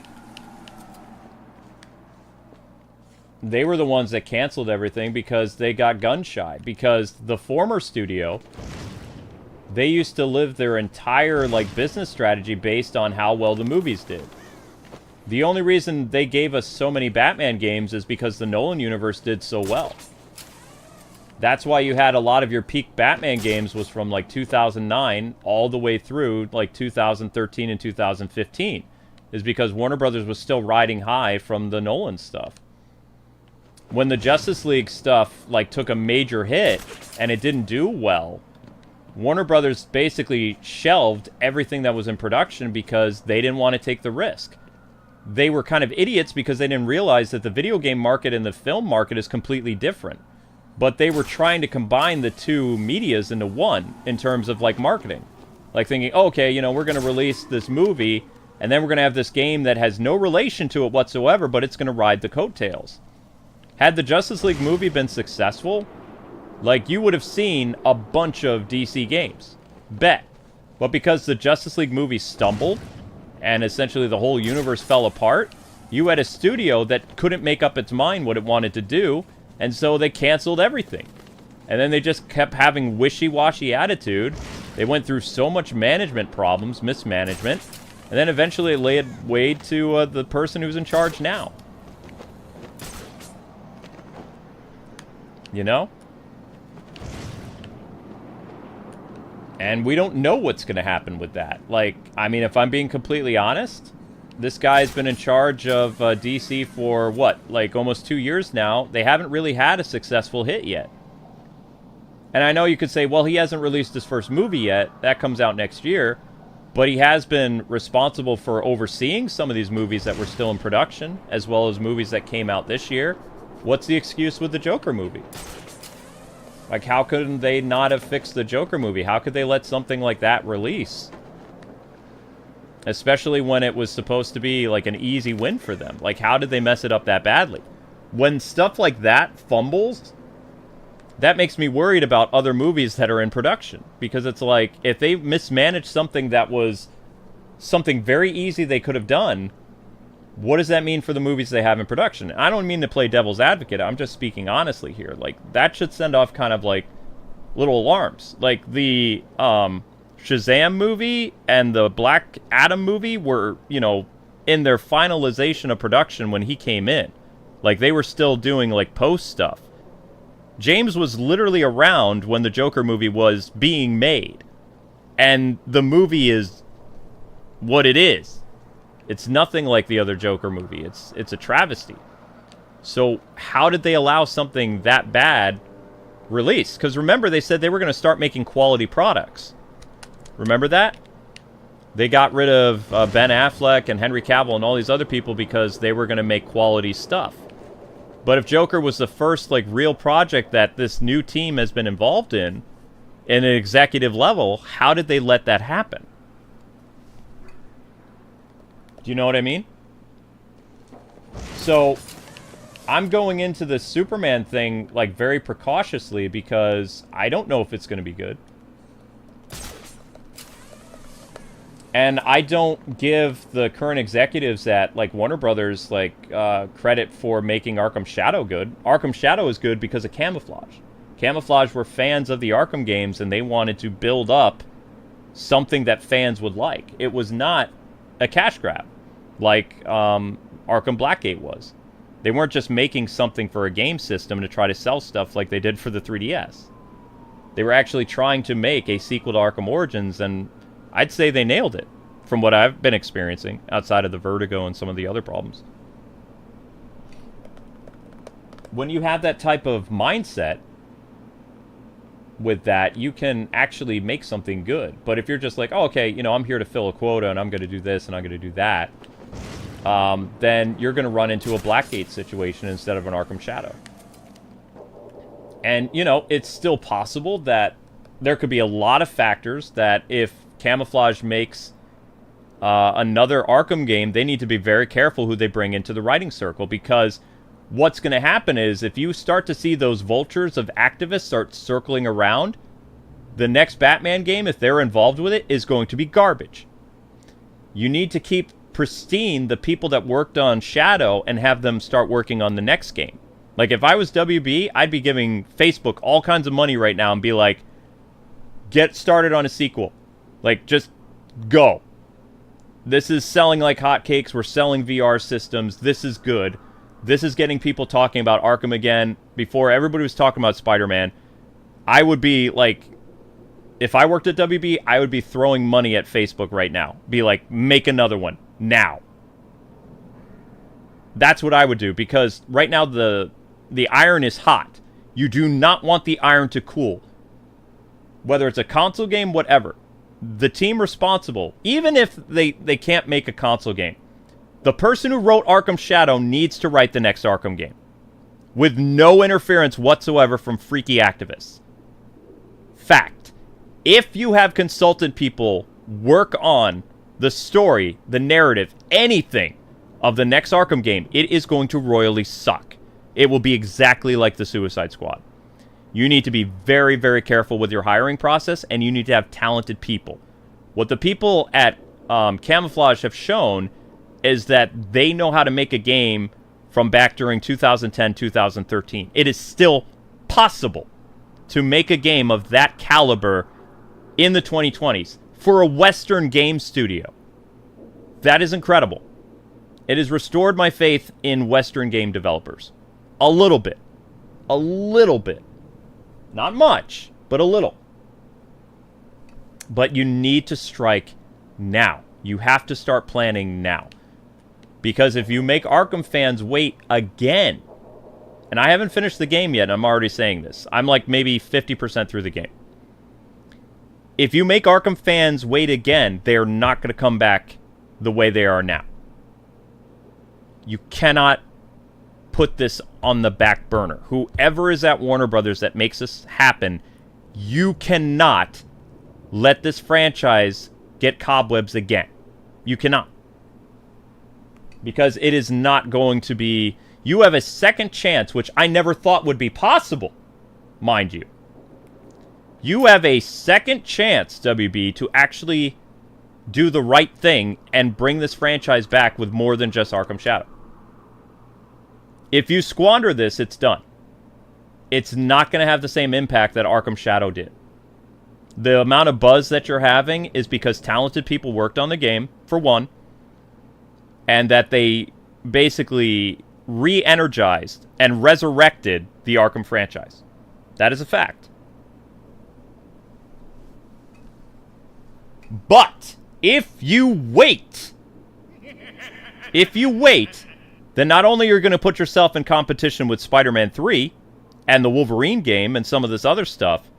They were the ones that canceled everything because they got gun shy. Because the former studio, they used to live their entire like business strategy based on how well the movies did. The only reason they gave us so many Batman games is because the Nolan universe did so well. That's why you had a lot of your peak Batman games was from like 2009 all the way through like 2013 and 2015. Is because Warner Brothers was still riding high from the Nolan stuff. When the Justice League stuff like took a major hit and it didn't do well, Warner Brothers basically shelved everything that was in production because they didn't want to take the risk. They were kind of idiots because they didn't realize that the video game market and the film market is completely different. But they were trying to combine the two medias into one in terms of like marketing. Like thinking, oh, okay, you know, we're going to release this movie and then we're going to have this game that has no relation to it whatsoever, but it's going to ride the coattails. Had the Justice League movie been successful, like, you would have seen a bunch of DC games. Bet. But because the Justice League movie stumbled, and essentially the whole universe fell apart, you had a studio that couldn't make up its mind what it wanted to do, and so they canceled everything. And then they just kept having wishy-washy attitude. They went through so much management problems, mismanagement, and then eventually it laid way to the person who's in charge now. You know? And we don't know what's going to happen with that. Like, I mean, if I'm being completely honest, this guy's been in charge of DC for, what, like almost 2 years now. They haven't really had a successful hit yet. And I know you could say, well, he hasn't released his first movie yet. That comes out next year. But he has been responsible for overseeing some of these movies that were still in production, as well as movies that came out this year. What's the excuse with the Joker movie? Like, how could they not have fixed the Joker movie? How could they let something like that release? Especially when it was supposed to be, like, an easy win for them. Like, how did they mess it up that badly? When stuff like that fumbles, that makes me worried about other movies that are in production. Because it's like, if they mismanaged something that was something very easy they could have done, what does that mean for the movies they have in production? I don't mean to play devil's advocate. I'm just speaking honestly here. Like, that should send off kind of, like, little alarms. Like, the Shazam movie and the Black Adam movie were, you know, in their finalization of production when he came in. Like, they were still doing, like, post stuff. James was literally around when the Joker movie was being made. And the movie is what it is. It's nothing like the other Joker movie. It's a travesty. So how did they allow something that bad released? Because remember, they said they were going to start making quality products. Remember that? They got rid of Ben Affleck and Henry Cavill and all these other people because they were going to make quality stuff. But if Joker was the first, like, real project that this new team has been involved in an executive level, how did they let that happen? Do you know what I mean? So, I'm going into the Superman thing, like, very precautiously because I don't know if it's going to be good. And I don't give the current executives at, like, Warner Brothers, like, credit for making Arkham Shadow good. Arkham Shadow is good because of Camouflage. Camouflage were fans of the Arkham games, and they wanted to build up something that fans would like. It was not a cash grab, like Arkham Blackgate was. They weren't just making something for a game system to try to sell stuff like they did for the 3DS. They were actually trying to make a sequel to Arkham Origins, and I'd say they nailed it, from what I've been experiencing, outside of the vertigo and some of the other problems. When you have that type of mindset, with that, you can actually make something good. But if you're just like, oh, okay, you know, I'm here to fill a quota and I'm going to do this and I'm going to do that, then you're going to run into a Blackgate situation instead of an Arkham Shadow. And, you know, it's still possible that there could be a lot of factors that if Camouflage makes another Arkham game, they need to be very careful who they bring into the writing circle, because what's going to happen is if you start to see those vultures of activists start circling around, the next Batman game, if they're involved with it, is going to be garbage. You need to keep pristine the people that worked on Shadow and have them start working on the next game. Like, if I was WB, I'd be giving Facebook all kinds of money right now and be like, get started on a sequel. Like, just go. This is selling like hotcakes. We're selling VR systems. This is good. This is getting people talking about Arkham again. Before, everybody was talking about Spider-Man. I would be like, if I worked at WB, I would be throwing money at Facebook right now. Be like, make another one. Now. That's what I would do, because right now the iron is hot. You do not want the iron to cool. Whether it's a console game, whatever. The team responsible, even if they can't make a console game, the person who wrote Arkham Shadow needs to write the next Arkham game. With no interference whatsoever from freaky activists. Fact. If you have consultant people work on the story, the narrative, anything of the next Arkham game, it is going to royally suck. It will be exactly like the Suicide Squad. You need to be very, very careful with your hiring process, and you need to have talented people. What the people at Camouflage have shown is that they know how to make a game from back during 2010, 2013. It is still possible to make a game of that caliber in the 2020s for a Western game studio. That is incredible. It has restored my faith in Western game developers. A little bit. A little bit. Not much, but a little. But you need to strike now. You have to start planning now. Because if you make Arkham fans wait again, and I haven't finished the game yet, and I'm already saying this. I'm like maybe 50% through the game. If you make Arkham fans wait again, they're not going to come back the way they are now. You cannot put this on the back burner. Whoever is at Warner Brothers that makes this happen, you cannot let this franchise get cobwebs again. You cannot. Because it is not going to be... You have a second chance, which I never thought would be possible, mind you. You have a second chance, WB, to actually do the right thing and bring this franchise back with more than just Arkham Shadow. If you squander this, it's done. It's not going to have the same impact that Arkham Shadow did. The amount of buzz that you're having is because talented people worked on the game, for one, and that they basically re-energized and resurrected the Arkham franchise. That is a fact. But if you wait, then not only are you going to put yourself in competition with Spider-Man 3 and the Wolverine game and some of this other stuff,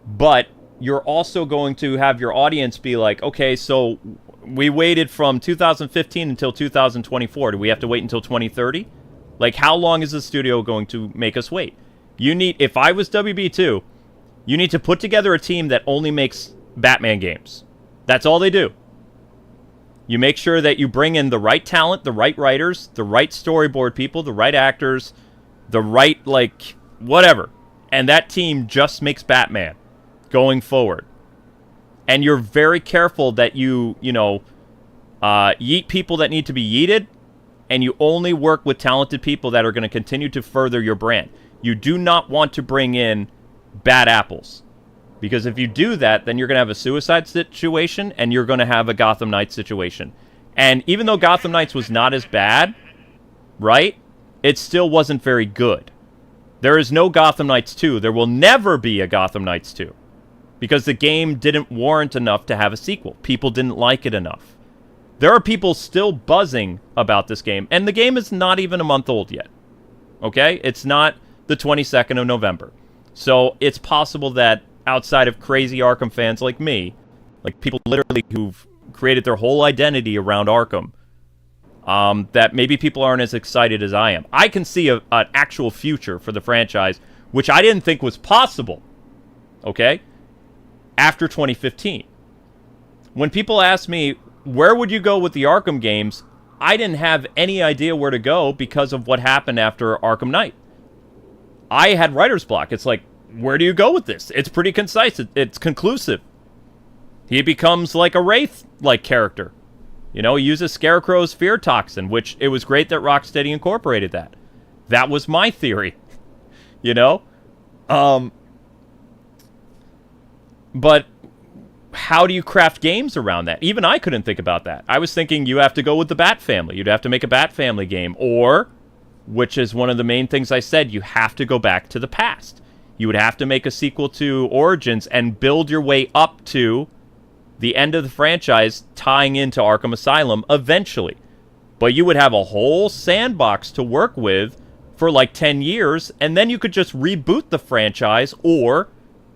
but you're also going to have your audience be like, okay, so we waited from 2015 until 2024. Do we have to wait until 2030? Like, how long is the studio going to make us wait? You need, if I was WB2, you need to put together a team that only makes Batman games. That's all they do. You make sure that you bring in the right talent, the right writers, the right storyboard people, the right actors, the right, like, whatever. And that team just makes Batman going forward. And you're very careful that you yeet people that need to be yeeted, and you only work with talented people that are going to continue to further your brand. You do not want to bring in bad apples. Because if you do that, then you're going to have a Suicide situation, and you're going to have a Gotham Knights situation. And even though Gotham Knights was not as bad, right, it still wasn't very good. There is no Gotham Knights 2. There will never be a Gotham Knights 2. Because the game didn't warrant enough to have a sequel. People didn't like it enough. There are people still buzzing about this game, and the game is not even a month old yet. Okay? It's not the 22nd of November. So it's possible that outside of crazy Arkham fans like me, like people literally who've created their whole identity around Arkham, that maybe people aren't as excited as I am. I can see an actual future for the franchise, which I didn't think was possible, okay, after 2015. When people ask me, where would you go with the Arkham games, I didn't have any idea where to go because of what happened after Arkham Knight. I had writer's block. It's like, where do you go with this? It's pretty concise. It's conclusive. He becomes like a Wraith-like character. You know, he uses Scarecrow's fear toxin, which it was great that Rocksteady incorporated that. That was my theory. You know? But how do you craft games around that? Even I couldn't think about that. I was thinking you have to go with the Bat family. You'd have to make a Bat family game. Or, which is one of the main things I said, you have to go back to the past. You would have to make a sequel to Origins and build your way up to the end of the franchise, tying into Arkham Asylum eventually. But you would have a whole sandbox to work with for like 10 years, and then you could just reboot the franchise or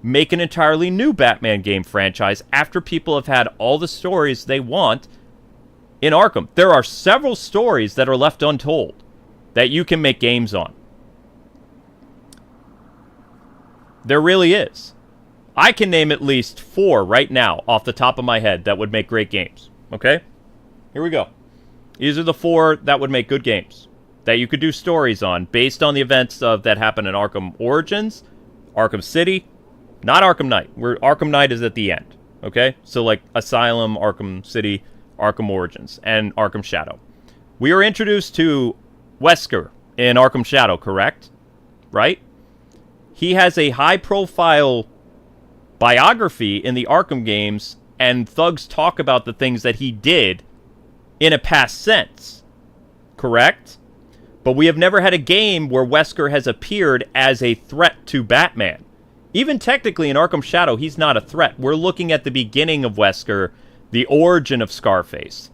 make an entirely new Batman game franchise after people have had all the stories they want in Arkham. There are several stories that are left untold that you can make games on. There really is. I can name at least 4 right now off the top of my head that would make great games. Okay? Here we go. These are the 4 that would make good games that you could do stories on based on the events that happened in Arkham Origins, Arkham City, not Arkham Knight. Arkham Knight is at the end. Okay? So like Asylum, Arkham City, Arkham Origins, and Arkham Shadow. We were introduced to Wesker in Arkham Shadow, correct? Right? He has a high-profile biography in the Arkham games, and thugs talk about the things that he did in a past sense. Correct? But we have never had a game where Wesker has appeared as a threat to Batman. Even technically in Arkham Shadow, he's not a threat. We're looking at the beginning of Wesker, the origin of Scarface.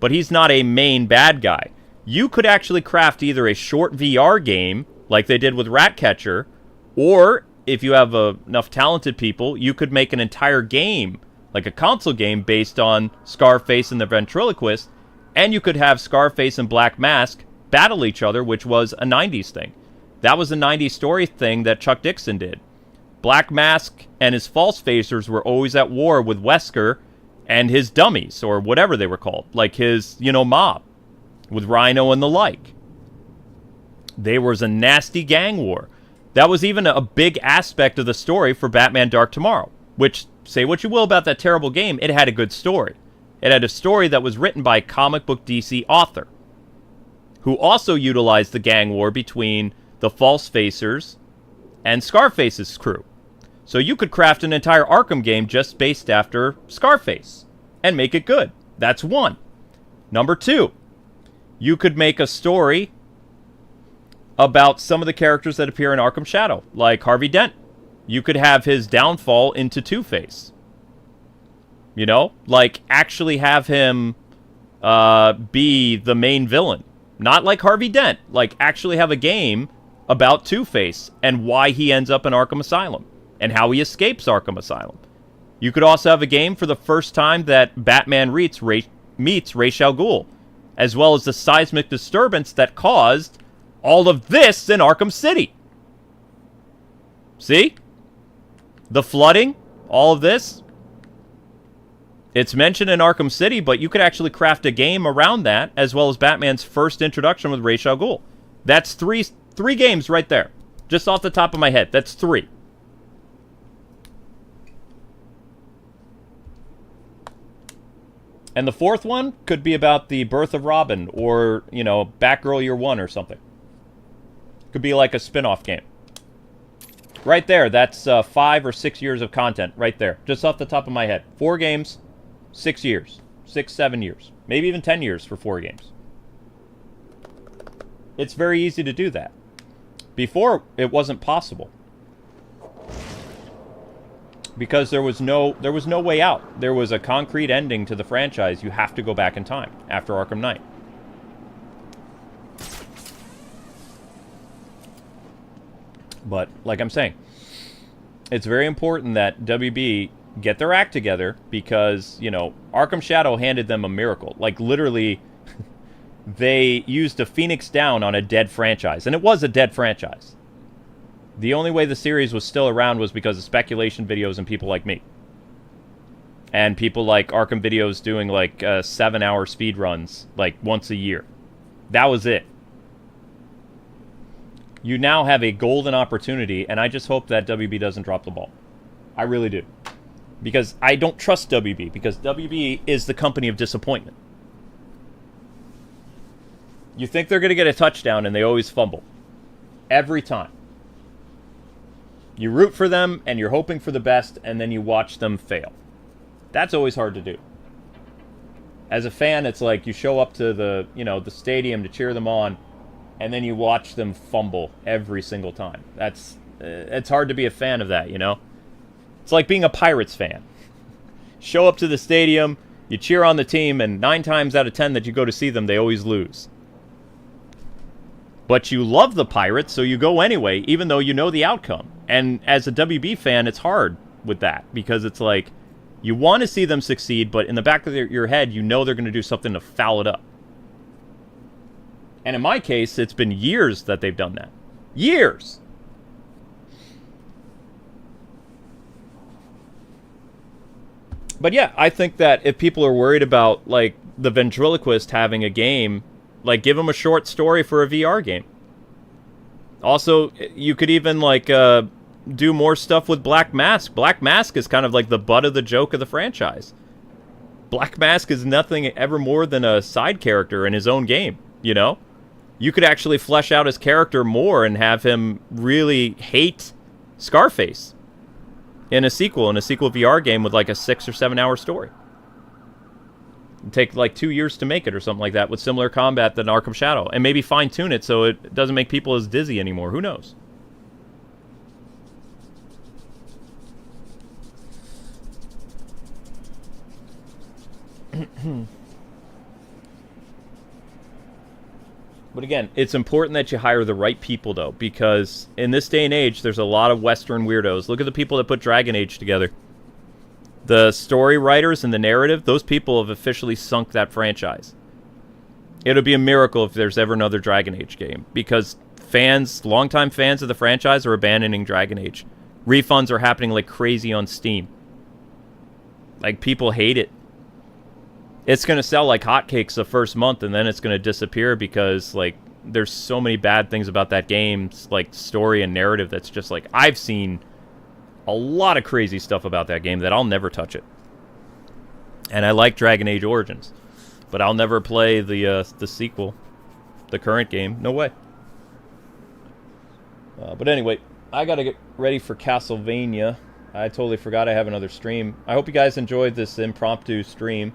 But he's not a main bad guy. You could actually craft either a short VR game, like they did with Ratcatcher, or if you have enough talented people, you could make an entire game, like a console game, based on Scarface and the Ventriloquist, and you could have Scarface and Black Mask battle each other, which was a 90s thing. That was a 90s story thing that Chuck Dixon did. Black Mask and his false facers were always at war with Wesker and his dummies, or whatever they were called, like his, mob, with Rhino and the like. There was a nasty gang war. That was even a big aspect of the story for Batman Dark Tomorrow, which, say what you will about that terrible game, it had a good story. It had a story that was written by a comic book DC author, who also utilized the gang war between the false facers and Scarface's crew. So you could craft an entire Arkham game just based after Scarface and make it good. That's 1. Number 2, you could make a story about some of the characters that appear in Arkham Shadow, like Harvey Dent. You could have his downfall into Two-Face. Like actually have him be the main villain. Not like Harvey Dent, like actually have a game about Two-Face and why he ends up in Arkham Asylum and how he escapes Arkham Asylum. You could also have a game for the first time that Batman meets Ra's al Ghul, as well as the seismic disturbance that caused all of this in Arkham City. See? The flooding, all of this. It's mentioned in Arkham City, but you could actually craft a game around that, as well as Batman's first introduction with Ra's al Ghul. That's three games right there. Just off the top of my head, that's 3. And the 4th one could be about the birth of Robin, or, Batgirl Year 1 or something. Could be like a spin-off game. Right there, that's 5 or 6 years of content, right there. Just off the top of my head. 4 games, 6 years. 6, 7 years. Maybe even 10 years for 4 games. It's very easy to do that. Before, it wasn't possible. Because there was no way out. There was a concrete ending to the franchise. You have to go back in time after Arkham Knight. But, like I'm saying, it's very important that WB get their act together because, you know, Arkham Shadow handed them a miracle. Like, literally, they used a Phoenix Down on a dead franchise, and it was a dead franchise. The only way the series was still around was because of speculation videos and people like me. And people like Arkham Videos doing, like, 7-hour speed runs, like, once a year. That was it. You now have a golden opportunity, and I just hope that WB doesn't drop the ball. I really do. Because I don't trust WB, because WB is the company of disappointment. You think they're going to get a touchdown, and they always fumble. Every time. You root for them, and you're hoping for the best, and then you watch them fail. That's always hard to do. As a fan, it's like you show up to the, you know, the stadium to cheer them on, and then you watch them fumble every single time. It's hard to be a fan of that, you know? It's like being a Pirates fan. Show up to the stadium, you cheer on the team, and 9 times out of 10 that you go to see them, they always lose. But you love the Pirates, so you go anyway, even though you know the outcome. And as a WB fan, it's hard with that, because it's like, you want to see them succeed, but in the back of your head, you know they're going to do something to foul it up. And in my case, it's been years that they've done that. Years! But yeah, I think that if people are worried about, like, the ventriloquist having a game, like, give them a short story for a VR game. Also, you could even, like, do more stuff with Black Mask. Black Mask is kind of like the butt of the joke of the franchise. Black Mask is nothing ever more than a side character in his own game, you know? You could actually flesh out his character more and have him really hate Scarface in a sequel VR game with like a 6 or 7 hour story. It'd take like 2 years to make it or something like that with similar combat than Arkham Shadow, and maybe fine tune it so it doesn't make people as dizzy anymore. Who knows? But again, it's important that you hire the right people, though, because in this day and age, there's a lot of Western weirdos. Look at the people that put Dragon Age together. The story writers and the narrative, those people have officially sunk that franchise. It'll be a miracle if there's ever another Dragon Age game, because fans, longtime fans of the franchise, are abandoning Dragon Age. Refunds are happening like crazy on Steam. Like, people hate it. It's going to sell like hotcakes the first month, and then it's going to disappear because, like, there's so many bad things about that game's, like, story and narrative that's just, like, I've seen a lot of crazy stuff about that game that I'll never touch it. And I like Dragon Age Origins, but I'll never play the sequel, the current game. No way. But anyway, I got to get ready for Castlevania. I totally forgot I have another stream. I hope you guys enjoyed this impromptu stream.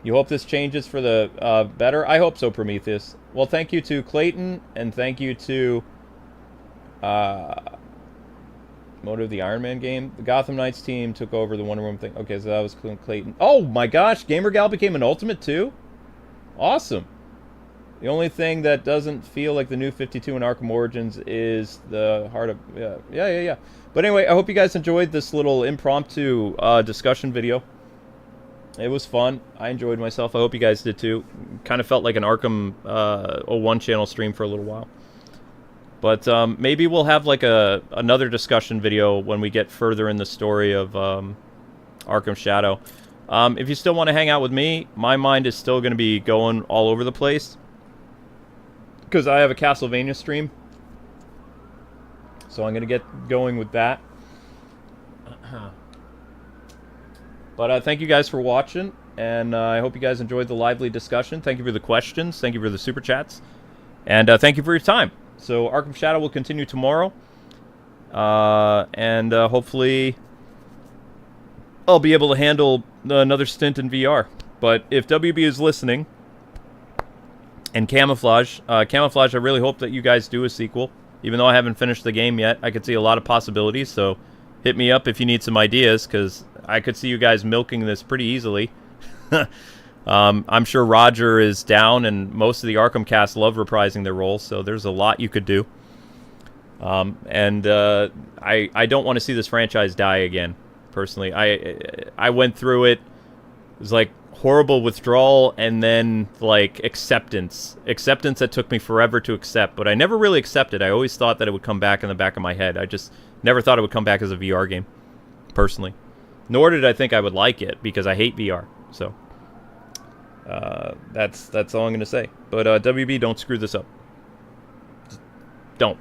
You hope this changes for the better? I hope so, Prometheus. Well, thank you to Clayton, and thank you to Motive, the Iron Man game. The Gotham Knights team took over the Wonder Woman thing. Okay, so that was Clayton. Oh my gosh, Gamer Gal became an Ultimate too? Awesome. The only thing that doesn't feel like the new 52 in Arkham Origins is the heart of... Yeah. But anyway, I hope you guys enjoyed this little impromptu discussion video. It was fun. I enjoyed myself. I hope you guys did too. Kind of felt like an Arkham 01 channel stream for a little while. But maybe we'll have like another discussion video when we get further in the story of Arkham Shadow. If you still want to hang out with me, my mind is still going to be going all over the place, because I have a Castlevania stream. So I'm going to get going with that. But thank you guys for watching, and I hope you guys enjoyed the lively discussion. Thank you for the questions. Thank you for the super chats. And thank you for your time. So Arkham Shadow will continue tomorrow. And hopefully I'll be able to handle another stint in VR. But if WB is listening, and Camouflage, I really hope that you guys do a sequel. Even though I haven't finished the game yet, I could see a lot of possibilities. So hit me up if you need some ideas, because I could see you guys milking this pretty easily. I'm sure Roger is down, and most of the Arkham cast love reprising their roles, so there's a lot you could do. I don't want to see this franchise die again. Personally, I went through it. It was like horrible withdrawal and then like acceptance that took me forever to accept, but I never really accepted. I always thought that it would come back in the back of my head. I just never thought it would come back as a VR game, personally, nor did I think I would like it because I hate VR. So that's all I'm gonna say. But WB, don't screw this up. Just don't.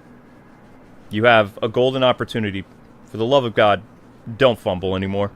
You have a golden opportunity. For the love of God, don't fumble anymore.